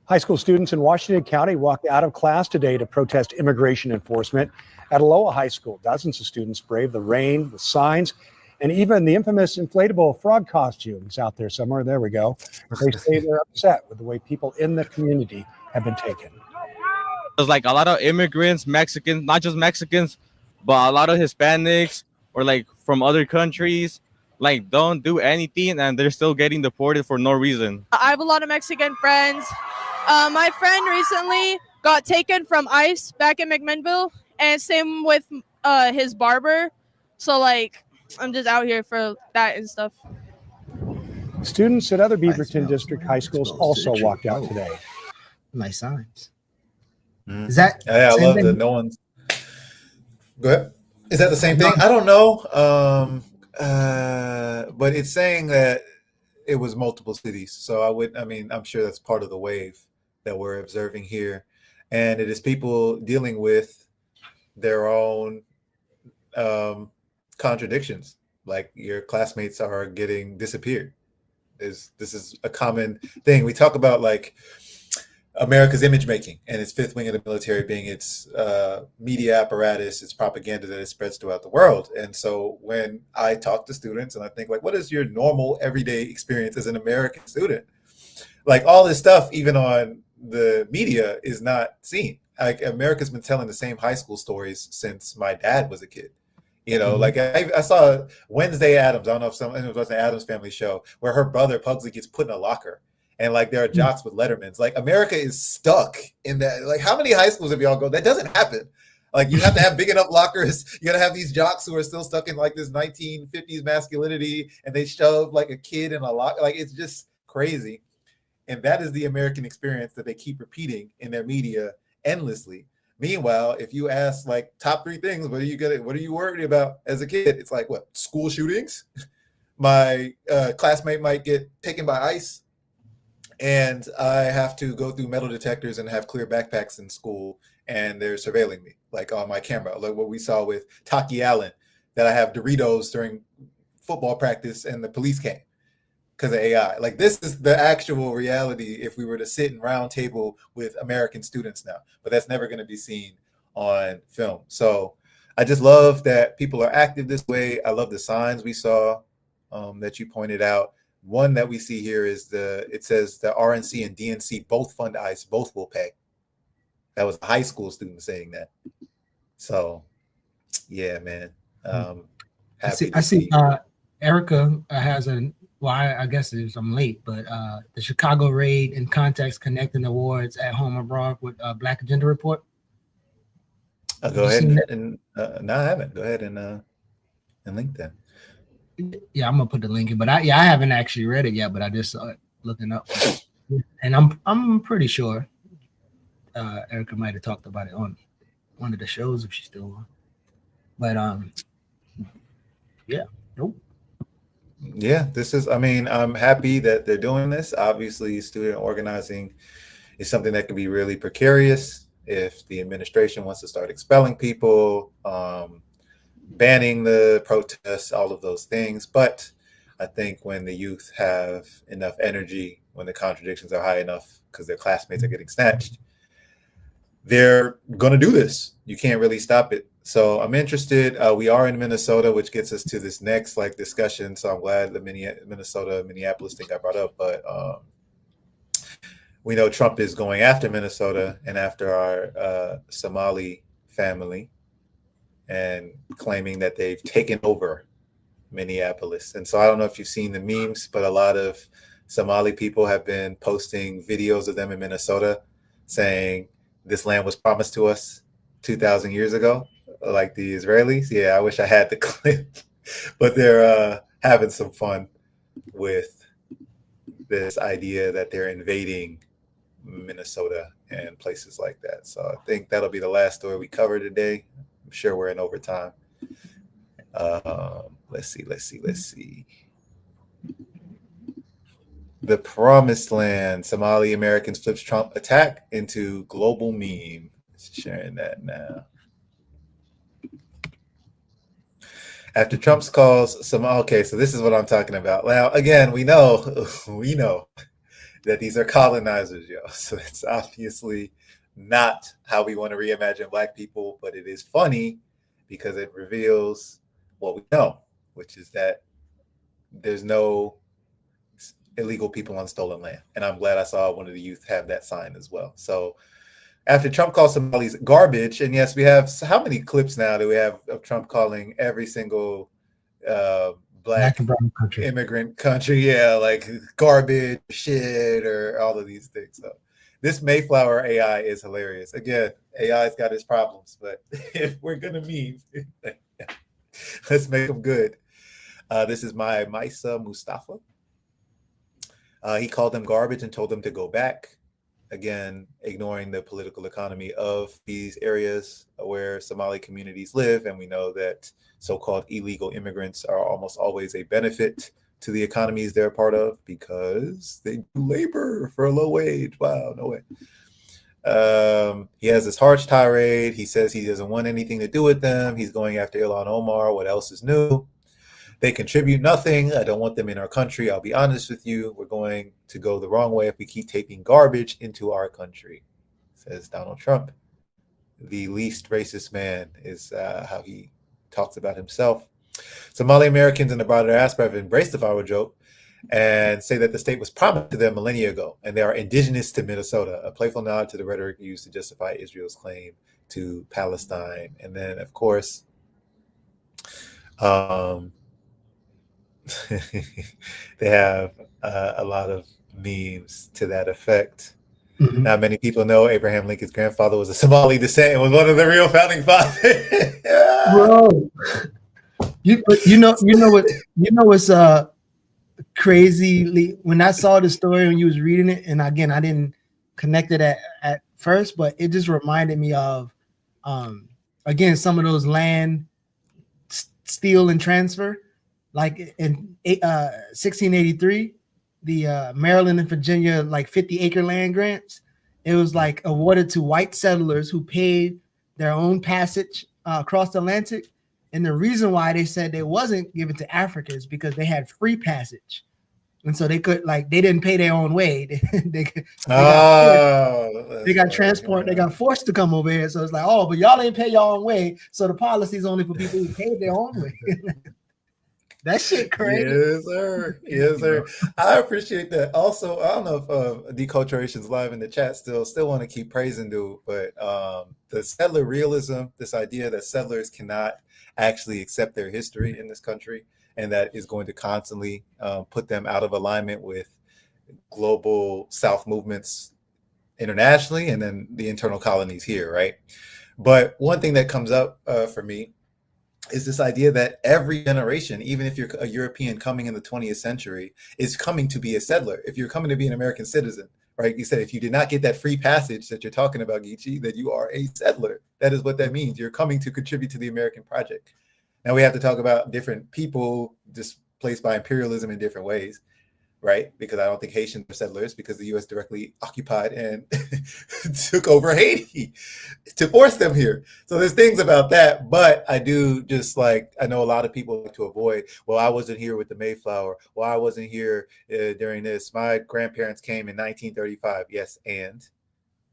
High school students in Washington County walked out of class today to protest immigration enforcement at Aloha High School. Dozens of students braved the rain with signs and even the infamous inflatable frog costumes out there somewhere. There we go. They say they're upset with the way people in the community have been taken. There's like a lot of immigrants, Mexicans, not just Mexicans, but a lot of Hispanics or like from other countries, like don't do anything and they're still getting deported for no reason. I have a lot of Mexican friends. My friend recently got taken from ICE back in McMinnville, and same with his barber. So like, I'm just out here for that and stuff. Students at other Beaverton District high schools also walked out today. Nice signs. Is that? Yeah, I love that no one's. Go ahead. Is that the same thing? I don't know. But it's saying that it was multiple cities. So I'm sure that's part of the wave that we're observing here. And it is people dealing with their own contradictions. Like your classmates are getting disappeared. This is a common thing. We talk about like America's image making and its fifth wing of the military being its media apparatus, its propaganda that it spreads throughout the world. And so when I talk to students and I think like, what is your normal everyday experience as an American student? Like all this stuff, even on the media, is not seen. Like America's been telling the same high school stories since my dad was a kid. You know, like I saw Wednesday Addams. I don't know if it was an Addams Family show where her brother Pugsley gets put in a locker. And like there are jocks with Lettermans. Like America is stuck in that. Like how many high schools have y'all go? That doesn't happen. Like you have to have big enough lockers. You got to have these jocks who are still stuck in like this 1950s masculinity, and they shove like a kid in a locker. Like it's just crazy. And that is the American experience that they keep repeating in their media endlessly. Meanwhile, if you ask like top 3 things, what are you worried about as a kid? It's like what? School shootings. My classmate might get taken by ICE. And I have to go through metal detectors and have clear backpacks in school, and they're surveilling me, like on my camera, like what we saw with Taki Allen, that I have Doritos during football practice and the police came because of AI. Like this is the actual reality if we were to sit and round table with American students now, but that's never going to be seen on film. So I just love that people are active this way. I love the signs we saw that you pointed out. One that we see here is it says the RNC and DNC both fund ICE, both will pay. That was a high school student saying that. So, yeah, man. I see. Erica has well, I guess I'm late, but the Chicago raid in context connecting awards at home abroad with Black Agenda Report. Go ahead and no, I haven't. Go ahead and link that. Yeah, I'm gonna put the link in, but I haven't actually read it yet, but I just saw it looking up, and I'm pretty sure Erica might have talked about it on one of the shows if she's still on. But yeah, nope. Yeah, this is, I mean, I'm happy that they're doing this. Obviously, student organizing is something that can be really precarious if the administration wants to start expelling people, banning the protests, all of those things. But I think when the youth have enough energy, when the contradictions are high enough because their classmates are getting snatched, they're going to do this. You can't really stop it. So I'm interested. We are in Minnesota, which gets us to this next discussion. So I'm glad the Minneapolis thing got brought up. But we know Trump is going after Minnesota and after our Somali family and claiming that they've taken over Minneapolis. And so I don't know if you've seen the memes, but a lot of Somali people have been posting videos of them in Minnesota saying this land was promised to us 2,000 years ago, like the Israelis. Yeah, I wish I had the clip, but they're having some fun with this idea that they're invading Minnesota and places like that. So I think that'll be the last story we cover today. I'm sure we're in overtime. Let's see. The Promised Land. Somali Americans flips Trump attack into global meme. Sharing that now. After Trump's calls okay, so this is what I'm talking about. Now, again, we know that these are colonizers, yo. So it's obviously not how we want to reimagine Black people, but it is funny because it reveals what we know, which is that there's no illegal people on stolen land. And I'm glad I saw one of the youth have that sign as well. So after Trump calls Somalis garbage, and yes, we have, how many clips now do we have of Trump calling every single Black and brown country. Immigrant country, yeah, like garbage, shit, or all of these things. So this Mayflower AI is hilarious. Again, AI's got its problems, but if we're gonna meme, let's make them good. This is my Maisa Mustafa. He called them garbage and told them to go back. Again, ignoring the political economy of these areas where Somali communities live. And we know that so-called illegal immigrants are almost always a benefit to the economies they're a part of because they do labor for a low wage. Wow, no way. He has this harsh tirade. He says he doesn't want anything to do with them. He's going after Ilhan Omar. What else is new? They contribute nothing. I don't want them in our country. I'll be honest with you. We're going to go the wrong way if we keep taking garbage into our country, says Donald Trump. The least racist man is how he talks about himself. Somali Americans in the broader diaspora have embraced the viral joke and say that the state was promised to them millennia ago, and they are indigenous to Minnesota, a playful nod to the rhetoric used to justify Israel's claim to Palestine. And then, of course, they have a lot of memes to that effect. Mm-hmm. Not many people know Abraham Lincoln's grandfather was of Somali descent and was one of the real founding fathers. Bro, you know what's crazy. When I saw the story when you was reading it, and again I didn't connect it at first, but it just reminded me of again some of those land steal and transfer. Like in 1683, the Maryland and Virginia 50-acre land grants, it was awarded to white settlers who paid their own passage across the Atlantic. And the reason why they said they wasn't given to Africa is because they had free passage. And so they could they didn't pay their own way. They got transport. They got forced to come over here. So it's but y'all ain't pay your own way. So the policy is only for people who paid their own way. That shit crazy. Yes, sir. Yes, sir. I appreciate that. Also, I don't know if Deculturation's live in the chat still want to keep praising dude, but the settler realism, this idea that settlers cannot actually accept their history in this country, and that is going to constantly put them out of alignment with global South movements internationally, and then the internal colonies here, right? But one thing that comes up for me is this idea that every generation, even if you're a European coming in the 20th century, is coming to be a settler. If you're coming to be an American citizen, right? You said if you did not get that free passage that you're talking about, Geechee, that you are a settler. That is what that means. You're coming to contribute to the American project. Now we have to talk about different people displaced by imperialism in different ways, right? Because I don't think Haitians are settlers, because the U.S. directly occupied and took over Haiti to force them here. So there's things about that, but I do just like, I know a lot of people like to avoid, well, I wasn't here with the Mayflower. Well, I wasn't here during this. My grandparents came in 1935. Yes, and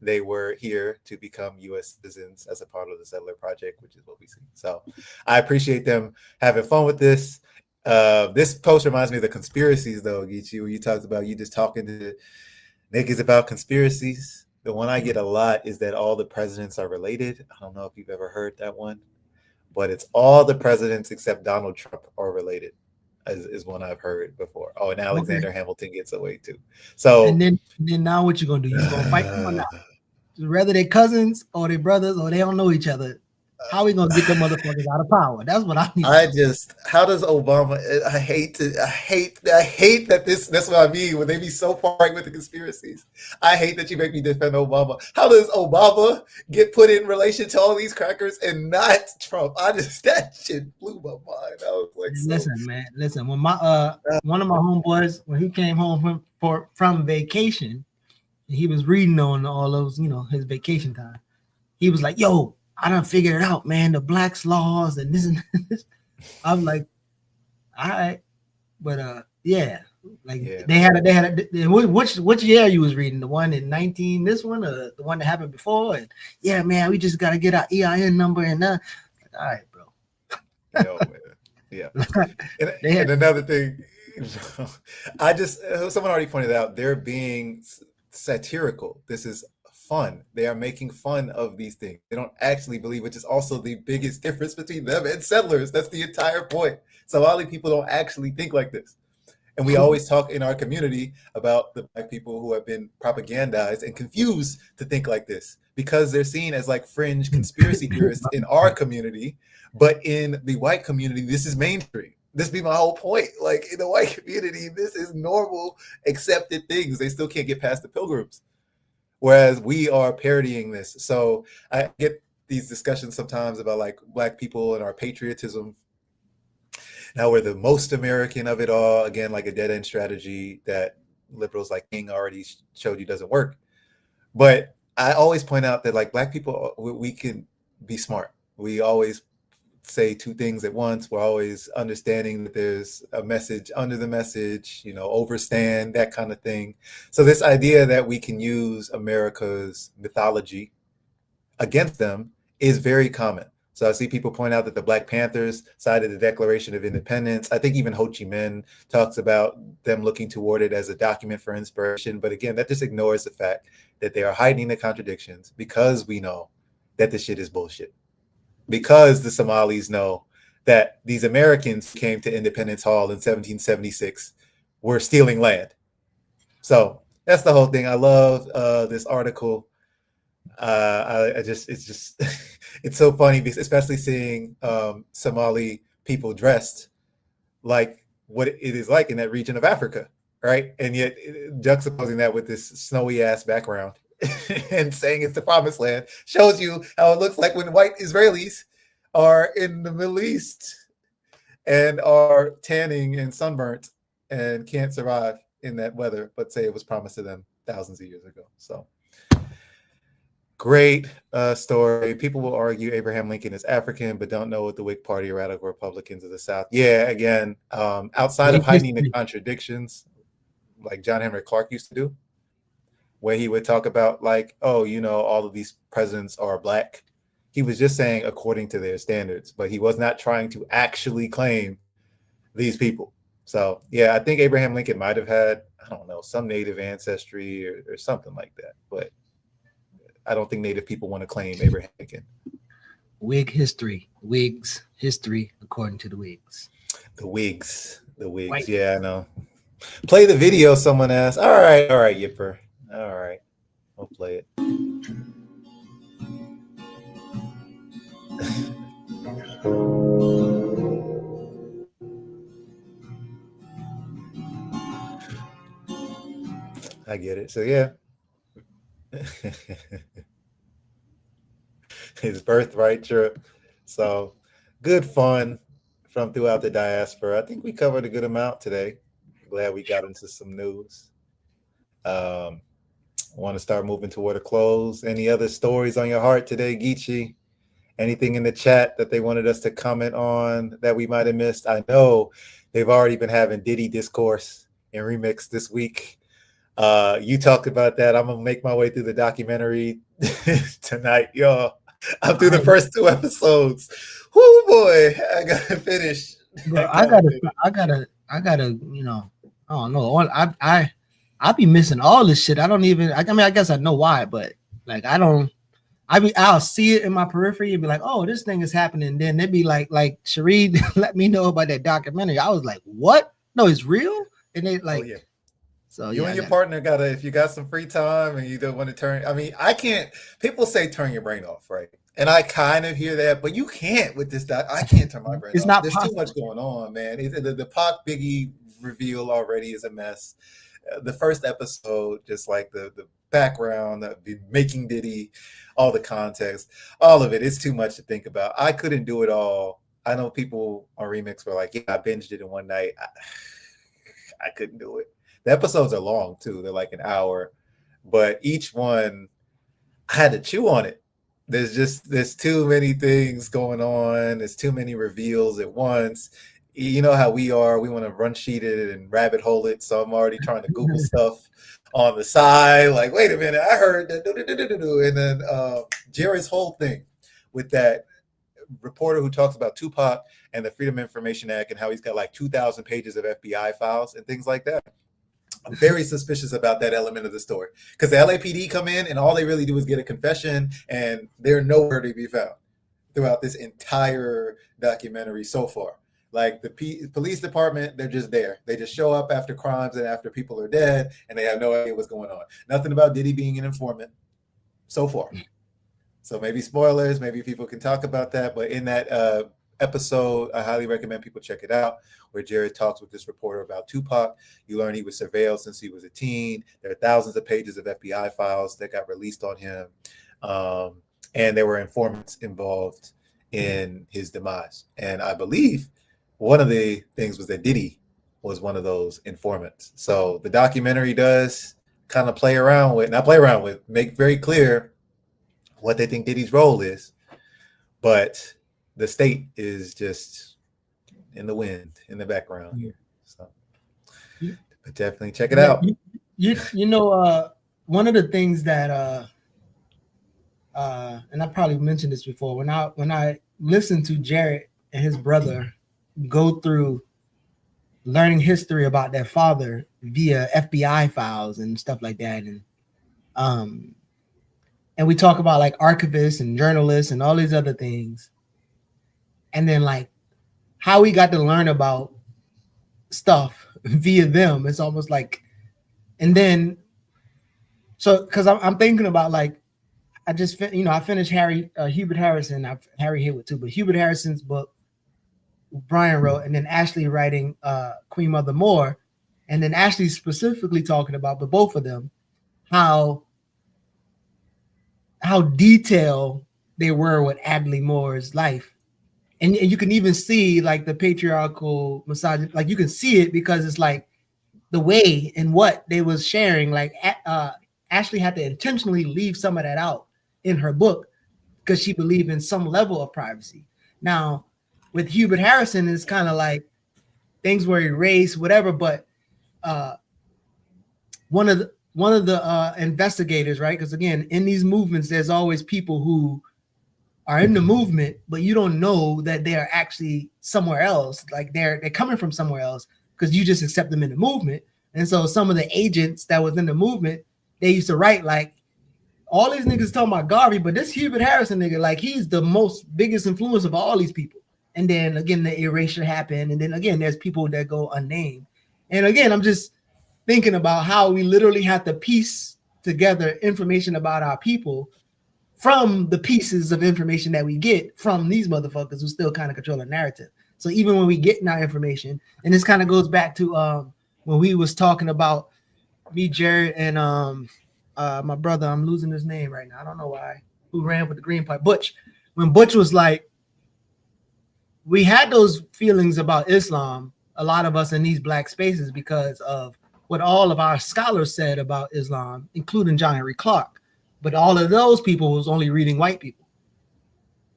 they were here to become U.S. citizens as a part of the settler project, which is what we see. So I appreciate them having fun with this. This post reminds me of the conspiracies, though, Geechee, where you talked about you just talking to niggas about conspiracies. The one I get a lot is that all the presidents are related. I don't know if you've ever heard that one, but it's all the presidents except Donald Trump are related, is one I've heard before. Oh, and Alexander Hamilton gets away too. So and then now what you gonna do? You gonna fight them or not? Whether they cousins or they brothers or they don't know each other, how we gonna get them motherfuckers out of power? That's what I need. How does Obama? I hate that that's what I mean when they be so far right with the conspiracies. I hate that you make me defend Obama. How does Obama get put in relation to all these crackers and not Trump? That shit blew my mind. I was like, listen. When my one of my homeboys, when he came home from vacation, he was reading on all those, his vacation time. He was like, "Yo, I done figured it out, man. The blacks laws and this and this." I'm like, all right, but yeah, like they had which year you was reading? The one in 19, this one, or the one that happened before? And yeah, man, we just gotta get our EIN number and all right, bro. Yeah. And another thing, someone already pointed out, they're being satirical. This is fun. They are making fun of these things. They don't actually believe, which is also the biggest difference between them and settlers. That's the entire point. Somali people don't actually think like this. And we always talk in our community about the black people who have been propagandized and confused to think like this, because they're seen as like fringe conspiracy theorists in our community. But in the white community, this is mainstream. This be my whole point. Like in the white community, this is normal, accepted things. They still can't get past the pilgrims. Whereas we are parodying this. So I get these discussions sometimes about like black people and our patriotism. Now we're the most American of it all. Again, like a dead end strategy that liberals like King already showed you doesn't work. But I always point out that like black people, we can be smart. We always say two things at once. We're always understanding that there's a message under the message, overstand, that kind of thing. So this idea that we can use America's mythology against them is very common. So I see people point out that the Black Panthers cited the Declaration of Independence. I think even Ho Chi Minh talks about them looking toward it as a document for inspiration. But again, that just ignores the fact that they are hiding the contradictions, because we know that this shit is bullshit. Because the Somalis know that these Americans came to Independence Hall in 1776 were stealing land. So that's the whole thing. I love this article. It's so funny, especially seeing Somali people dressed like what it is like in that region of Africa, right? And yet juxtaposing that with this snowy ass background and saying it's the promised land shows you how it looks like when white Israelis are in the Middle East and are tanning and sunburnt and can't survive in that weather, but say it was promised to them thousands of years ago. So great story. People will argue Abraham Lincoln is African, but don't know what the Whig Party or Radical Republicans of the South. Yeah, again, outside of hiding the contradictions, like John Henry Clark used to do, where he would talk about like, oh, all of these presidents are black. He was just saying according to their standards, but he was not trying to actually claim these people. So yeah, I think Abraham Lincoln might have had, I don't know, some native ancestry or something like that, but I don't think native people want to claim Abraham Lincoln. Wig history. Wigs history according to the Wigs. The Wigs. The Wigs. White. Yeah, I know. Play the video, someone asked. All right, Yipper. All right. I'll play it. I get it. So yeah. His birthright trip. So good fun from throughout the diaspora. I think we covered a good amount today. Glad we got into some news. Want to start moving toward a close. Any other stories on your heart today, Geechee? Anything in the chat that they wanted us to comment on that we might have missed? I know they've already been having Diddy discourse and remix this week. You talked about that. I'm gonna make my way through the documentary tonight, y'all. I'm through the first 2 episodes. Whoo boy, I gotta finish. Bro, I gotta, you know, I don't know. I be missing all this shit. I mean, I guess I know why, but like I'll see it in my periphery and be like, oh, this thing is happening. Then they'd be like Sheree let me know about that documentary. I was like, what? No, it's real? And they like, yeah. So you and your partner gotta, if you got some free time and you don't want to turn, I mean, I can't, people say turn your brain off, right? And I kind of hear that, but you can't with this. I can't turn my brain off. Not There's possible. Too much going on, man. The Pac Biggie reveal already is a mess. The first episode, just like the background, the making Diddy, all the context, all of it, it's too much to think about. I couldn't do it all. I know people on Remix were like, yeah, I binged it in one night. I couldn't do it. The episodes are long too. They're like an hour, but each one I had to chew on it. There's too many things going on. There's too many reveals at once. You know how we are. We want to run sheet it and rabbit hole it. So I'm already trying to Google stuff on the side. Like, wait a minute, I heard that. And then Jerry's whole thing with that reporter who talks about Tupac and the Freedom of Information Act and how he's got like 2,000 pages of FBI files and things like that. I'm very suspicious about that element of the story because the LAPD come in and all they really do is get a confession and they're nowhere to be found throughout this entire documentary so far. Like the police department, they're just there. They just show up after crimes and after people are dead and they have no idea what's going on. Nothing about Diddy being an informant so far. So maybe spoilers, maybe people can talk about that. But in that episode, I highly recommend people check it out, where Jared talks with this reporter about Tupac. You learn he was surveilled since he was a teen. There are thousands of pages of FBI files that got released on him. And there were informants involved in his demise. And I believe one of the things was that Diddy was one of those informants. So the documentary does kind of make very clear what they think Diddy's role is. But the state is just in the wind, in the background here. So but definitely check it out. You know, one of the things that and I probably mentioned this before, when I listened to Jared and his brother go through learning history about their father via FBI files and stuff like that, and we talk about like archivists and journalists and all these other things, and then like how we got to learn about stuff via them. It's almost like, and then so because I'm thinking about like I finished Hubert Harrison. Harry Haywood too, but Hubert Harrison's book Brian wrote, and then Ashley writing Queen Mother Moore, and then Ashley specifically talking about, but both of them, how detailed they were with Adley Moore's life. And you can even see like the patriarchal misogyny, like you can see it because it's like the way and what they was sharing, like Ashley had to intentionally leave some of that out in her book because she believed in some level of privacy. Now, with Hubert Harrison, it's kind of like things were erased, whatever. But one of the investigators, right? Because again, in these movements, there's always people who are in the movement, but you don't know that they are actually somewhere else. Like they're coming from somewhere else because you just accept them in the movement. And so some of the agents that was in the movement, they used to write like, all these niggas talking about Garvey, but this Hubert Harrison nigga, like he's the biggest influence of all these people. And then again, the erasure happened, and then again, there's people that go unnamed. And again, I'm just thinking about how we literally have to piece together information about our people from the pieces of information that we get from these motherfuckers who still kind of control the narrative. So even when we get our information, and this kind of goes back to when we was talking about me, Jared, and my brother, I'm losing his name right now, I don't know why, who ran with the Green Party, Butch. When Butch was like, we had those feelings about Islam, a lot of us in these black spaces, because of what all of our scholars said about Islam, including John Henry Clark. But all of those people was only reading white people.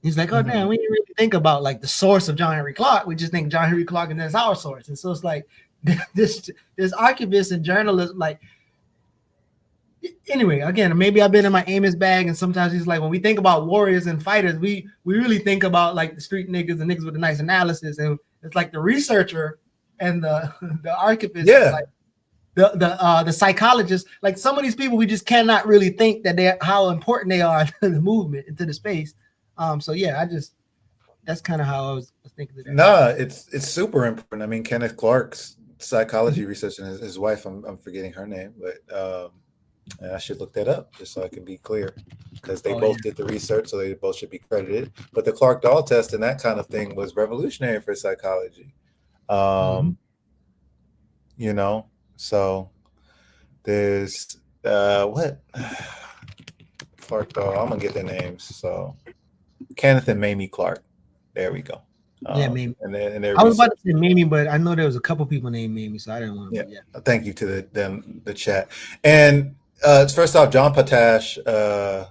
He's like, oh damn, we didn't really think about like the source of John Henry Clark. We just think John Henry Clark and that's our source. And so it's like this archivists and journalists, like, anyway, again, maybe I've been in my Amos bag, and sometimes he's like, when we think about warriors and fighters, we really think about like the street niggas and niggas with a nice analysis. And it's like the researcher and the archivist, like the psychologist, like some of these people we just cannot really think that how important they are to the movement and to the space. So yeah, that's kind of how I was thinking of that. No, it's super important. I mean, Kenneth Clark's psychology research and his wife, I'm forgetting her name, but and I should look that up just so I can be clear, because they both did the research, so they both should be credited. But the Clark-Doll test and that kind of thing was revolutionary for psychology. You know, so there's what Clark-Doll, I'm gonna get their names. So Kenneth and Mamie Clark. There we go. Yeah, Mamie. And I was about to say Mamie, but I know there was a couple people named Mamie, so I didn't want to. Yeah. Thank you to the chat. And first off, John Potash, the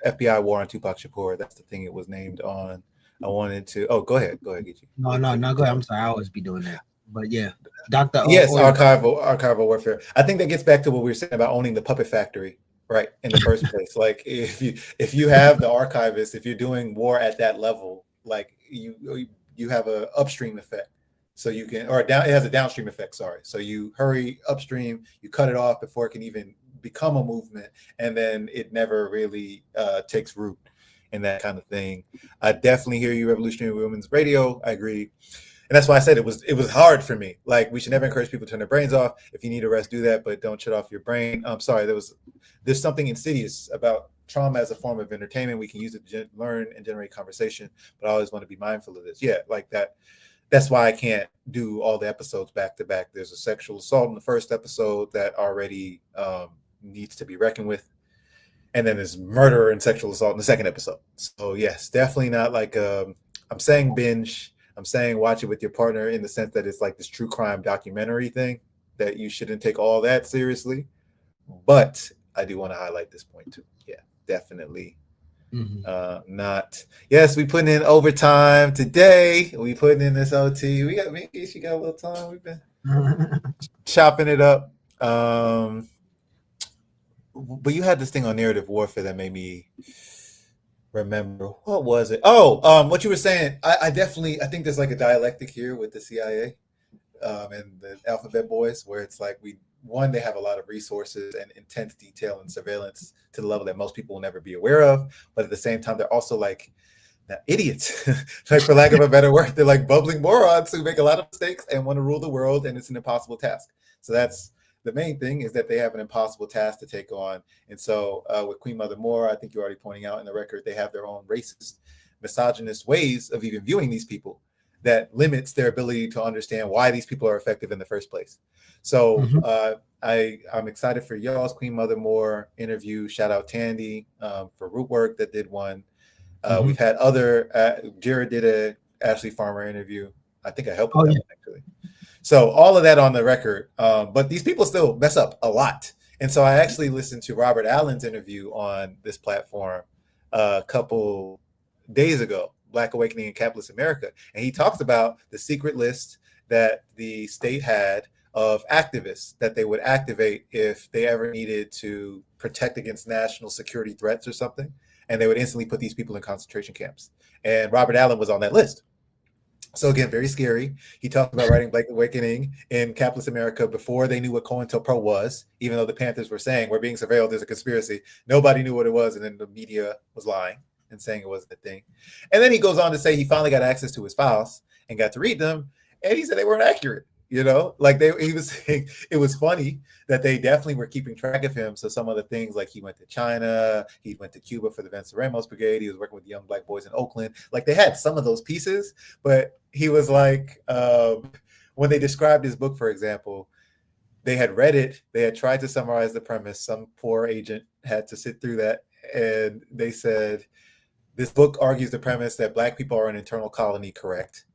FBI war on Tupac Shakur. That's the thing it was named on. I wanted to. Oh, go ahead, Geechee. No, go ahead. I'm sorry, I always be doing that. But yeah, Dr. Yes, archival warfare. I think that gets back to what we were saying about owning the puppet factory, right? In the first place, like if you have the archivist, if you're doing war at that level, like you have a upstream effect, so you can, or it has a downstream effect. Sorry, so you hurry upstream, you cut it off before it can even become a movement, and then it never really takes root and that kind of thing. I definitely hear you, Revolutionary Women's Radio. I agree. And that's why I said it was hard for me. Like, we should never encourage people to turn their brains off. If you need a rest, do that, but don't shut off your brain. I'm sorry, there's something insidious about trauma as a form of entertainment. We can use it to learn and generate conversation, but I always want to be mindful of this. Yeah, like that. That's why I can't do all the episodes back to back. There's a sexual assault in the first episode that already needs to be reckoned with. And then there's murder and sexual assault in the second episode. So yes, definitely not like I'm saying binge. I'm saying watch it with your partner, in the sense that it's like this true crime documentary thing that you shouldn't take all that seriously. But I do want to highlight this point too. Yeah, definitely. Not. Yes, we putting in overtime today. We putting in this OT. We got, me and she got a little time. We've been chopping it up. But you had this thing on narrative warfare that made me remember. What was it? What you were saying. I think there's like a dialectic here with the CIA and the Alphabet Boys, where it's like they have a lot of resources and intense detail and surveillance to the level that most people will never be aware of. But at the same time, they're also like idiots, like, for lack of a better word. They're like bubbling morons who make a lot of mistakes and want to rule the world, and it's an impossible task. So that's the main thing, is that they have an impossible task to take on. And so with Queen Mother Moore, I think you're already pointing out in the record, they have their own racist, misogynist ways of even viewing these people that limits their ability to understand why these people are effective in the first place. So I'm excited for y'all's Queen Mother Moore interview. Shout out Tandy for Rootwork that did one. We've had other, Jared did a Ashley Farmer interview. I think I helped with that one, actually. So all of that on the record, but these people still mess up a lot. And so I actually listened to Robert Allen's interview on this platform a couple days ago, Black Awakening in Capitalist America. And he talks about the secret list that the state had of activists that they would activate if they ever needed to protect against national security threats or something. And they would instantly put these people in concentration camps. And Robert Allen was on that list. So again, very scary. He talked about writing Black Awakening in capitalist America before they knew what COINTELPRO was, even though the Panthers were saying we're being surveilled, there's a conspiracy. Nobody knew what it was, and then the media was lying and saying it wasn't a thing. And then he goes on to say he finally got access to his files and got to read them, and he said they weren't accurate. You know, like he was saying, it was funny that they definitely were keeping track of him. So some of the things, like he went to China, he went to Cuba for the Venceremos Brigade, he was working with the young Black boys in Oakland. Like they had some of those pieces, but he was like, when they described his book, for example, they had read it, they had tried to summarize the premise. Some poor agent had to sit through that, and they said, this book argues the premise that Black people are an internal colony, correct?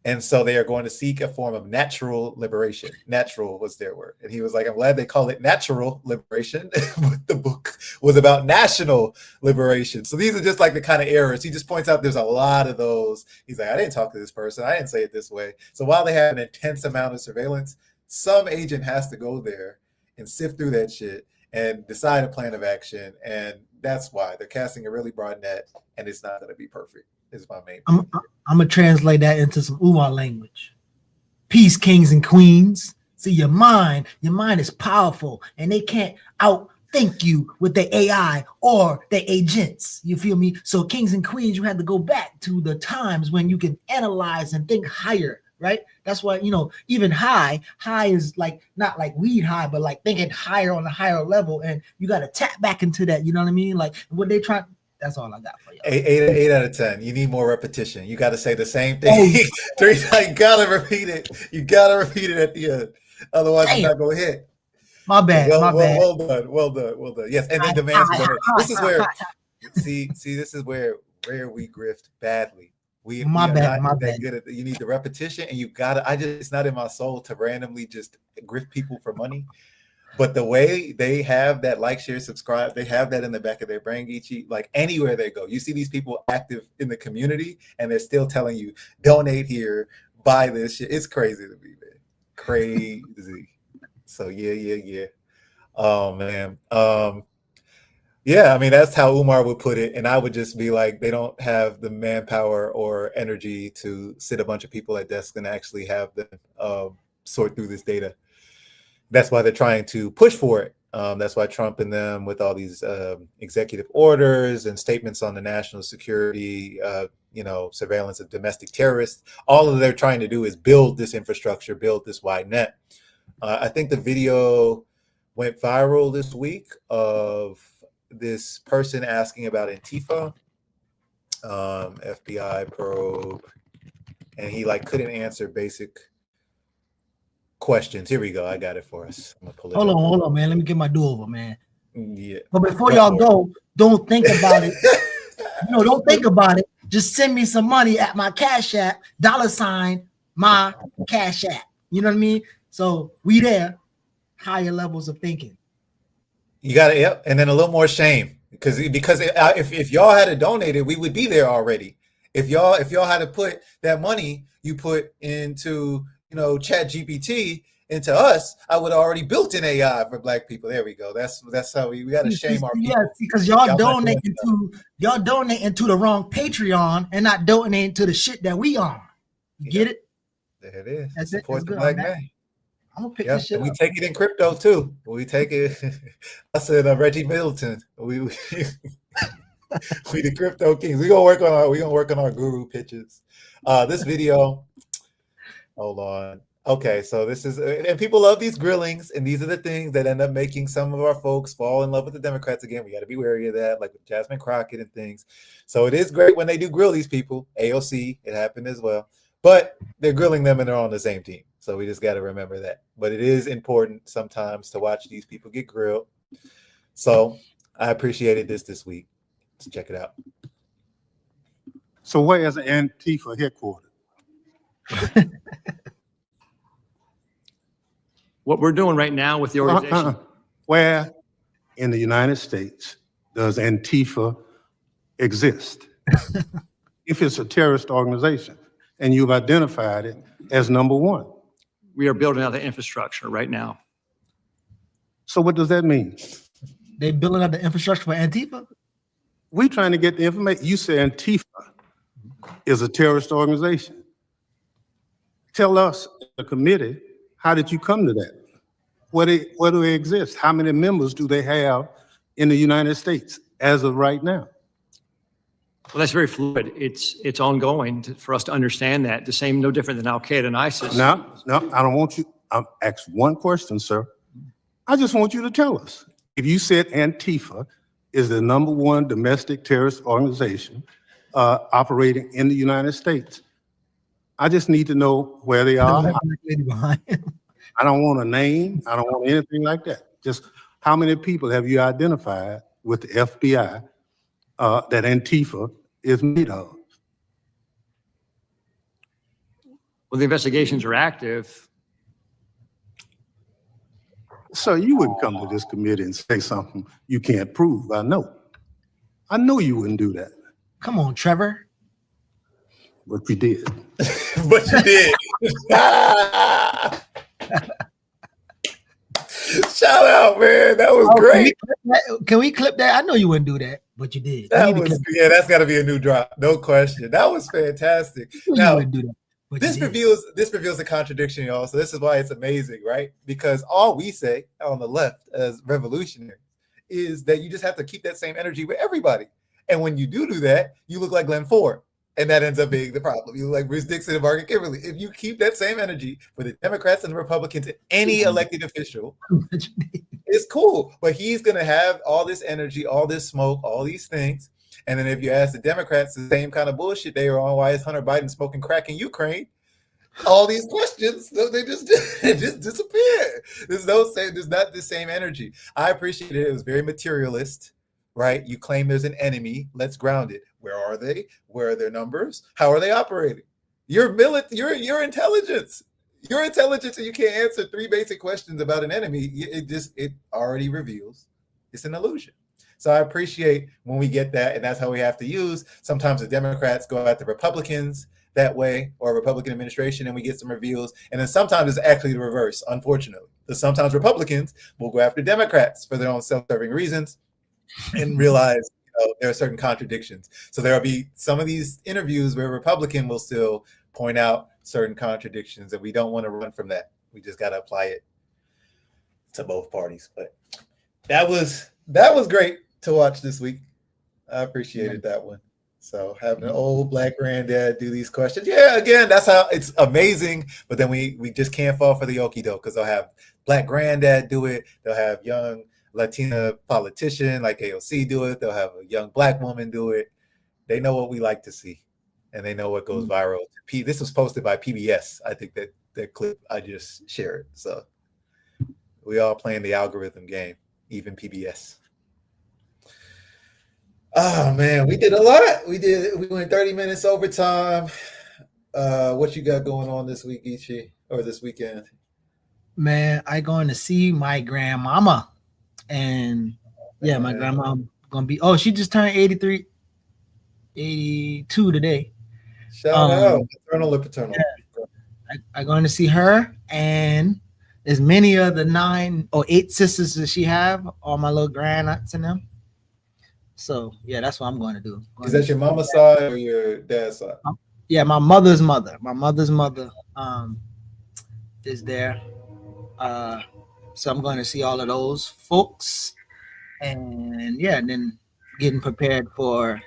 And so they are going to seek a form of natural liberation. Natural was their word. And he was like, I'm glad they call it natural liberation. But the book was about national liberation. So these are just like the kind of errors. He just points out there's a lot of those. He's like, I didn't talk to this person. I didn't say it this way. So while they have an intense amount of surveillance, some agent has to go there and sift through that shit and decide a plan of action. And that's why they're casting a really broad net, and it's not going to be perfect. Is my main. I'm gonna translate that into some Uwa language. Peace, kings and queens. See, your mind is powerful, and they can't outthink you with the AI or the agents. You feel me? So, kings and queens, you have to go back to the times when you can analyze and think higher, right? That's why, you know, even high is like not like weed high, but like thinking higher on a higher level, and you got to tap back into that. You know what I mean? Like what they try. That's all I got for you. 8 out of 10. You need more repetition. You got to say the same thing 3 times. You gotta repeat it. You gotta repeat it at the end. Otherwise, you're not gonna hit. My bad. Well done. Well done. Yes, and then demands. This is where see. This is where we grift badly. My bad. You need the repetition, and you gotta. It's not in my soul to randomly just grift people for money. But the way they have that like, share, subscribe, they have that in the back of their brain, Geechee. Like anywhere they go, you see these people active in the community, and they're still telling you, donate here, buy this shit. It's crazy to me, man. Crazy. So yeah. Oh man. Yeah, I mean that's how Umar would put it, and I would just be like, they don't have the manpower or energy to sit a bunch of people at desks and actually have them sort through this data. That's why they're trying to push for it. That's why Trump and them, with all these executive orders and statements on the national security, surveillance of domestic terrorists, all of they're trying to do is build this infrastructure, build this wide net. I think the video went viral this week of this person asking about Antifa, FBI probe, and he couldn't answer basic questions. Here we go. I got it for us. I'm gonna pull it Hold on, man. Let me get my do-over, man. Yeah. But before y'all go, don't think about it. Don't think about it. Just send me some money at my Cash App, $ my Cash App. You know what I mean? So we there, higher levels of thinking. You got it. Yep. And then a little more shame because if y'all had donated, we would be there already. If y'all had to put that money you put into Chat GPT into us, I would have already built an AI for Black people. There we go. That's how we got to shame our people. Yeah, because y'all donating to the wrong Patreon and not donating to the shit that we on. You get it? There it is. That's Support it. the Black man. I'm gonna pick this shit up. We take it in crypto too. We take it. I said Reggie Middleton. We the crypto kings. We gonna work on our guru pitches. This video. Hold on. Okay, so this is, and people love these grillings, and these are the things that end up making some of our folks fall in love with the Democrats again. We got to be wary of that, like with Jasmine Crockett and things. So it is great when they do grill these people. AOC, it happened as well, but they're grilling them and they're on the same team. So we just got to remember that. But it is important sometimes to watch these people get grilled. So I appreciated this week. Let's check it out. So where is Antifa headquarters? What we're doing right now with the organization. Where in the United States does Antifa exist? If it's a terrorist organization and you've identified it as number one. We are building out the infrastructure right now. So what does that mean? They building up the infrastructure for Antifa? We're trying to get the information. You say Antifa is a terrorist organization. Tell us, the committee, how did you come to that? Where do they exist? How many members do they have in the United States as of right now? Well, that's very fluid. It's ongoing for us to understand that. The same, no different than Al Qaeda and ISIS. No, I don't want you. I'll ask one question, sir. I just want you to tell us. If you said Antifa is the #1 domestic terrorist organization operating in the United States, I just need to know where they are. I don't want a name. I don't want anything like that. Just how many people have you identified with the FBI that Antifa is made of? Well, the investigations are active. So you wouldn't come to this committee and say something you can't prove. I know you wouldn't do that. Come on, Trevor. But you did. But you did. Shout out, man. That was great. Can we clip that? I know you wouldn't do that, but you did. That's got to be a new drop. No question. That was fantastic. Now, do that, this reveals a contradiction, y'all. So this is why it's amazing, right? Because all we say on the left as revolutionaries is that you just have to keep that same energy with everybody. And when you do that, you look like Glenn Ford. And that ends up being the problem. You look like Bruce Dixon and Margaret Kimberly. If you keep that same energy for the Democrats and the Republicans and any elected official, it's cool. But he's going to have all this energy, all this smoke, all these things. And then if you ask the Democrats the same kind of bullshit they were on, why is Hunter Biden smoking crack in Ukraine? All these questions, they just disappear. There's not the same energy. I appreciate it. It was very materialist, right? You claim there's an enemy. Let's ground it. Where are they? Where are their numbers? How are they operating? You're intelligence. You're intelligence, and you can't answer 3 basic questions about an enemy. It already reveals it's an illusion. So I appreciate when we get that, and that's how we have to use. Sometimes the Democrats go at the Republicans that way, or Republican administration, and we get some reveals. And then sometimes it's actually the reverse, unfortunately. Because sometimes Republicans will go after Democrats for their own self-serving reasons and realize there are certain contradictions. So there will be some of these interviews where a Republican will still point out certain contradictions, and we don't want to run from that. We just got to apply it to both parties. But that was great to watch this week. I appreciated that one. So having an old black granddad do these questions, again, that's how it's amazing. But then we just can't fall for the okie doke, because they'll have black granddad do it. They'll have young Latina politician like AOC do it. They'll have a young black woman do it. They know what we like to see, and they know what goes viral. This was posted by PBS. I think that clip I just shared. So we all playing the algorithm game, even PBS. Oh man, we did a lot. We went 30 minutes overtime. What you got going on this week, Ichi, or this weekend? Man, I going to see my grandmama. And my grandma gonna be, she just turned 82 today. Shout out, maternal or paternal. I'm going to see her, and as many of the 9 or 8 sisters that she have, all my little grand aunts and them. So that's what I'm going to do. Is that your mama's side or your dad's side? My mother's mother. My mother's mother is there. So I'm going to see all of those folks, and then getting prepared for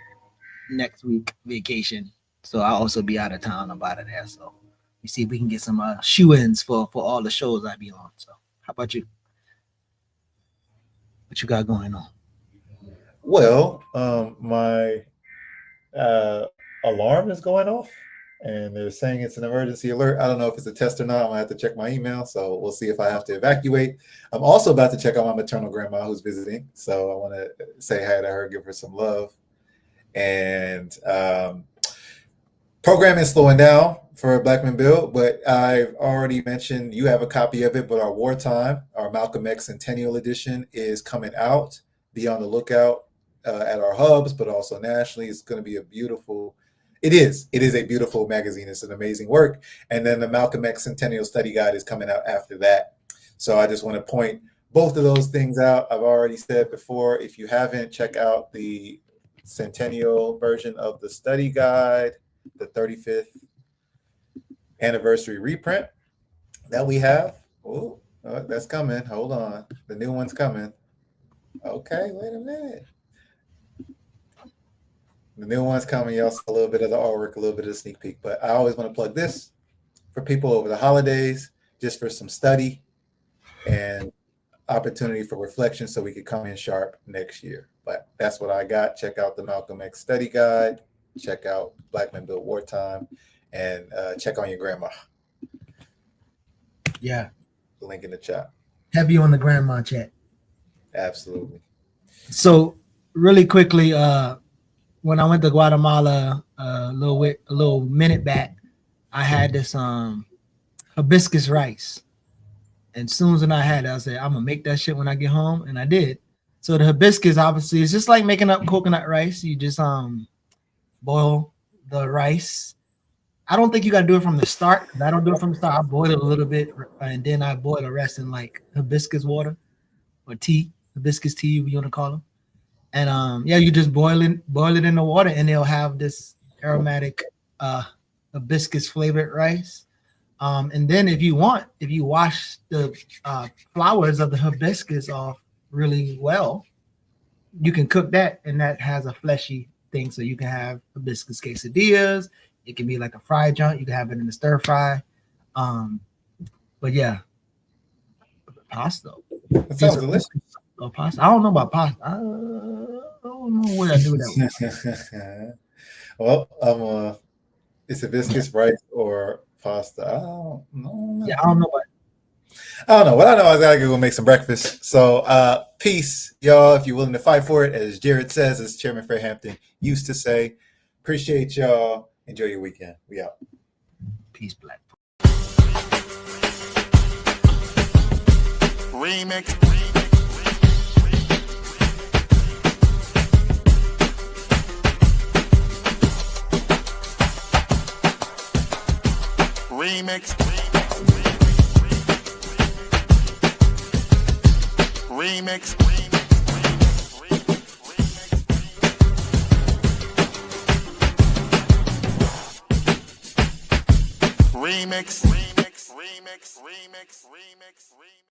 next week vacation. So I'll also be out of town about it there. So we see if we can get some shoe-ins for all the shows I be on. So how about you? What you got going on? Well, my alarm is going off, and they're saying it's an emergency alert. I don't know if it's a test or not. I'm gonna have to check my email, so we'll see if I have to evacuate. I'm also about to check on my maternal grandma who's visiting, so I want to say hi to her, give her some love. And program is slowing down for Black Men Build, but I've already mentioned, you have a copy of it, but our wartime, our Malcolm X Centennial Edition is coming out. Be on the lookout at our hubs, but also nationally. It's going to be a beautiful. It is a beautiful magazine. It's an amazing work. And then the Malcolm X Centennial Study Guide is coming out after that. So I just want to point both of those things out. I've already said before, if you haven't, check out the Centennial version of the study guide, the 35th anniversary reprint that we have. Oh, that's coming. Hold on. The new one's coming. Okay, wait a minute. The new one's coming. Y'all saw a little bit of the artwork, a little bit of the sneak peek. But I always want to plug this for people over the holidays, just for some study and opportunity for reflection so we could come in sharp next year. But that's what I got. Check out the Malcolm X study guide. Check out Black Men Build Wartime. And check on your grandma. Yeah. The link in the chat. Heavy on the grandma chat. Absolutely. So really quickly, when I went to Guatemala a little minute back, I had this hibiscus rice. And as soon as I had it, I said, I'm gonna make that shit when I get home, and I did. So the hibiscus obviously is just like making up coconut rice. You just boil the rice. I don't think you gotta do it from the start. I don't do it from the start. I boil it a little bit, and then I boil the rest in like hibiscus water or tea, hibiscus tea, you want to call them. And yeah, you just boil it in the water, and they'll have this aromatic hibiscus flavored rice. And then if you wash the flowers of the hibiscus off really well, you can cook that, and that has a fleshy thing. So you can have hibiscus quesadillas. It can be like a fried junk. You can have it in the stir fry. But yeah, pasta. That sounds delicious. Pasta. I don't know about pasta. I don't know what I do with that one. Well, it's hibiscus rice or pasta. I don't know. Yeah, I don't know what. I don't know. What I know, I gotta go make some breakfast. So peace, y'all. If you're willing to fight for it, as Jared says, as Chairman Fred Hampton used to say. Appreciate y'all. Enjoy your weekend. We out. Peace, Black. Remix. Remix. Remix. Remix. Remix. Remix. Remix. Remix.